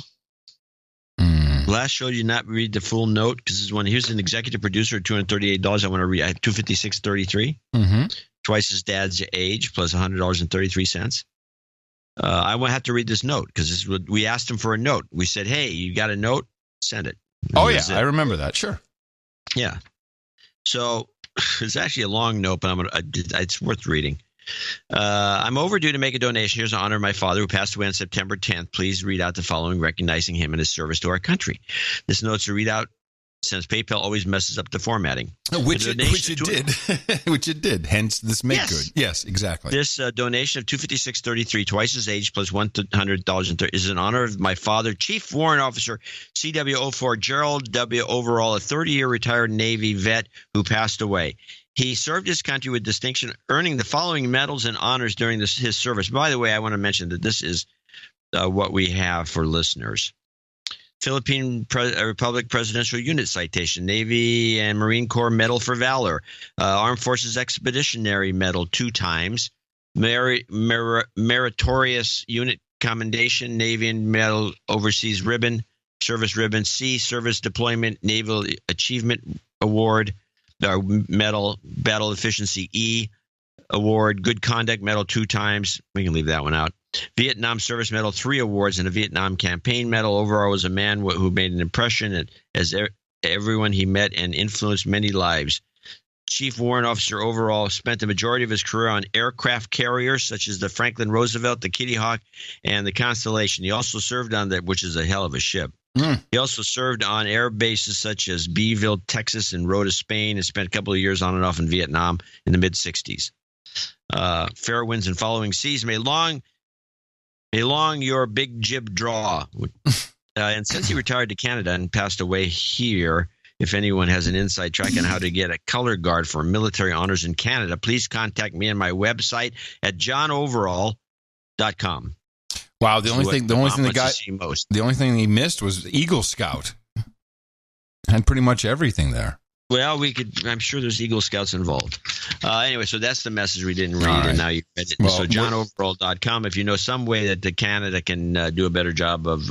Last show, you not read the full note because he was an executive producer at $238. I want to read $256.33. Twice his dad's age plus $100.33. I won't have to read this note because we asked him for a note. We said, "Hey, you got a note? Send it." I remember that. Sure. Yeah. So it's actually a long note, but it's worth reading. I'm overdue to make a donation. Here's an honor of my father who passed away on September 10th. Please read out the following, recognizing him and his service to our country. This note's to read out since PayPal always messes up the formating. Which it did. Which it did. Hence this make good. Yes, exactly. This donation of $256.33, twice his age plus $100.30 is in honor of my father, Chief Warrant Officer CW04 Gerald W. Overall, a 30-year retired Navy vet who passed away. He served his country with distinction, earning the following medals and honors during his service. By the way, I want to mention that this is what we have for listeners. Philippine Republic Presidential Unit Citation, Navy and Marine Corps Medal for Valor, Armed Forces Expeditionary Medal 2 times, Meritorious Unit Commendation, Navy and Medal Overseas Ribbon, Service Ribbon, C, Service Deployment Naval Achievement Award, Medal, Battle Efficiency E Award, Good Conduct Medal 2 times. We can leave that one out. Vietnam Service Medal 3 awards and a Vietnam Campaign Medal. Overall, was a man who made an impression as everyone he met and influenced many lives. Chief Warrant Officer Overall spent the majority of his career on aircraft carriers such as the Franklin Roosevelt, the Kitty Hawk, and the Constellation. He also served on which is a hell of a ship. He also served on air bases such as Beeville, Texas, and Rota, Spain, and spent a couple of years on and off in Vietnam in the mid-'60s. Fair winds and following seas may long your big jib draw. And since he retired to Canada and passed away here, if anyone has an inside track on how to get a color guard for military honors in Canada, please contact me on my website at johnoverall.com. Wow, the only thing he missed was Eagle Scout. Had pretty much everything there. Well, I'm sure there's Eagle Scouts involved. Anyway, so that's the message we didn't read, and now you read it. Well, so johnoverall.com, if you know some way that Canada can do a better job of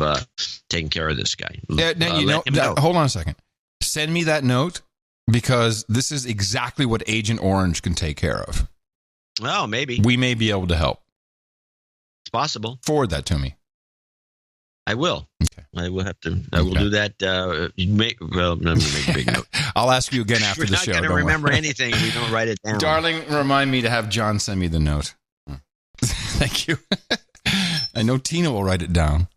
taking care of this guy. Hold on a second. Send me that note, because this is exactly what Agent Orange can take care of. Well, maybe. We may be able to help. It's possible. Forward that to me. I will. Okay. I will have to. I will do that. Let me make a big note. I'll ask you again after the show. We're not going to remember anything if we don't write it down. Darling, remind me to have John send me the note. Thank you. I know Tina will write it down.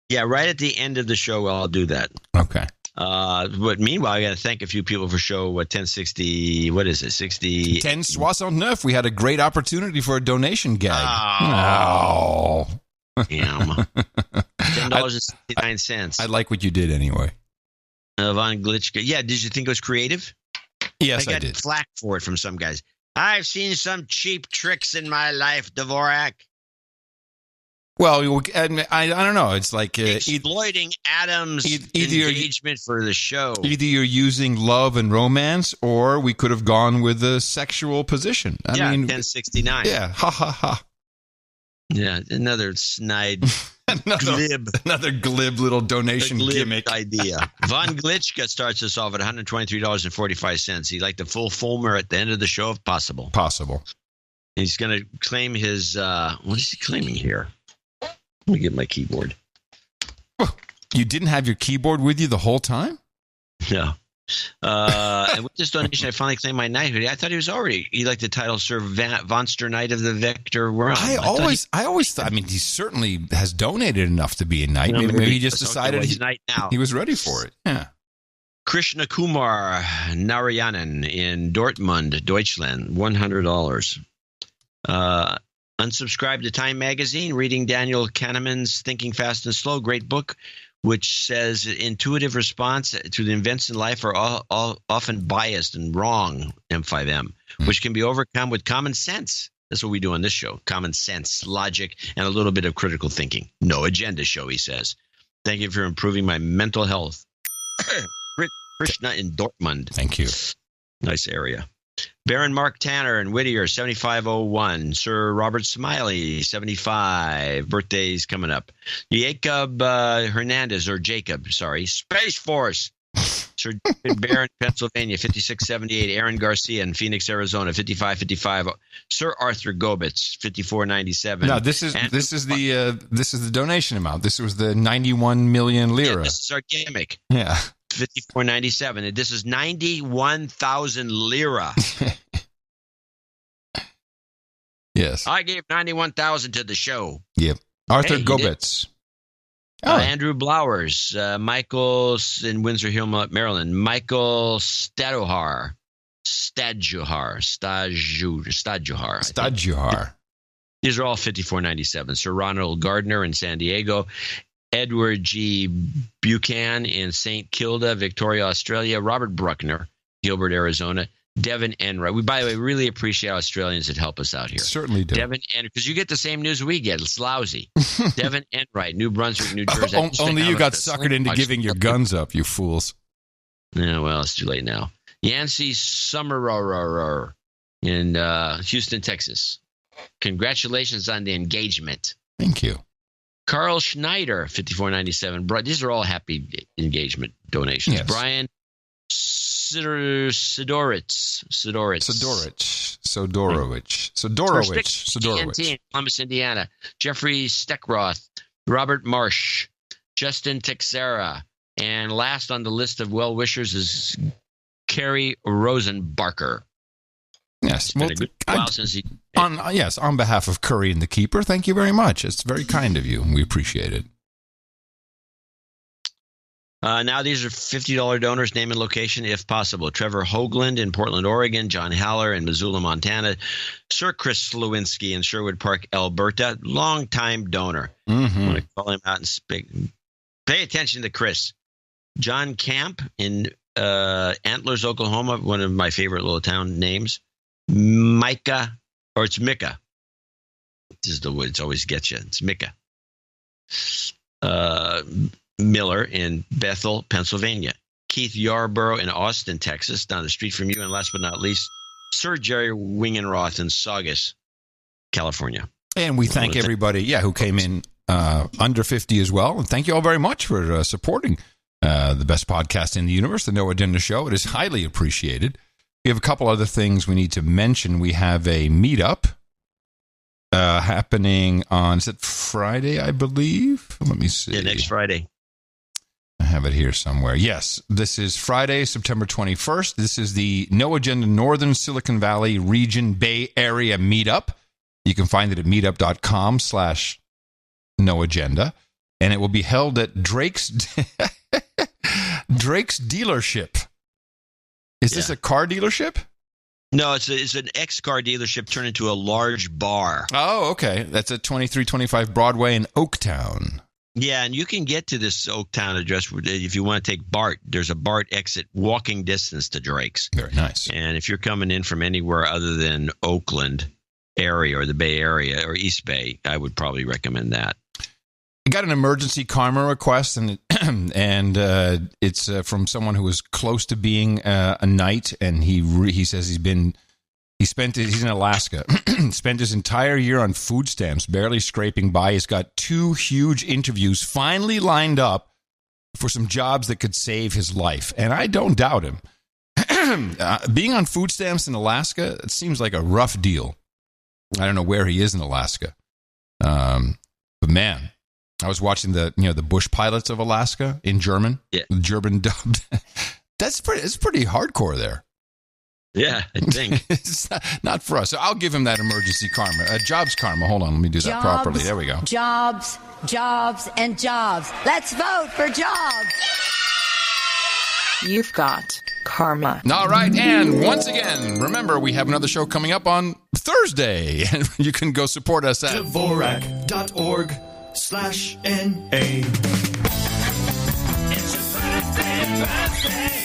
Yeah, right at the end of the show, I'll do that. Okay. But meanwhile, I got to thank a few people for show 1060. What is it? 60. 10 69. We had a great opportunity for a donation gag. Oh. Damn. $10.69. I like what you did anyway. Von Glitchka. Yeah, did you think it was creative? Yes, I did. I got flack for it from some guys. I've seen some cheap tricks in my life, Dvorak. Well, I don't know. It's like exploiting Adam's engagement for the show. Either you're using love and romance, or we could have gone with a sexual position. I mean, 1069. Yeah, ha ha ha. Yeah, another snide, another glib little donation gimmick idea. Von Glitchka starts us off at $123.45. He'd like the full Fulmer at the end of the show if possible. Possible. He's going to claim his. What is he claiming here? Let me get my keyboard. You didn't have your keyboard with you the whole time? No. And with this donation, I finally claimed my knighthood. I thought he liked the title Sir Vonster Knight of the Vector Realm. I always thought, I mean, he certainly has donated enough to be a knight. Maybe he just decided he's knight now. He was ready for it. Yeah. Krishna Kumar Narayanan in Dortmund, Deutschland, $100. Unsubscribe to Time Magazine, reading Daniel Kahneman's Thinking Fast and Slow, great book, which says intuitive response to the events in life are all often biased and wrong, M5M, which can be overcome with common sense. That's what we do on this show. Common sense, logic, and a little bit of critical thinking. No agenda show, he says. Thank you for improving my mental health. Krishna in Dortmund. Thank you. Nice area. Baron Mark Tanner in Whittier, 7501. Sir Robert Smiley, 75. Birthdays coming up. Jacob Hernandez, or Jacob, sorry. Space Force. Sir David Barron, Pennsylvania, 5678. Aaron Garcia in Phoenix, Arizona, 5555. Sir Arthur Gobitz, 5497. No, this is the donation amount. This was the 91 million lira. Yeah, this is our gimmick. Yeah. 5497, and this is 91,000 lira. Yes. I gave 91,000 to the show. Yep. Arthur Gobitz. Andrew Blowers, Michael in Windsor Hill, Maryland. Michael Staduhar. These are all 5497. Sir Ronald Gardner in San Diego. Edward G. Buchan in St. Kilda, Victoria, Australia. Robert Bruckner, Gilbert, Arizona. Devin Enright. We, by the way, really appreciate Australians that help us out here. Certainly do. Devin Enright, because you get the same news we get. It's lousy. Devin Enright, New Brunswick, New Jersey. Only you got suckered into giving your guns up, you fools. Yeah, well, it's too late now. Yancey Summerer in Houston, Texas. Congratulations on the engagement. Thank you. Carl Schneider, 5497. These are all happy engagement donations. Yes. Brian Sidorowicz. in Columbus, Indiana. Jeffrey Steckroth. Robert Marsh. Justin Texera. And last on the list of well-wishers is Kerry Rosenbarker. Yes. It's been a good while since he... on behalf of Curry and the Keeper, thank you very much. It's very kind of you. We appreciate it. Now these are $50 donors, name and location if possible. Trevor Hoagland in Portland, Oregon. John Haller in Missoula, Montana. Sir Chris Slewinski in Sherwood Park, Alberta. Long-time donor. Mm-hmm. I want to call him out and speak. Pay attention to Chris. John Camp in Antlers, Oklahoma, one of my favorite little town names. Micah, or it's Micah. This is the word it always gets you. It's Micah. Miller in Bethel, Pennsylvania. Keith Yarborough in Austin, Texas, down the street from you. And last but not least, Sir Jerry Wingenroth in Saugus, California. And we thank everybody, who came in under 50 as well. And thank you all very much for supporting the best podcast in the universe, the No Agenda Show. It is highly appreciated. We have a couple other things we need to mention. We have a meetup happening on, is it Friday, I believe? Let me see. Yeah, next Friday. I have it here somewhere. Yes, this is Friday, September 21st. This is the No Agenda Northern Silicon Valley Region Bay Area Meetup. You can find it at meetup.com/noagenda. And it will be held at Drake's dealership. Is this a car dealership? No, it's an ex-car dealership turned into a large bar. Oh, okay. That's at 2325 Broadway in Oaktown. Yeah, and you can get to this Oaktown address if you want to take BART. There's a BART exit walking distance to Drake's. Very nice. And if you're coming in from anywhere other than Oakland area or the Bay Area or East Bay, I would probably recommend that. I got an emergency karma request, and it's from someone who was close to being a knight, and he says he's in Alaska, spent his entire year on food stamps, barely scraping by. He's got 2 huge interviews finally lined up for some jobs that could save his life, and I don't doubt him. Being on food stamps in Alaska, it seems like a rough deal. I don't know where he is in Alaska, but man. I was watching the Bush Pilots of Alaska in German. Yeah. German dubbed. It's pretty hardcore there. Yeah, I think. It's not for us. So I'll give him that emergency karma. Jobs karma. Hold on. Let me do that properly. There we go. Jobs, and jobs. Let's vote for jobs. You've got karma. All right. And once again, remember, we have another show coming up on Thursday. And you can go support us at Dvorak.org/NA. It's your birthday.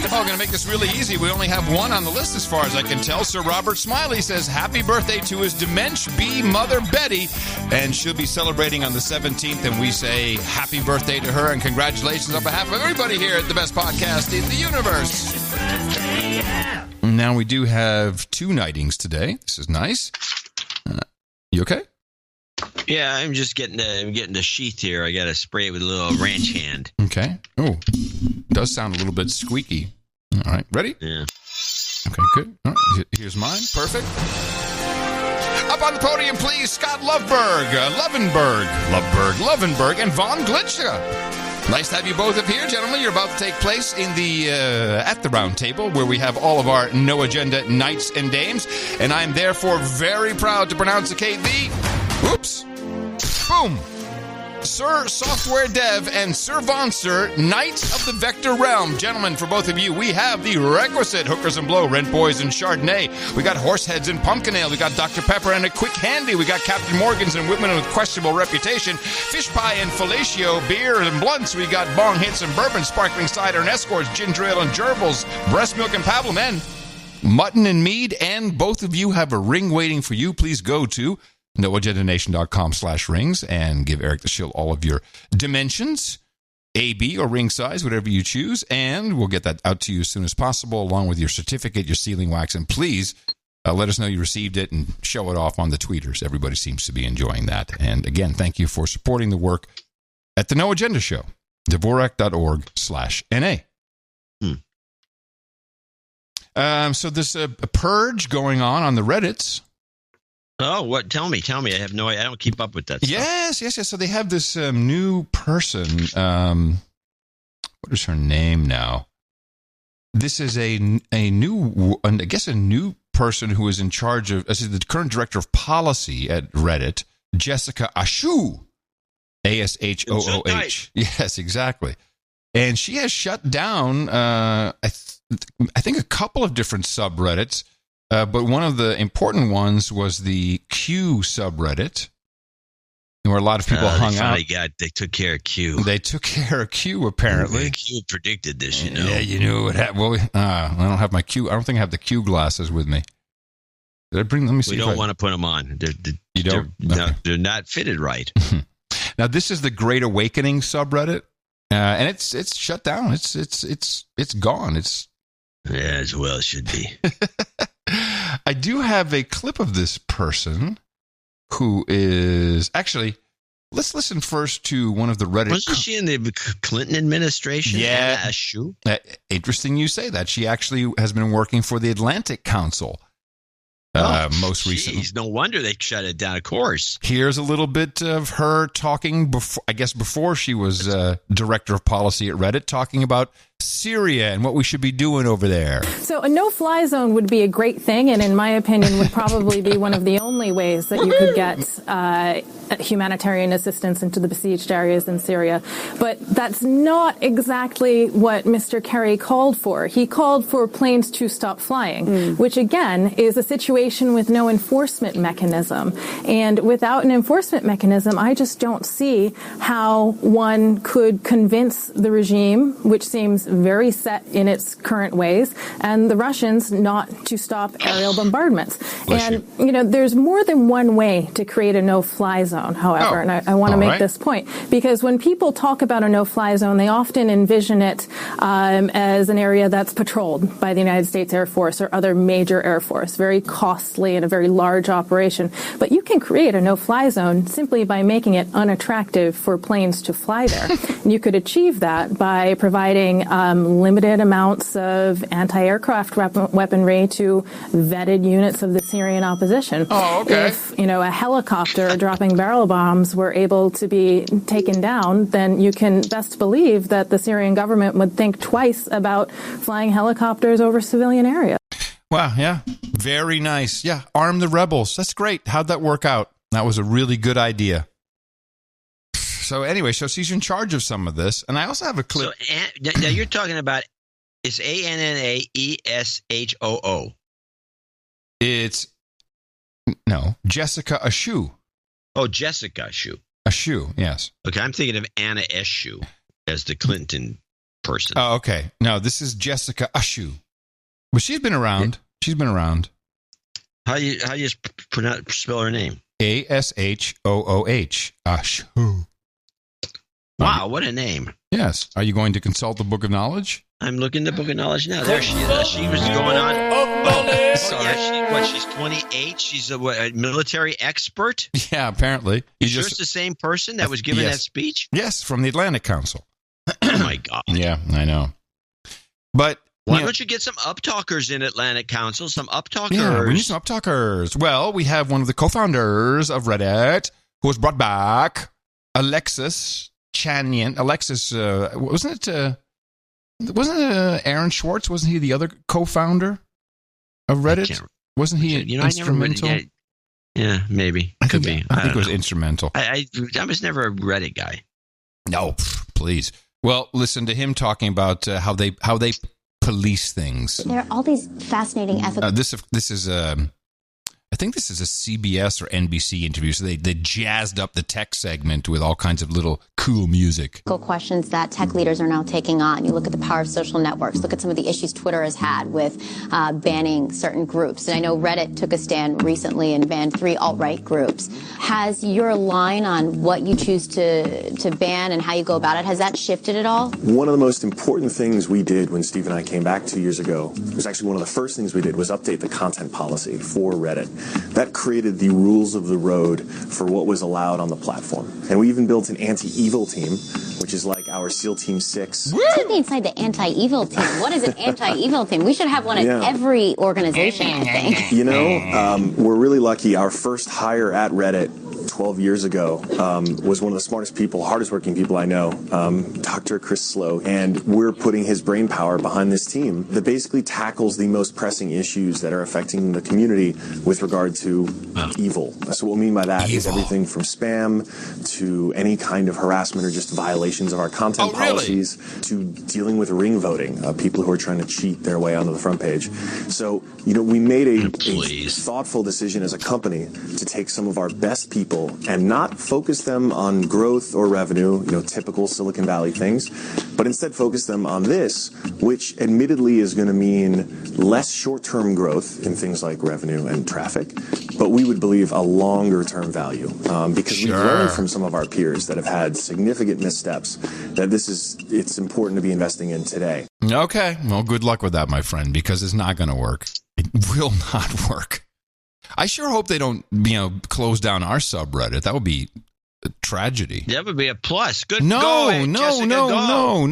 Oh, going to make this really easy. We only have one on the list as far as I can tell. Sir Robert Smiley says happy birthday to his Dementia B mother, Betty, and she'll be celebrating on the 17th, and we say happy birthday to her and congratulations on behalf of everybody here at the best podcast in the universe. Now, we do have 2 nightings today. This is nice. You okay? Yeah, I'm just getting the sheath here. I got to spray it with a little ranch hand. Okay. Oh, does sound a little bit squeaky. All right, ready? Yeah. Okay, good. All right, here's mine. Perfect. Up on the podium, please, Scott Lovenberg, and Von Glitcha. Nice to have you both up here, gentlemen. You're about to take place in the at the round table where we have all of our No Agenda knights and dames, and I'm therefore very proud to pronounce boom, Sir Software Dev and Sir Von Sir, Knights of the Vector Realm. Gentlemen, for both of you, we have the requisite Hookers and Blow, Rent Boys and Chardonnay. We got Horseheads and Pumpkin Ale. We got Dr. Pepper and a Quick Handy. We got Captain Morgan's and Women with Questionable Reputation. Fish Pie and Fellatio, Beer and Blunts. We got Bong Hits and Bourbon, Sparkling Cider and Escorts, Ginger Ale and Gerbils, Breast Milk and Pablum, and Mutton and Mead. And both of you have a ring waiting for you. Please go to noagendanation.com/rings and give Eric the Shield all of your dimensions, AB or ring size, whatever you choose, and we'll get that out to you as soon as possible, along with your certificate, your sealing wax, and please let us know you received it and show it off on the tweeters. Everybody seems to be enjoying that. And again, thank you for supporting the work at the No Agenda Show, Dvorak.org/NA. So there's a purge going on the Reddits. Oh, what? Tell me. I have no idea. I don't keep up with that stuff. Yes. So they have this new person. What is her name now? This is a new person who is in charge of, the current director of policy at Reddit, Jessica Ashooh. ASHOOH. Yes, exactly. And she has shut down, I think, a couple of different subreddits. But one of the important ones was the Q subreddit, where a lot of people hung out. They took care of Q. They took care of Q, apparently. Q predicted this, you know. Yeah, you knew what happened. Well, I don't have my Q. I don't think I have the Q glasses with me. Did I bring? Let me see. We don't want to put them on. You don't? They're not fitted right. Now, this is the Great Awakening subreddit, and it's shut down. It's gone. As well it should be. I do have a clip of this person who is actually. Let's listen first to one of the Reddit. Wasn't she in the Clinton administration? Yeah. Ashooh? Interesting you say that. She actually has been working for the Atlantic Council most recently. No wonder they shut it down, of course. Here's a little bit of her talking, before she was director of policy at Reddit, talking about Syria and what we should be doing over there. So a no-fly zone would be a great thing, and in my opinion would probably be one of the only ways that you could get humanitarian assistance into the besieged areas in Syria. But that's not exactly what Mr. Kerry called for. He called for planes to stop flying, which again is a situation with no enforcement mechanism. And without an enforcement mechanism, I just don't see how one could convince the regime, which seems very set in its current ways, and the Russians not to stop aerial bombardments. There's more than one way to create a no-fly zone, however, and I want to make this point, because when people talk about a no-fly zone, they often envision it as an area that's patrolled by the United States Air Force or other major air force, very costly and a very large operation. But you can create a no-fly zone simply by making it unattractive for planes to fly there. And you could achieve that by providing limited amounts of anti-aircraft weaponry to vetted units of the Syrian opposition. Oh, okay. If, a helicopter dropping barrel bombs were able to be taken down, then you can best believe that the Syrian government would think twice about flying helicopters over civilian areas. Wow, yeah. Very nice. Yeah, arm the rebels. That's great. How'd that work out? That was a really good idea. So anyway, so she's in charge of some of this. And I also have a clip. So now you're talking about, it's ANNAESHOO. It's, Jessica Ashu. Oh, Jessica Ashu. Ashu, yes. Okay, I'm thinking of Anna Eshu as the Clinton person. Oh, okay. No, this is Jessica Ashu. But she's been around. Yeah. She's been around. How you spell her name? ASHOOH. Ashu. Wow, what a name. Yes. Are you going to consult the Book of Knowledge? I'm looking the Book of Knowledge now. There she is. She was going on. She's 28. She's a military expert? Yeah, apparently. Is this the same person that was giving that speech? Yes, from the Atlantic Council. Oh, my God. Yeah, I know. But why don't you get some uptalkers in Atlantic Council? Some uptalkers. Yeah, we need some uptalkers. Well, we have one of the co-founders of Reddit who was brought back, Alexis Chanian. Alexis, wasn't it Aaron Schwartz? Wasn't he the other co-founder of Reddit? Wasn't he instrumental? Yeah, maybe. Could be. I think it was instrumental. I was never a Reddit guy. No, please. Well, listen to him talking about how they police things. There are all these fascinating ethical. This is I think this is a CBS or NBC interview. So they jazzed up the tech segment with all kinds of little cool music. Questions that tech leaders are now taking on. You look at the power of social networks. Look at some of the issues Twitter has had with banning certain groups. And I know Reddit took a stand recently and banned 3 alt-right groups. Has your line on what you choose to ban and how you go about it, has that shifted at all? One of the most important things we did when Steve and I came back 2 years ago, it was actually one of the first things we did, was update the content policy for Reddit. That created the rules of the road for what was allowed on the platform. And we even built an anti-evil team, which is like our SEAL Team 6. Take me inside the anti-evil team. What is an anti-evil team? We should have one at every organization, I think. We're really lucky. Our first hire at Reddit 12 years ago was one of the smartest people, hardest working people I know, Dr. Chris Slow. And we're putting his brain power behind this team that basically tackles the most pressing issues that are affecting the community with regard to evil. So what we mean by that is everything from spam to any kind of harassment or just violations of our content policies to dealing with ring voting, people who are trying to cheat their way onto the front page. So, we made a thoughtful decision as a company to take some of our best people and not focus them on growth or revenue, typical Silicon Valley things, but instead focus them on this, which admittedly is going to mean less short-term growth in things like revenue and traffic, but we would believe a longer-term value because we've learned from some of our peers that have had significant missteps that it's important to be investing in today. Okay. Well, good luck with that, my friend, because it's not going to work. It will not work. I sure hope they don't, close down our subreddit. That would be a tragedy. That would be a plus. Good. No. We don't know.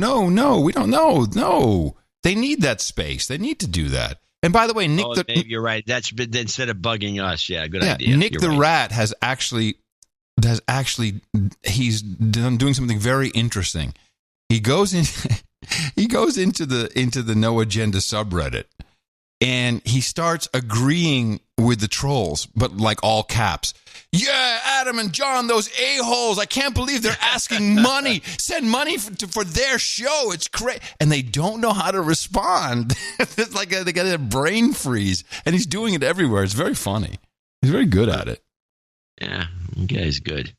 No. They need that space. They need to do that. And by the way, Nick, maybe you're right. That's instead of bugging us. Yeah, good idea. Nick the Rat has actually he's doing something very interesting. He goes into the No Agenda subreddit. And he starts agreeing with the trolls, but like all caps. Yeah, Adam and John, those a-holes. I can't believe they're asking money. Send money for their show. It's crazy. And they don't know how to respond. It's like they got a brain freeze. And he's doing it everywhere. It's very funny. He's very good at it. Yeah, the guy's good.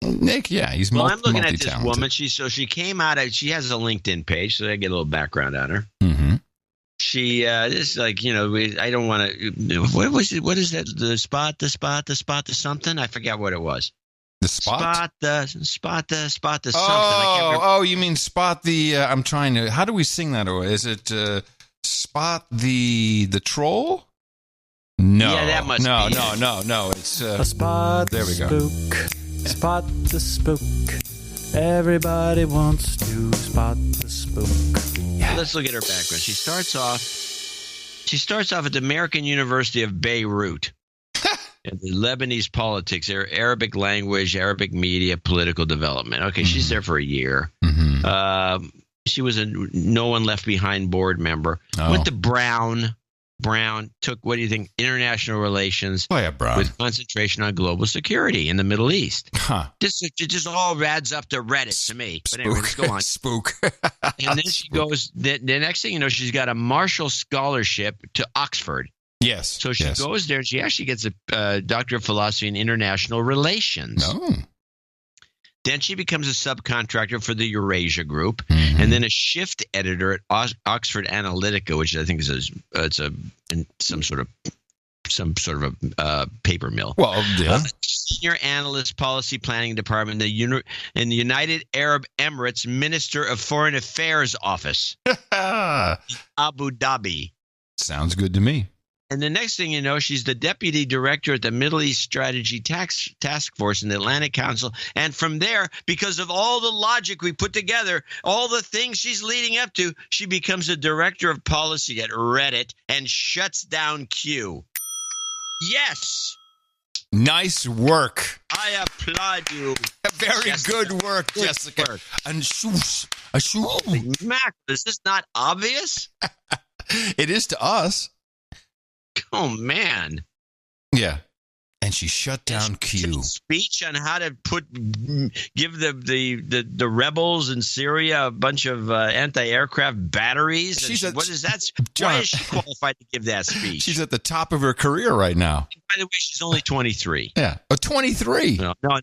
Nick, he's I'm looking at this woman. She came out. She has a LinkedIn page, so I get a little background on her. Mm-hmm. She this is like, I don't want to. What was it? What is that? The spot, the something. I forget what it was. The spot. Spot the something. Oh, you mean spot the? I'm trying to. How do we sing that? Or is it spot the troll? No. Yeah, that must be. No. It's a spot. There we go. Spook. Spot the spook. Everybody wants to spot the spook. Yeah. Let's look at her background. She starts off at the American University of Beirut. And the Lebanese politics, Arabic language, Arabic media, political development. Okay, she's there for a year. She was a No One Left Behind board member. Went to Brown. Brown took, what do you think, international relations with concentration on global security in the Middle East. It just all adds up to Reddit to me. But anyway, let's go on. Spook. And then she goes, the next thing you know, she's got a Marshall Scholarship to Oxford. Yes. So she goes there and she actually gets a Doctor of Philosophy in International Relations. Then she becomes a subcontractor for the Eurasia Group, and then a shift editor at Oxford Analytica, which I think is some sort of a paper mill. Well, yeah. Senior analyst, policy planning department in the United Arab Emirates Minister of Foreign Affairs office, Abu Dhabi. Sounds good to me. And the next thing you know, she's the deputy director at the Middle East Strategy Task Force in the Atlantic Council. And from there, because of all the logic we put together, all the things she's leading up to, she becomes the director of policy at Reddit and shuts down Q. Yes. Nice work. I applaud you. Very Jessica. Good work, Jessica. And Holy mackerel, is this not obvious? It is to us. Oh, man. Yeah. And she shut down Q. Speech on how to give the rebels in Syria a bunch of anti-aircraft batteries. What is that? Why is she qualified to give that speech? She's at the top of her career right now. By the way, she's only 23. Yeah. 23. No, I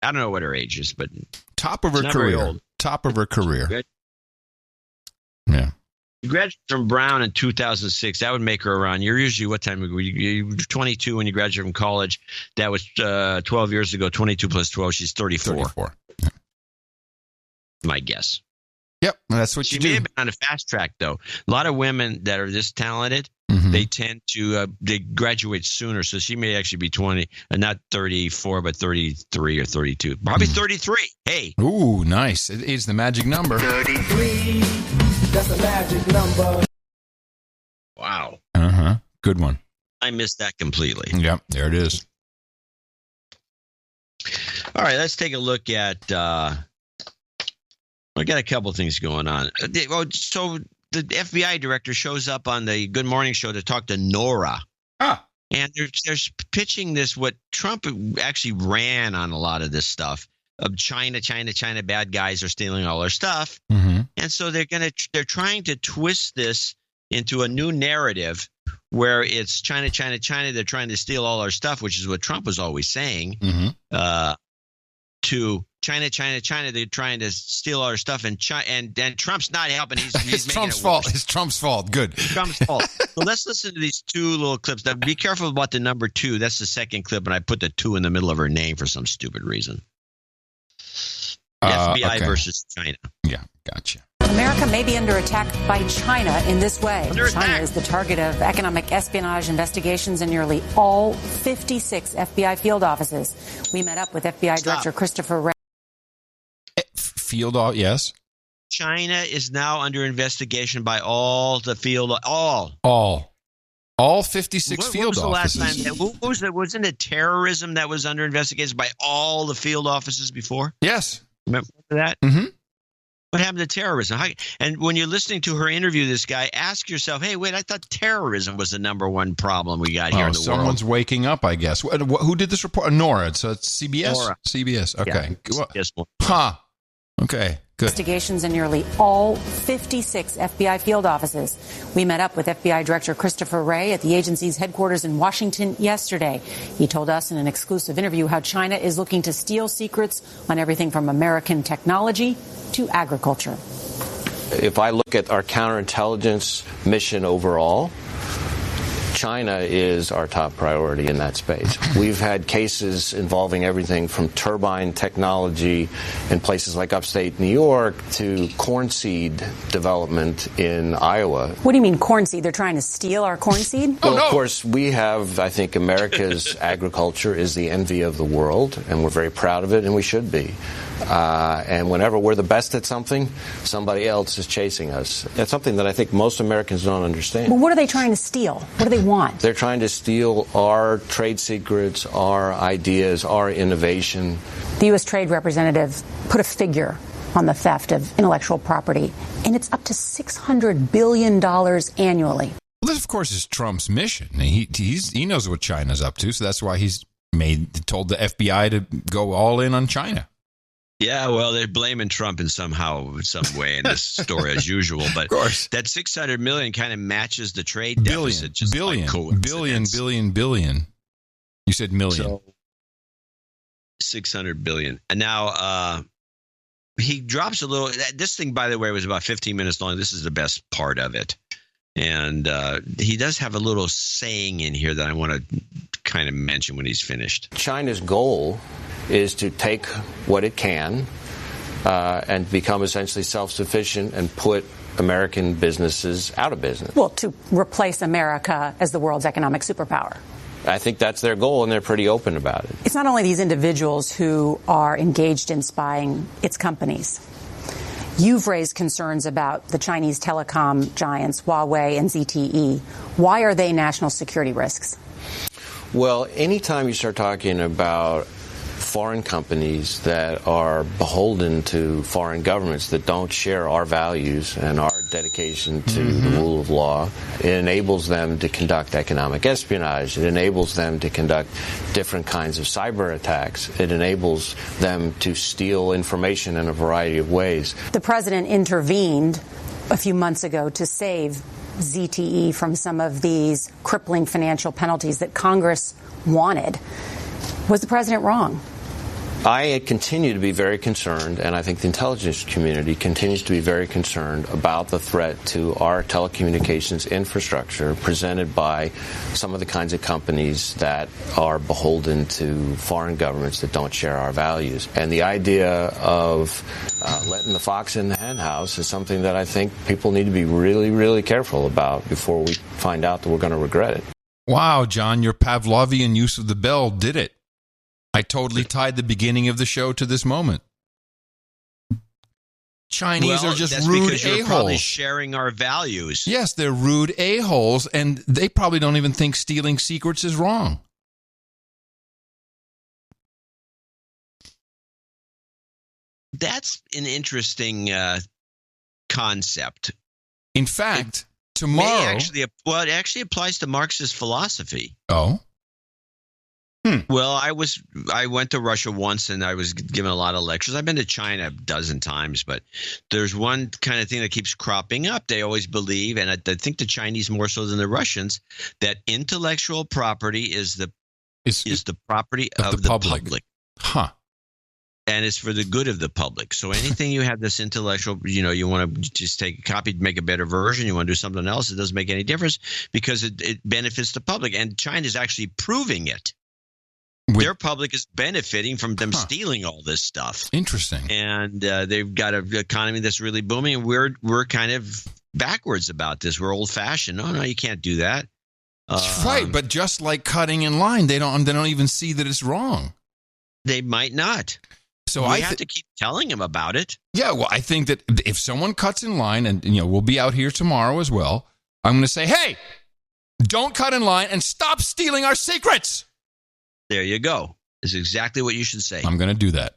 don't know what her age is, but top of her career. Top of her career. Good. Yeah. You graduated from Brown in 2006. That would make her around. You're usually what time? You were 22 when you graduated from college. That was 12 years ago. 22 plus 12. She's 34. 34. Yeah. My guess. Yep, that's what she you do. She may have been on a fast track, though. A lot of women that are this talented, they tend to they graduate sooner. So she may actually be 20, not 34, but 33 or 32. Probably 33. Hey. Ooh, nice. It is the magic number. 33. That's a magic number. Wow. Good one. I missed that completely. Yep, there it is. All right, let's take a look at I got a couple of things going on. So the FBI director shows up on the Good Morning Show to talk to Nora. And they're pitching this, what Trump actually ran on a lot of this stuff. Of China, bad guys are stealing all our stuff. And so they're trying to twist this into a new narrative where it's China, they're trying to steal all our stuff, which is what Trump was always saying. To China, they're trying to steal our stuff, and Trump's not helping. He's Trump's fault. It's Trump's fault. Good. Trump's fault. So let's listen to these two little clips. Now, be careful about the number 2. That's the second clip, and I put the 2 in the middle of her name for some stupid reason. FBI versus China. Yeah, gotcha. America may be under attack by China in this way. China is the target of economic espionage investigations in nearly all 56 FBI field offices. We met up with FBI Director Christopher Wray. Yes. China is now under investigation by all the field. All 56 field offices. What was the last time? Wasn't it terrorism that was under investigation by all the field offices before? Yes. Remember that? What happened to terrorism? And when you're listening to her interview this guy, ask yourself, hey, wait, I thought terrorism was the number one problem we got here in the world. Someone's waking up, I guess. Who did this report? Nora. So it's CBS? Nora. CBS. Okay. Yeah. Okay. Good. Investigations in nearly all 56 FBI field offices. We met up with FBI Director Christopher Wray at the agency's headquarters in Washington yesterday. He told us in an exclusive interview how China is looking to steal secrets on everything from American technology to agriculture. If I look at our counterintelligence mission overall, China is our top priority in that space. We've had cases involving everything from turbine technology in places like upstate New York to corn seed development in Iowa. What do you mean corn seed? They're trying to steal our corn seed? Well, of course, we have, I think, America's agriculture is the envy of the world, and we're very proud of it, and we should be. And whenever we're the best at something, somebody else is chasing us. That's something that I think most Americans don't understand. Well, what are they trying to steal? What do they want? They're trying to steal our trade secrets, our ideas, our innovation. The U.S. Trade Representative put a figure on the theft of intellectual property, and it's up to $600 billion annually. Well, this, of course, is Trump's mission. He knows what China's up to, so that's why he's told the FBI to go all in on China. Yeah, well, they're blaming Trump in some way in this story as usual. But of course, that $600 million kind of matches the trade deficit. Billion. You said million. So, $600 billion. And now he drops a little. This thing, by the way, was about 15 minutes long. This is the best part of it. And he does have a little saying in here that I want to kind of mention when he's finished. China's goal is to take what it can and become essentially self-sufficient and put American businesses out of business. Well, to replace America as the world's economic superpower. I think that's their goal, and they're pretty open about it. It's not only these individuals who are engaged in spying, it's companies. You've raised concerns about the Chinese telecom giants, Huawei and ZTE. Why are they national security risks? Well, anytime you start talking about foreign companies that are beholden to foreign governments that don't share our values and our dedication to the rule of law, it enables them to conduct economic espionage. It enables them to conduct different kinds of cyber attacks. It enables them to steal information in a variety of ways. The president intervened a few months ago to save ZTE from some of these crippling financial penalties that Congress wanted. Was the president wrong? I continue to be very concerned, and I think the intelligence community continues to be very concerned about the threat to our telecommunications infrastructure presented by some of the kinds of companies that are beholden to foreign governments that don't share our values. And the idea of letting the fox in the hen house is something that I think people need to be really, really careful about before we find out that we're going to regret it. Wow, John, your Pavlovian use of the bell did it. I totally tied the beginning of the show to this moment. Chinese are just rude because you're probably a-holes. Sharing our values. Yes, they're rude a-holes, and they probably don't even think stealing secrets is wrong. That's an interesting concept. In fact, tomorrow... it actually applies to Marxist philosophy. Oh? Well, I went to Russia once, and I was given a lot of lectures. I've been to China a dozen times, but there's one kind of thing that keeps cropping up. They always believe, and I think the Chinese more so than the Russians, that intellectual property is the property of the public. Huh. And it's for the good of the public. So anything you have this intellectual, you want to just take a copy, make a better version, you want to do something else, it doesn't make any difference because it benefits the public. And China's actually proving it. Their public is benefiting from them stealing all this stuff. Interesting. And they've got an economy that's really booming, and we're kind of backwards about this. We're old-fashioned. No, you can't do that. Right, but just like cutting in line, they don't even see that it's wrong. They might not. So we have to keep telling them about it. Yeah, well, I think that if someone cuts in line, and we'll be out here tomorrow as well, I'm going to say, hey, don't cut in line and stop stealing our secrets. There you go. Is exactly what you should say. I'm going to do that.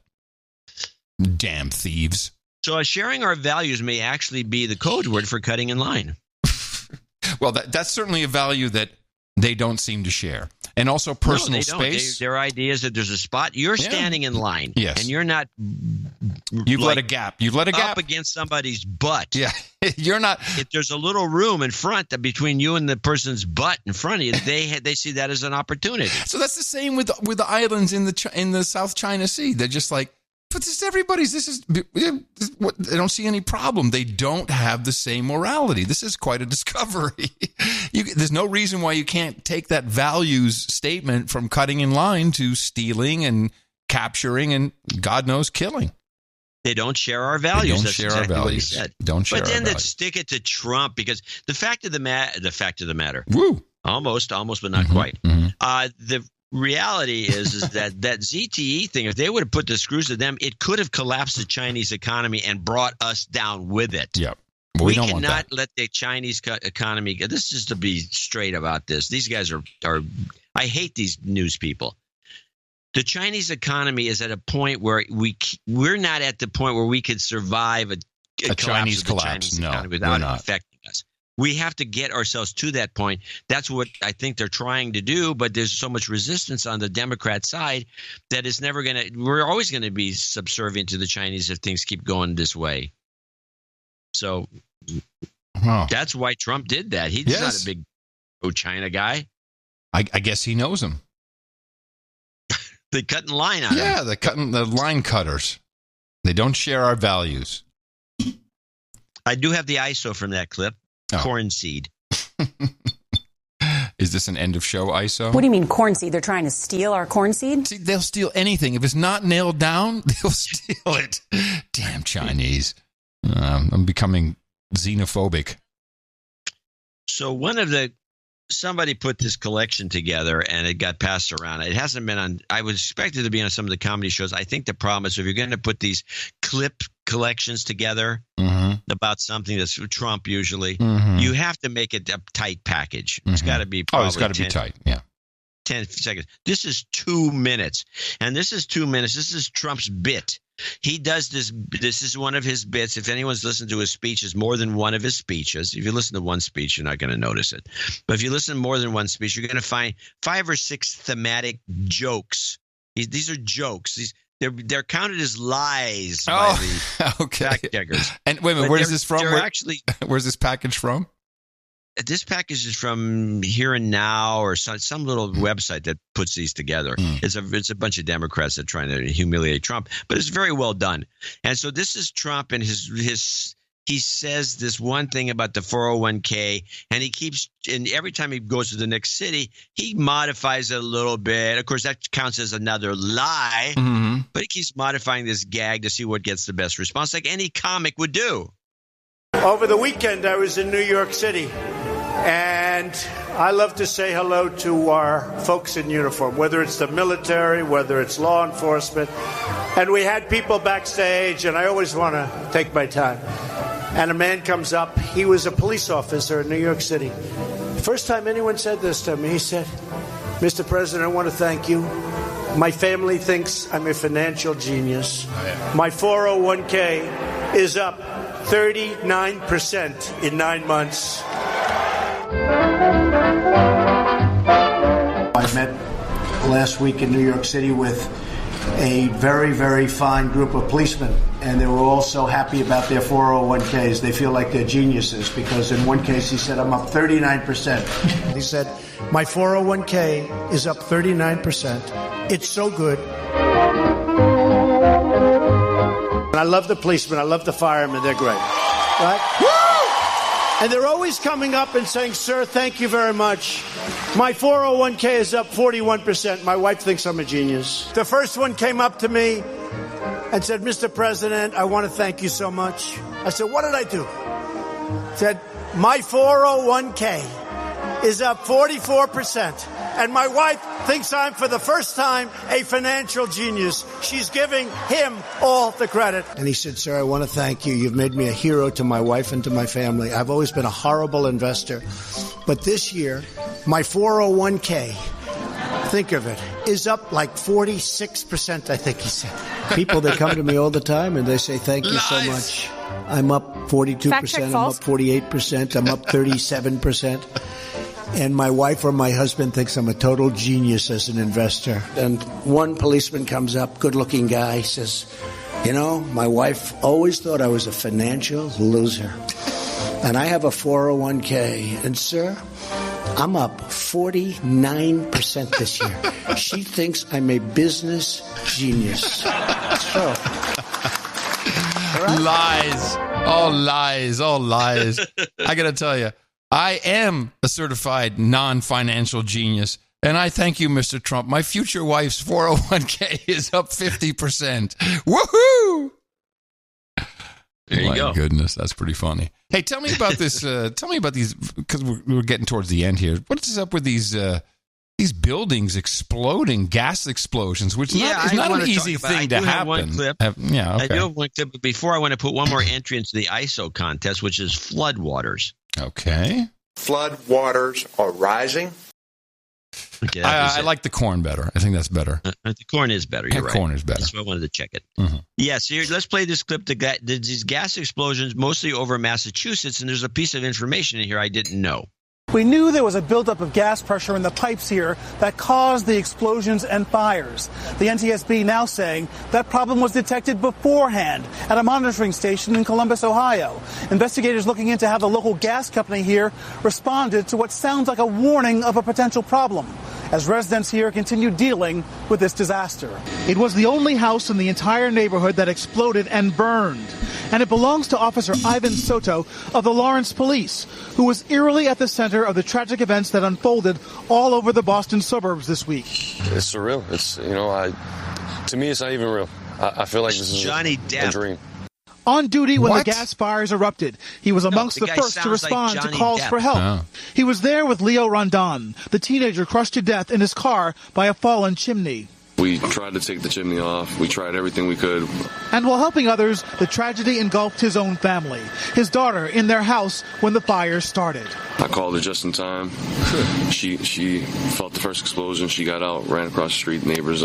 Damn thieves. So sharing our values may actually be the code word for cutting in line. Well, that's certainly a value that they don't seem to share. And also personal space. Their idea is that there's a spot. You're standing in line. Yes. And you're not. You've let a gap. You've let a gap. Up against somebody's butt. Yeah. You're not. If there's a little room in front between you and the person's butt in front of you, they see that as an opportunity. So that's the same with the islands in the South China Sea. They're just like, but this is everybody's. They don't see any problem. They don't have the same morality. This is quite a discovery. There's no reason why you can't take that values statement from cutting in line to stealing and capturing and God knows killing. They don't share our values. That's exactly what he said. Don't share our values. But then let's stick it to Trump because the fact of the matter. Woo. Almost, but not quite. Mm-hmm. reality is that ZTE thing, if they would have put the screws to them, it could have collapsed the Chinese economy and brought us down with it. Yep. Well, we don't want that. cannot let the Chinese economy go. This is to be straight about this. These guys are I hate these news people. The Chinese economy is at a point where we're not at the point where we could survive a Chinese collapse. Chinese No, economy without we're it not. affecting us. We have to get ourselves to that point. That's what I think they're trying to do, but there's so much resistance on the Democrat side that it's never going to – we're always going to be subservient to the Chinese if things keep going this way. So that's why Trump did that. He's not a big pro-China guy. I guess he knows them. They're cutting line on him. Yeah, they're cutting the line cutters. They don't share our values. I do have the ISO from that clip. Corn seed. Is this an end of show ISO? What do you mean corn seed? They're trying to steal our corn seed? See, they'll steal anything. If it's not nailed down, they'll steal it. Damn Chinese. I'm becoming xenophobic. So somebody put this collection together and it got passed around. It hasn't been on. I was expected to be on some of the comedy shows. I think the problem is if you're going to put these clip collections together about something that's Trump usually, you have to make it a tight package. It's got to be probably it's got to be tight. Yeah. 10 seconds. This is 2 minutes. And this is 2 minutes. This is Trump's bit. He does this. This is one of his bits. If anyone's listened to his speeches, more than one of his speeches. If you listen to one speech, you're not going to notice it. But if you listen to more than one speech, you're going to find 5 or 6 thematic jokes. These are jokes. They're counted as lies by the fact checkers. And wait a minute, where's this from? Where's this package from? This package is from Here and Now or some little website that puts these together. It's a bunch of Democrats that are trying to humiliate Trump, but it's very well done. And so this is Trump and he says this one thing about the 401k, and every time he goes to the next city, he modifies it a little bit. Of course, that counts as another lie, but he keeps modifying this gag to see what gets the best response, like any comic would do. Over the weekend, I was in New York City, and I love to say hello to our folks in uniform, whether it's the military, whether it's law enforcement. And we had people backstage, and I always want to take my time. And a man comes up. He was a police officer in New York City. First time anyone said this to me, he said, "Mr. President, I want to thank you. My family thinks I'm a financial genius. My 401k is up 39% in 9 months." I met last week in New York City with a very, very fine group of policemen, and they were all so happy about their 401ks. They feel like they're geniuses because in one case he said, "I'm up 39%. He said, "My 401k is up 39%. It's so good." And I love the policemen. I love the firemen. They're great. Right? And they're always coming up and saying, "Sir, thank you very much. My 401k is up 41%. My wife thinks I'm a genius." The first one came up to me and said, "Mr. President, I want to thank you so much." I said, "What did I do?" He said, "My 401k is up 44%. And my wife thinks I'm, for the first time, a financial genius. She's giving him all the credit." And he said, "Sir, I want to thank you. You've made me a hero to my wife and to my family. I've always been a horrible investor. But this year, my 401k, think of it, is up like 46%, I think he said." People, they come to me all the time and they say, "Thank you so much. I'm up 42%, I'm up 48%, I'm up 37%. And my wife or my husband thinks I'm a total genius as an investor." And one policeman comes up, good-looking guy, says, "You know, my wife always thought I was a financial loser. And I have a 401k. And, sir, I'm up 49% this year. She thinks I'm a business genius." So, lies. All lies. All lies. I got to tell you, I am a certified non-financial genius, and I thank you, Mr. Trump. My future wife's 401k is up 50%. Woohoo! There you go. My goodness, that's pretty funny. Hey, tell me about this. Tell me about these, because we're getting towards the end here. What is up with these these buildings exploding, gas explosions, which is not an easy thing to happen. One clip. I do have one clip, but before I want to put one more entry into the ISO contest, which is floodwaters. Okay. Floodwaters are rising. Okay, I like the corn better. I think that's better. The corn is better. You're right. Corn is better. That's why I wanted to check it. Mm-hmm. Yes, let's play this clip. These gas explosions, mostly over Massachusetts, and there's a piece of information in here I didn't know. We knew there was a buildup of gas pressure in the pipes here that caused the explosions and fires. The NTSB now saying that problem was detected beforehand at a monitoring station in Columbus, Ohio. Investigators looking into how the local gas company here responded to what sounds like a warning of a potential problem, as residents here continue dealing with this disaster. It was the only house in the entire neighborhood that exploded and burned. And it belongs to Officer Ivan Soto of the Lawrence Police, who was eerily at the center of the tragic events that unfolded all over the Boston suburbs this week. It's surreal. It's, to me, it's not even real. I feel like this is Johnny Depp. A dream. On duty when the gas fires erupted, he was amongst the first to respond to calls for help. He was there with Leo Rondon, the teenager crushed to death in his car by a fallen chimney. We tried to take the chimney off. We tried everything we could. And while helping others, the tragedy engulfed his own family, his daughter in their house when the fires started. I called her just in time. She felt the first explosion. She got out, ran across the street. Neighbors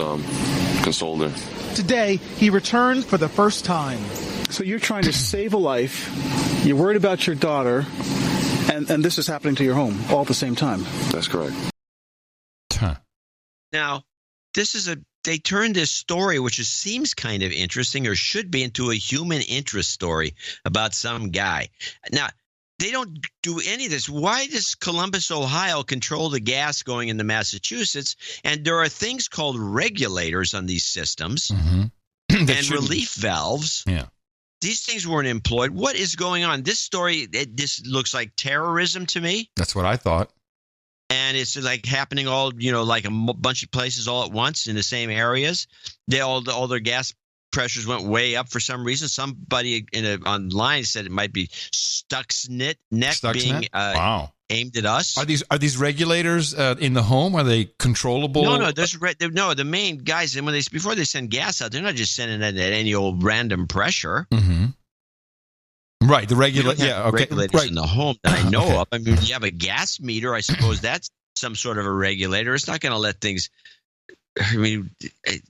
consoled her. Today, he returned for the first time. So you're trying to save a life. You're worried about your daughter. And this is happening to your home all at the same time. That's correct. Now, they turned this story, which seems kind of interesting or should be, into a human interest story about some guy. Now, they don't do any of this. Why does Columbus, Ohio control the gas going into Massachusetts? And there are things called regulators on these systems and relief valves. Yeah. These things weren't employed. What is going on? This story, this looks like terrorism to me. That's what I thought. And it's like happening all, like a bunch of places all at once in the same areas. All their gas pressures went way up for some reason. Somebody online said it might be Stuxnet being aimed at us. Are these regulators in the home? Are they controllable? No. The main guys, and before they send gas out, they're not just sending it at any old random pressure. Mm-hmm. Right, the regulators in the home that I know of. I mean, you have a gas meter. I suppose that's some sort of a regulator. It's not going to let things. I mean,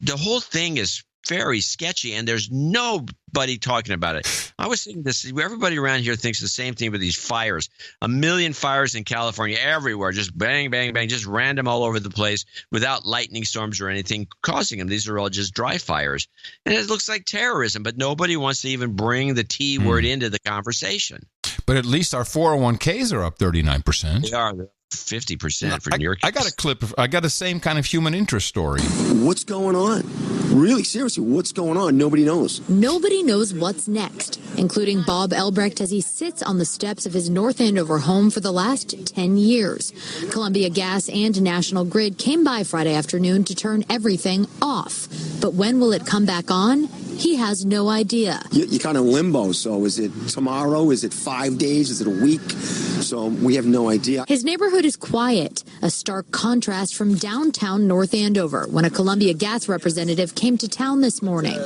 the whole thing is very sketchy, and there's nobody talking about it. I was thinking this. Everybody around here thinks the same thing with these fires. 1 million fires in California everywhere, just bang, bang, bang, just random all over the place without lightning storms or anything causing them. These are all just dry fires. And it looks like terrorism, but nobody wants to even bring the T word into the conversation. But at least our 401ks are up 39%. They are. 50% for New York. I got a clip. I got the same kind of human interest story. What's going on? Really, seriously, what's going on? Nobody knows. Nobody knows what's next, including Bob Elbrecht as he sits on the steps of his North Andover home for the last 10 years. Columbia Gas and National Grid came by Friday afternoon to turn everything off. But when will it come back on? He has no idea. You're kind of limbo. So is it tomorrow? Is it 5 days? Is it a week? So we have no idea. His neighborhood is quiet, a stark contrast from downtown North Andover when a Columbia Gas representative came to town this morning. And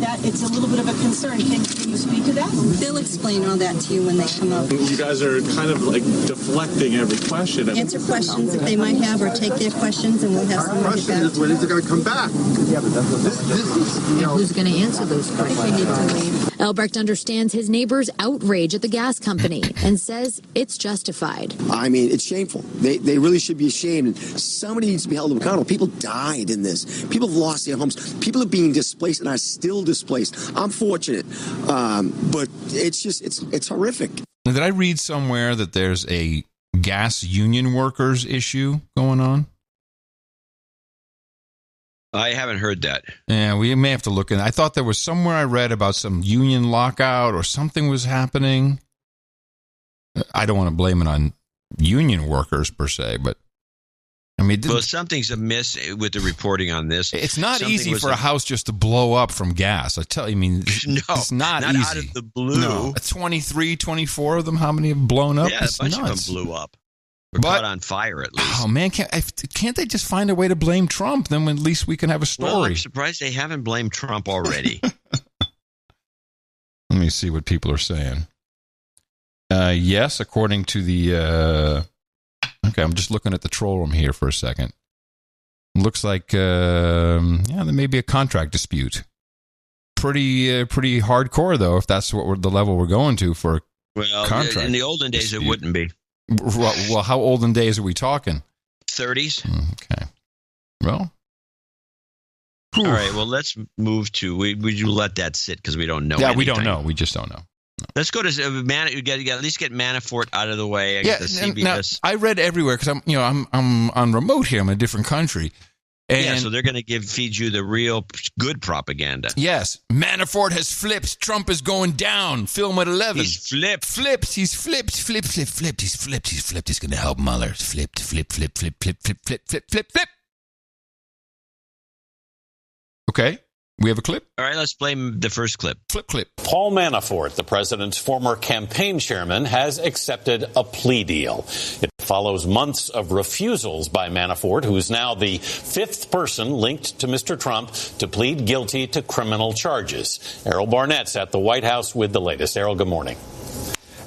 that it's a little bit of a concern. Can you speak to that? They'll explain all that to you when they come up. You guys are kind of like deflecting every question. Answer questions if they might have, or take their questions, and we'll have someone get back. When is it going to come back? Who's going to answer those questions? We need to leave. Elbrecht understands his neighbor's outrage at the gas company and says it's justified. I mean, it's shameful. They really should be ashamed. Somebody needs to be held accountable. People died in this. People have lost their homes. People are being displaced and are still displaced. I'm fortunate, but it's horrific. Now, did I read somewhere that there's a gas union workers issue going on? I haven't heard that. Yeah, we may have to look in. I thought there was somewhere I read about some union lockout or something was happening. I don't want to blame it on union workers per se, but I mean, something's amiss with the reporting on this. It's not easy for a house just to blow up from gas. I tell you, I mean, it's not easy. Out of the blue. No, 23, 24 of them. How many have blown up? Yeah, a bunch of them blew up. We're caught on fire, at least. Oh, man, can't they just find a way to blame Trump? Then at least we can have a story. Well, I'm surprised they haven't blamed Trump already. Let me see what people are saying. Yes, according to the... okay, I'm just looking at the troll room here for a second. Looks like, there may be a contract dispute. Pretty hardcore, though, if that's the level we're going to for contract. In the olden days, dispute. It wouldn't be. Well, how olden days are we talking? 30s. Okay. Well. All right, well, let's move to... Would you let that sit because we don't know Yeah, anything. we don't know. We just don't know. No. Let's go to you got to at least get Manafort out of the way. Now, I read everywhere because I'm on remote here. I'm in a different country. And so they're going to feed you the real good propaganda. Yes. Manafort has flipped. Trump is going down. Film at 11. He's flipped. He's flipped. He's going to help Mueller. Flip. Okay. We have a clip? All right, let's play the first clip. Clip. Paul Manafort, the president's former campaign chairman, has accepted a plea deal. It follows months of refusals by Manafort, who is now the fifth person linked to Mr. Trump to plead guilty to criminal charges. Errol Barnett's at the White House with the latest. Errol, good morning.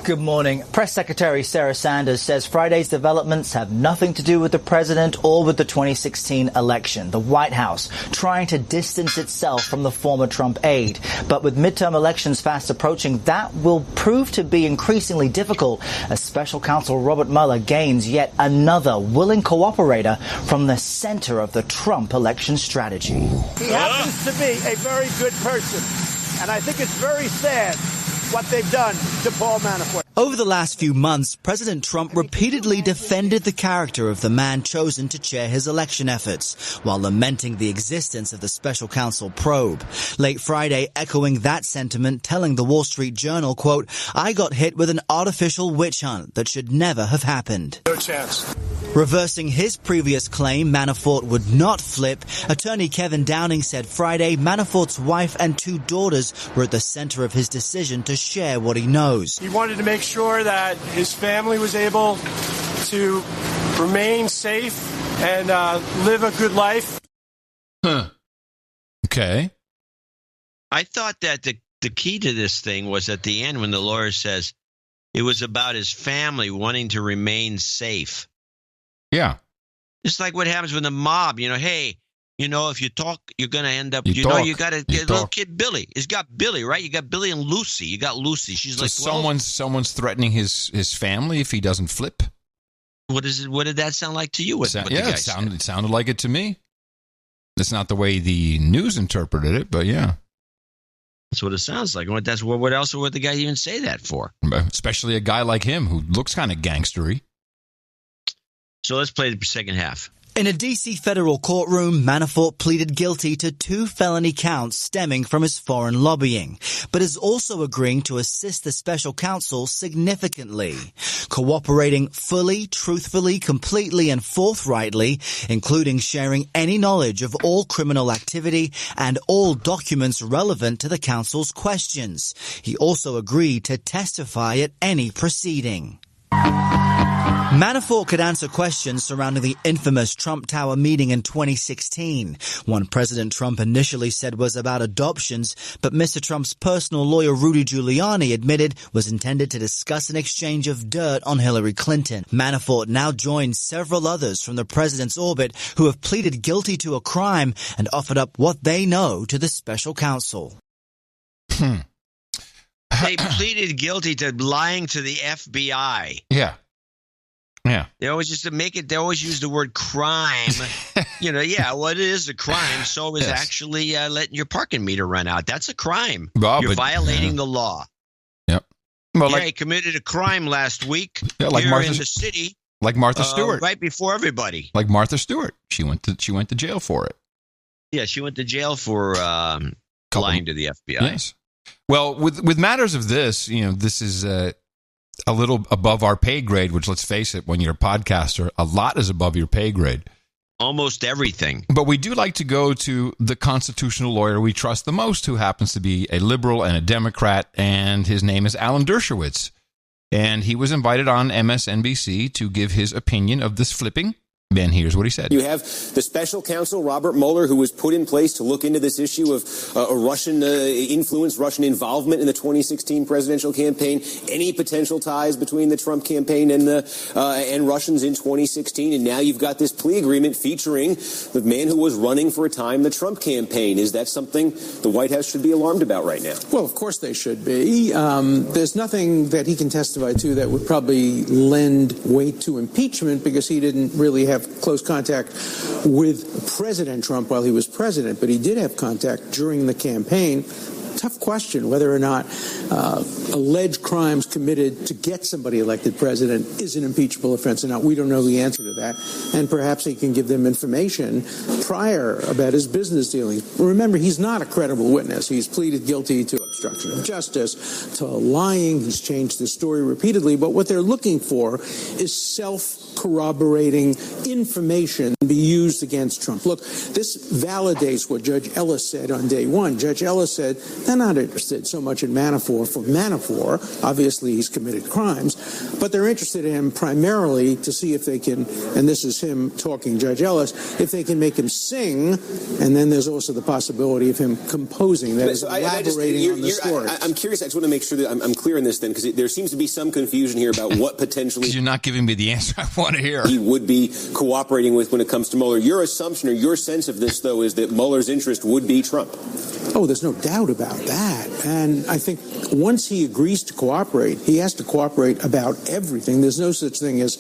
Good morning. Press Secretary Sarah Sanders says Friday's developments have nothing to do with the president or with the 2016 election. The White House trying to distance itself from the former Trump aide. But with midterm elections fast approaching, that will prove to be increasingly difficult as Special Counsel Robert Mueller gains yet another willing cooperator from the center of the Trump election strategy. He happens to be a very good person, and I think it's very sad what they've done to Paul Manafort. Over the last few months, President Trump repeatedly defended the character of the man chosen to chair his election efforts, while lamenting the existence of the special counsel probe. Late Friday, echoing that sentiment, telling the Wall Street Journal, quote, "I got hit with an artificial witch hunt that should never have happened." No chance. Reversing his previous claim Manafort would not flip, attorney Kevin Downing said Friday Manafort's wife and two daughters were at the center of his decision to share what he knows. He wanted to make sure that his family was able to remain safe and live a good life. Okay. I thought that the key to this thing was at the end when the lawyer says it was about his family wanting to remain safe. Yeah. It's like what happens with the mob. Hey, if you talk, you're going to end up, you got to get a little kid, Billy. It's got Billy, right? You got Billy and Lucy. You got Lucy. She's so like, someone's threatening his family if he doesn't flip. What is it? What did that sound like to you? It sounded like it to me. It's not the way the news interpreted it, but yeah. That's what it sounds like. What else would the guy even say that for? Especially a guy like him who looks kind of gangstery. So let's play the second half. In a D.C. federal courtroom, Manafort pleaded guilty to 2 felony counts stemming from his foreign lobbying, but is also agreeing to assist the special counsel significantly, cooperating fully, truthfully, completely, and forthrightly, including sharing any knowledge of all criminal activity and all documents relevant to the counsel's questions. He also agreed to testify at any proceeding. Manafort could answer questions surrounding the infamous Trump Tower meeting in 2016, one President Trump initially said was about adoptions, but Mr. Trump's personal lawyer Rudy Giuliani admitted was intended to discuss an exchange of dirt on Hillary Clinton. Manafort now joins several others from the president's orbit who have pleaded guilty to a crime and offered up what they know to the special counsel. They pleaded guilty to lying to the FBI. Yeah. Yeah. They always they always use the word crime. It is a crime. So is actually letting your parking meter run out. That's a crime. You're violating the law. Yep. Well, he committed a crime last week in the city. Like Martha Stewart. Right before everybody. Like Martha Stewart. She went to jail for it. Yeah, she went to jail for lying to the FBI. Yes. Well, with matters of this, this is a little above our pay grade, which, let's face it, when you're a podcaster, a lot is above your pay grade. Almost everything. But we do like to go to the constitutional lawyer we trust the most, who happens to be a liberal and a Democrat, and his name is Alan Dershowitz. And he was invited on MSNBC to give his opinion of this flipping. Ben, here's what he said. You have the special counsel, Robert Mueller, who was put in place to look into this issue of Russian influence, Russian involvement in the 2016 presidential campaign, any potential ties between the Trump campaign and Russians in 2016. And now you've got this plea agreement featuring the man who was running for a time the Trump campaign. Is that something the White House should be alarmed about right now? Well, of course they should be. There's nothing that he can testify to that would probably lend weight to impeachment because he didn't really have close contact with President Trump while he was president, but he did have contact during the campaign. Tough question whether or not alleged crimes committed to get somebody elected president is an impeachable offense or not. We don't know the answer to that. And perhaps he can give them information prior about his business dealings. Remember, he's not a credible witness. He's pleaded guilty to obstruction of justice, to lying. He's changed his story repeatedly. But what they're looking for is self-corroborating information to be used against Trump. Look, this validates what Judge Ellis said on day one. Judge Ellis said, they're not interested so much in Manafort for Manafort. Obviously, he's committed crimes. But they're interested in him primarily to see if they can, and this is him talking, Judge Ellis, if they can make him sing. And then there's also the possibility of him composing. That is elaborating on the story. I'm curious. I just want to make sure that I'm clear on this then, because there seems to be some confusion here about what potentially... You're not giving me the answer I want to hear. He would be cooperating with when it comes to Mueller. Your assumption or your sense of this, though, is that Mueller's interest would be Trump. Oh, there's no doubt about that. And I think once he agrees to cooperate, he has to cooperate about everything. There's no such thing as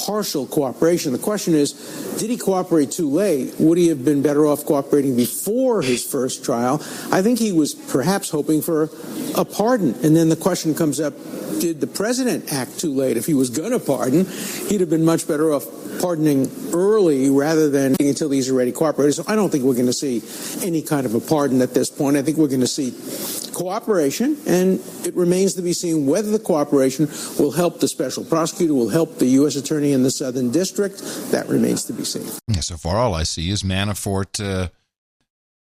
partial cooperation. The question is, did he cooperate too late? Would he have been better off cooperating before his first trial? I think he was perhaps hoping for a pardon. And then the question comes up, did the president act too late? If he was going to pardon, he'd have been much better off pardoning early rather than until he's already cooperated. So I don't think we're going to see any kind of a pardon at this point. I think we're going to see cooperation, and it remains to be seen whether the cooperation will help the special prosecutor, will help the U.S. attorney in the Southern District. That remains to be seen. Yeah, so far, all I see is Manafort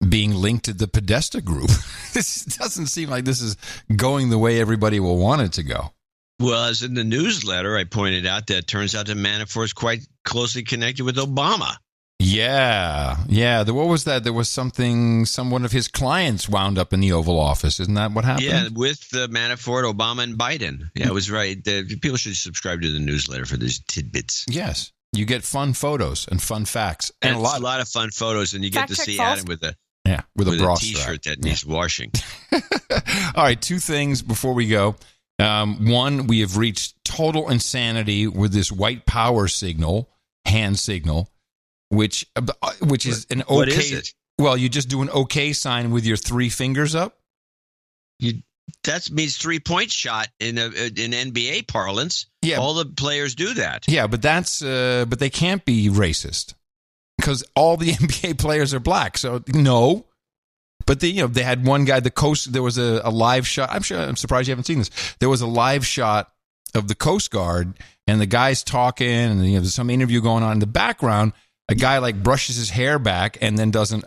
being linked to the Podesta group. This doesn't seem like this is going the way everybody will want it to go. Well, as in the newsletter, I pointed out that it turns out that Manafort is quite closely connected with Obama. Yeah. What was that? There was someone of his clients wound up in the Oval Office. Isn't that what happened? Yeah, with Manafort, Obama, and Biden. Yeah, it was right. People should subscribe to the newsletter for these tidbits. Yes. You get fun photos and fun facts. And a lot of fun photos, and you get to see Adam with a bra T-shirt that needs washing. All right, two things before we go. One, we have reached total insanity with this white power signal, hand signal, which is an okay. What is it? Well, you just do an okay sign with your three fingers up. That means 3-point shot in NBA parlance. Yeah, all the players do that. Yeah, but but they can't be racist because all the NBA players are black. So no. But they had one guy, there was a live shot. I'm surprised you haven't seen this. There was a live shot of the Coast Guard, and the guy's talking, and there's some interview going on in the background. A guy brushes his hair back and then doesn't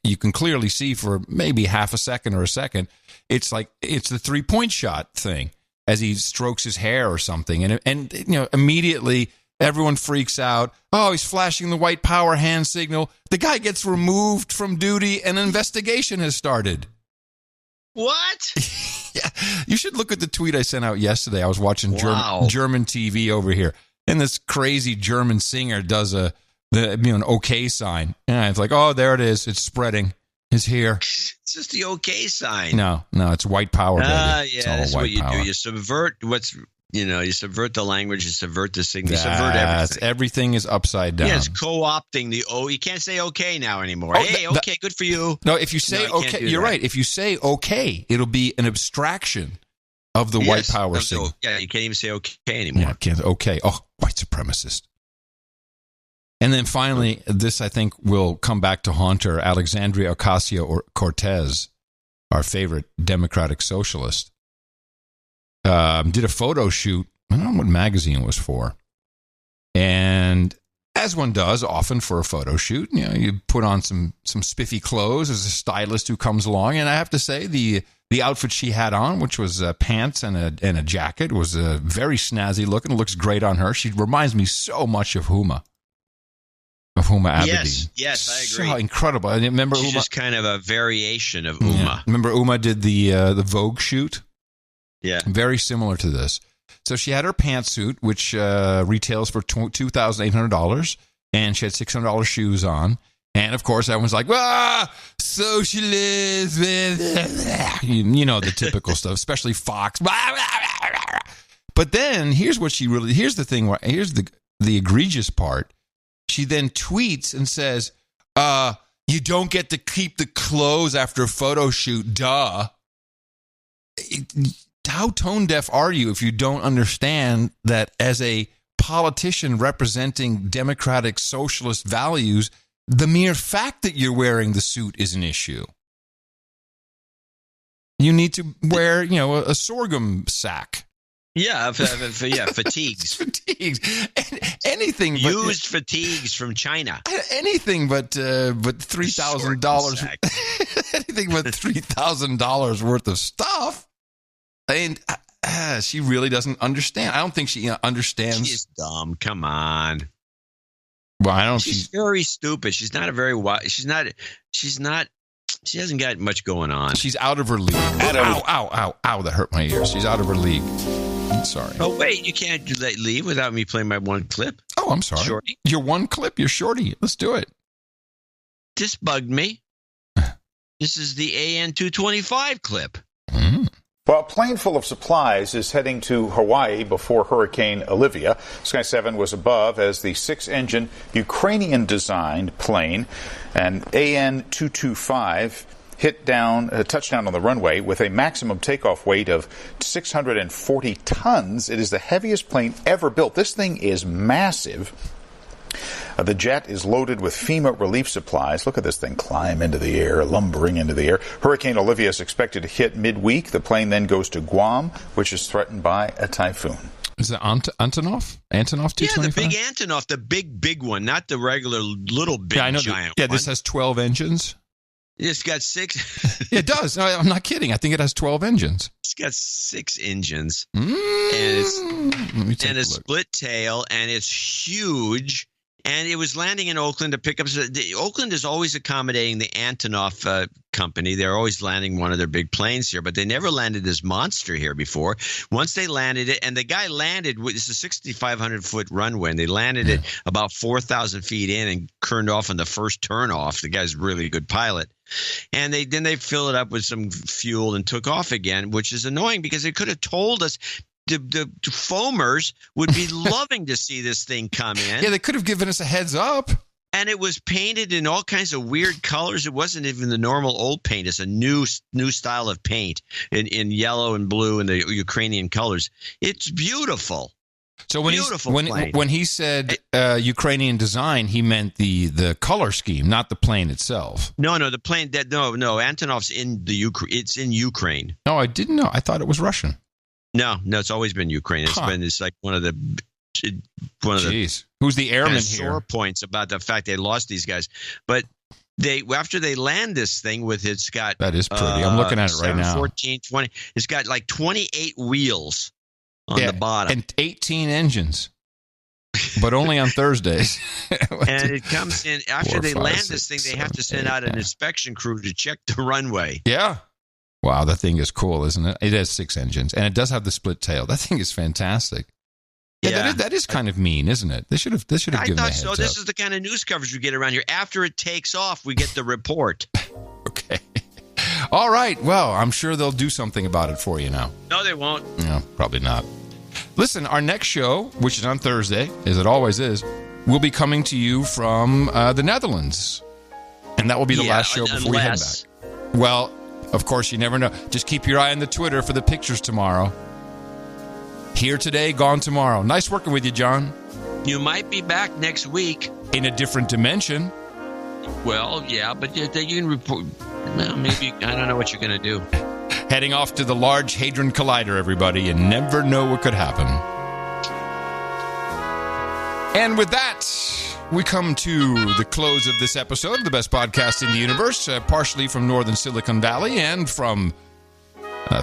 you can clearly see for maybe half a second or a second. It's the 3-point shot thing as he strokes his hair or something. And immediately everyone freaks out. Oh, he's flashing the white power hand signal. The guy gets removed from duty and an investigation has started. What? Yeah, you should look at the tweet I sent out yesterday. I was watching German TV over here, and this crazy German singer does an okay sign. And it's like, oh, there it is. It's spreading. It's here. It's just the okay sign. No, it's white power, baby. Yeah, that's what you do. You subvert you subvert the language, you subvert the signal, you subvert everything. Everything is upside down. Yeah, it's co-opting the O. You can't say okay now anymore. Okay, good for you. No, if you say okay, you're right. If you say okay, it'll be an abstraction of the white power signal. Yeah, you can't even say okay anymore. Yeah, can't. Okay. Oh, white supremacist. And then finally, this I think will come back to haunt her, Alexandria Ocasio-Cortez, our favorite Democratic socialist. Did a photo shoot. I don't know what magazine it was for. And as one does often for a photo shoot, you put on some spiffy clothes. There's a stylist who comes along. And I have to say, the The outfit she had on, which was pants and a jacket, was very snazzy looking. It looks great on her. She reminds me so much of Huma. Of Huma Abedin. Yes, I agree. So incredible. I remember She's Huma. just kind of a variation of Uma. Yeah. Remember Uma did the Vogue shoot? Yeah. Very similar to this. So she had her pantsuit, which retails for $2,800, and she had $600 shoes on. And, of course, everyone's like, socialist. You know, the typical stuff, especially Fox. But then here's the egregious part. She then tweets and says, you don't get to keep the clothes after a photo shoot, duh. How tone deaf are you if you don't understand that as a politician representing democratic socialist values, the mere fact that you're wearing the suit is an issue? You need to wear, a sorghum sack. Yeah, fatigues. Fatigues. Anything but used fatigues from China. Anything but $3,000. Anything but $3,000 worth of stuff. And she really doesn't understand. I don't think she understands. She's dumb. Come on. Well, I don't. She's very stupid. She's not a very wise. She's not. She hasn't got much going on. She's out of her league. Ow! That hurt my ears. She's out of her league. Sorry. Oh, wait. You can't leave without me playing my one clip. Oh, I'm sorry. Shorty. Your one clip. You're Shorty. Let's do it. This bugged me. This is the AN-225 clip. Mm. Well, a plane full of supplies is heading to Hawaii before Hurricane Olivia. Sky 7 was above as the 6-engine Ukrainian-designed plane, an AN-225, touched down on the runway with a maximum takeoff weight of 640 tons. It is the heaviest plane ever built. This thing is massive. The jet is loaded with FEMA relief supplies. Look at this thing climb into the air, lumbering into the air. Hurricane Olivia is expected to hit midweek. The plane then goes to Guam, which is threatened by a typhoon. Is it Antonov? Antonov 225? Yeah, the big Antonov, the big one, not the regular little big giant one. This has 12 engines. It's got 6. It does. No, I'm not kidding. I think it has 12 engines. It's got 6 engines. And it's a split tail, and it's huge. And it was landing in Oakland to pick up. Oakland is always accommodating the Antonov company. They're always landing one of their big planes here, but they never landed this monster here before. Once they landed it, and the guy landed, it's a 6,500-foot runway, and they landed it about 4,000 feet in and turned off on the first turnoff. The guy's a really good pilot. And then they fill it up with some fuel and took off again, which is annoying because they could have told us. The foamers would be loving to see this thing come in. Yeah, they could have given us a heads up. And it was painted in all kinds of weird colors. It wasn't even the normal old paint. It's a new style of paint in yellow and blue and the Ukrainian colors. It's beautiful. So when he said Ukrainian design, he meant the color scheme, not the plane itself. No, the plane. No. Antonov's in it's in Ukraine. No, I didn't know. I thought it was Russian. No, it's always been Ukraine. It's like one of the who's the airman sore points about the fact they lost these guys. But after they land this thing it's got that is pretty. I'm looking at it right now. 14, 20. It's got like 28 wheels on the bottom and 18 engines. But only on Thursdays. And it comes in after they land this thing. They have to send out an inspection crew to check the runway. Yeah. Wow, that thing is cool, isn't it? It has 6 engines, and it does have the split tail. That thing is fantastic. Yeah, that is kind of mean, isn't it? They should have given me a heads up. This is the kind of news coverage we get around here. After it takes off, we get the report. Okay. All right. Well, I'm sure they'll do something about it for you now. No, they won't. No, probably not. Listen, our next show, which is on Thursday, as it always is, will be coming to you from the Netherlands. And that will be the last show before we head back. Well, of course, you never know. Just keep your eye on the Twitter for the pictures tomorrow. Here today, gone tomorrow. Nice working with you, John. You might be back next week. In a different dimension. Well, yeah, but you can report. Well, maybe. I don't know what you're going to do. Heading off to the Large Hadron Collider, everybody. You never know what could happen. And with that, we come to the close of this episode of the best podcast in the universe, partially from northern Silicon Valley and from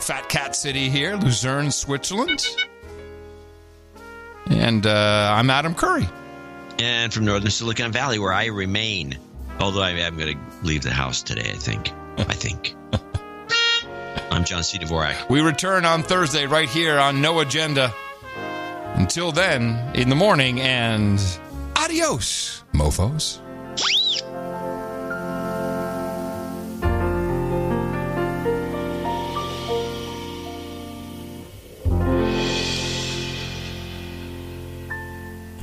Fat Cat City here, Luzerne, Switzerland. And I'm Adam Curry. And from Northern Silicon Valley, where I remain. Although I'm going to leave the house today, I think. I'm John C. Dvorak. We return on Thursday right here on No Agenda. Until then, in the morning, and adios, mofos.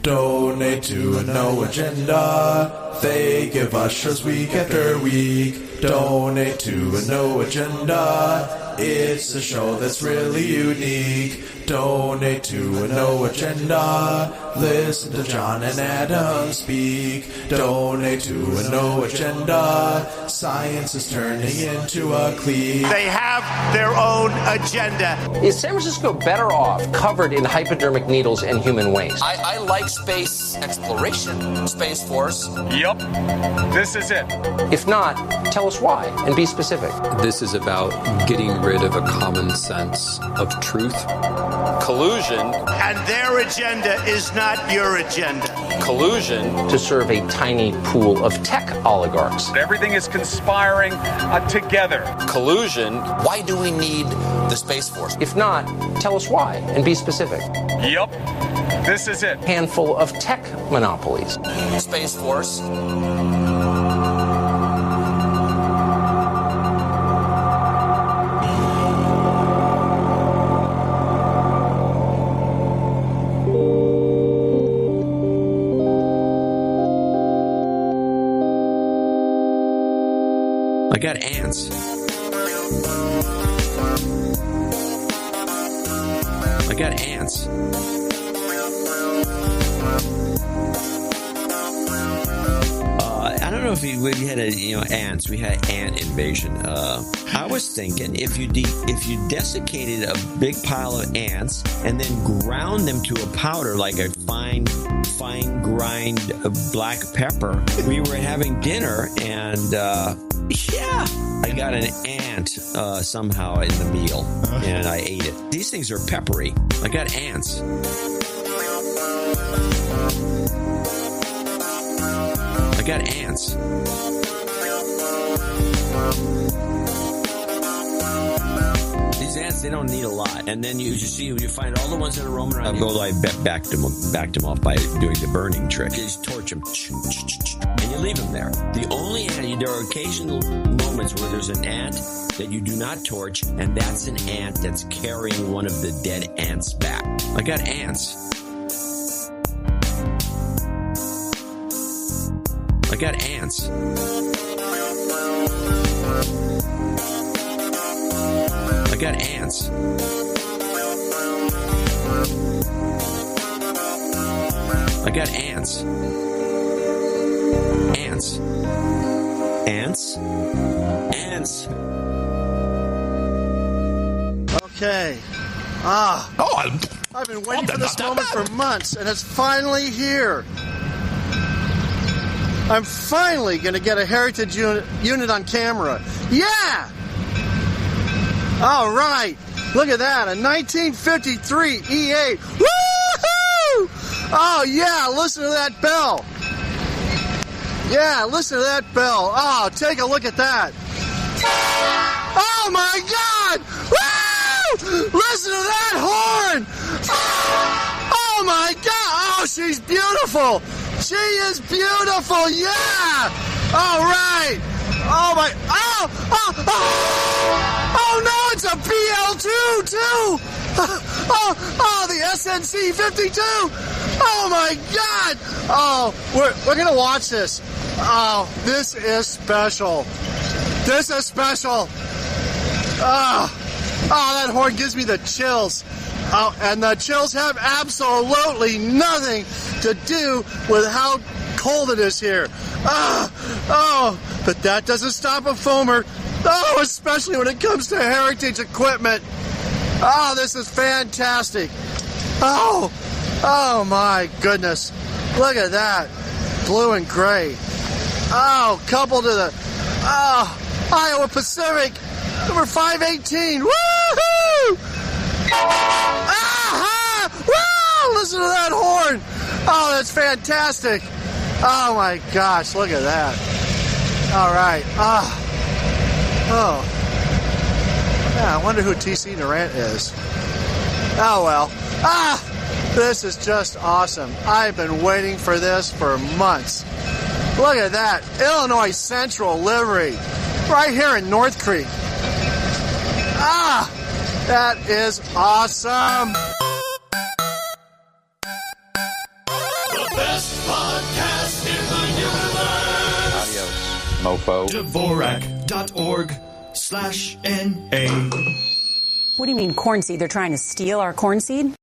Donate to a No Agenda. They give ushers week after week. Donate to a No Agenda. It's a show that's really unique. Donate to a No Agenda. Listen to John and Adam speak. Donate to a No Agenda. Science is turning into a clique. They have their own agenda. Is San Francisco better off covered in hypodermic needles and human waste? I like space exploration, Space Force. Yep, this is it. If not, tell us why and be specific. This is about getting rid of a common sense of truth. Collusion. And their agenda is not your agenda. Collusion. To serve a tiny pool of tech oligarchs. Everything is conspiring together. Collusion. Why do we need the Space Force? If not, tell us why and be specific. Yep, this is it. Handful of tech monopolies. Space Force. I got ants. I got ants. I don't know if we had ants. We had ant invasion. I was thinking if you desiccated a big pile of ants and then ground them to a powder like a fine grind of black pepper, we were having dinner and I got an ant somehow in the meal and I ate it. These things are peppery. I got ants. I got ants. These ants, they don't need a lot. And then you find all the ones that are roaming around. I backed them off by doing the burning trick. You just torch them. And you leave them there. There are occasional moments where there's an ant that you do not torch, and that's an ant that's carrying one of the dead ants back. I got ants. I got ants. I got ants. I got ants. Ants. Ants. Ants. Okay. I've been waiting for this moment for months, and it's finally here. I'm finally going to get a heritage unit on camera. Yeah! All right. Look at that. A 1953 E8. Woo-hoo! Oh, yeah. Listen to that bell. Yeah, listen to that bell. Oh, take a look at that. Oh, my God. Woo! Listen to that horn. Oh, my God. Oh, she's beautiful. She is beautiful. Yeah. All right. Oh, my. Oh, no, it's a BL2, too. Oh, the SNC 52. Oh, my God. Oh, we're going to watch this. Oh, this is special. This is special. Oh, that horn gives me the chills. Oh, and the chills have absolutely nothing to do with how cold it is here. But that doesn't stop a foamer. Oh, especially when it comes to heritage equipment. Oh, this is fantastic. Oh my goodness. Look at that. Blue and gray. Oh, coupled to the Iowa Pacific. Number 518. Woo-hoo! Ah-ha! Woo! Listen to that horn. Oh, that's fantastic. Oh, my gosh. Look at that. All right. Oh. Yeah, I wonder who T.C. Durant is. Oh, well. This is just awesome. I've been waiting for this for months. Look at that. Illinois Central livery. Right here in North Creek. That is awesome. The best podcast in the universe. Mofo. Dvorak.org/NA. What do you mean corn seed? They're trying to steal our corn seed?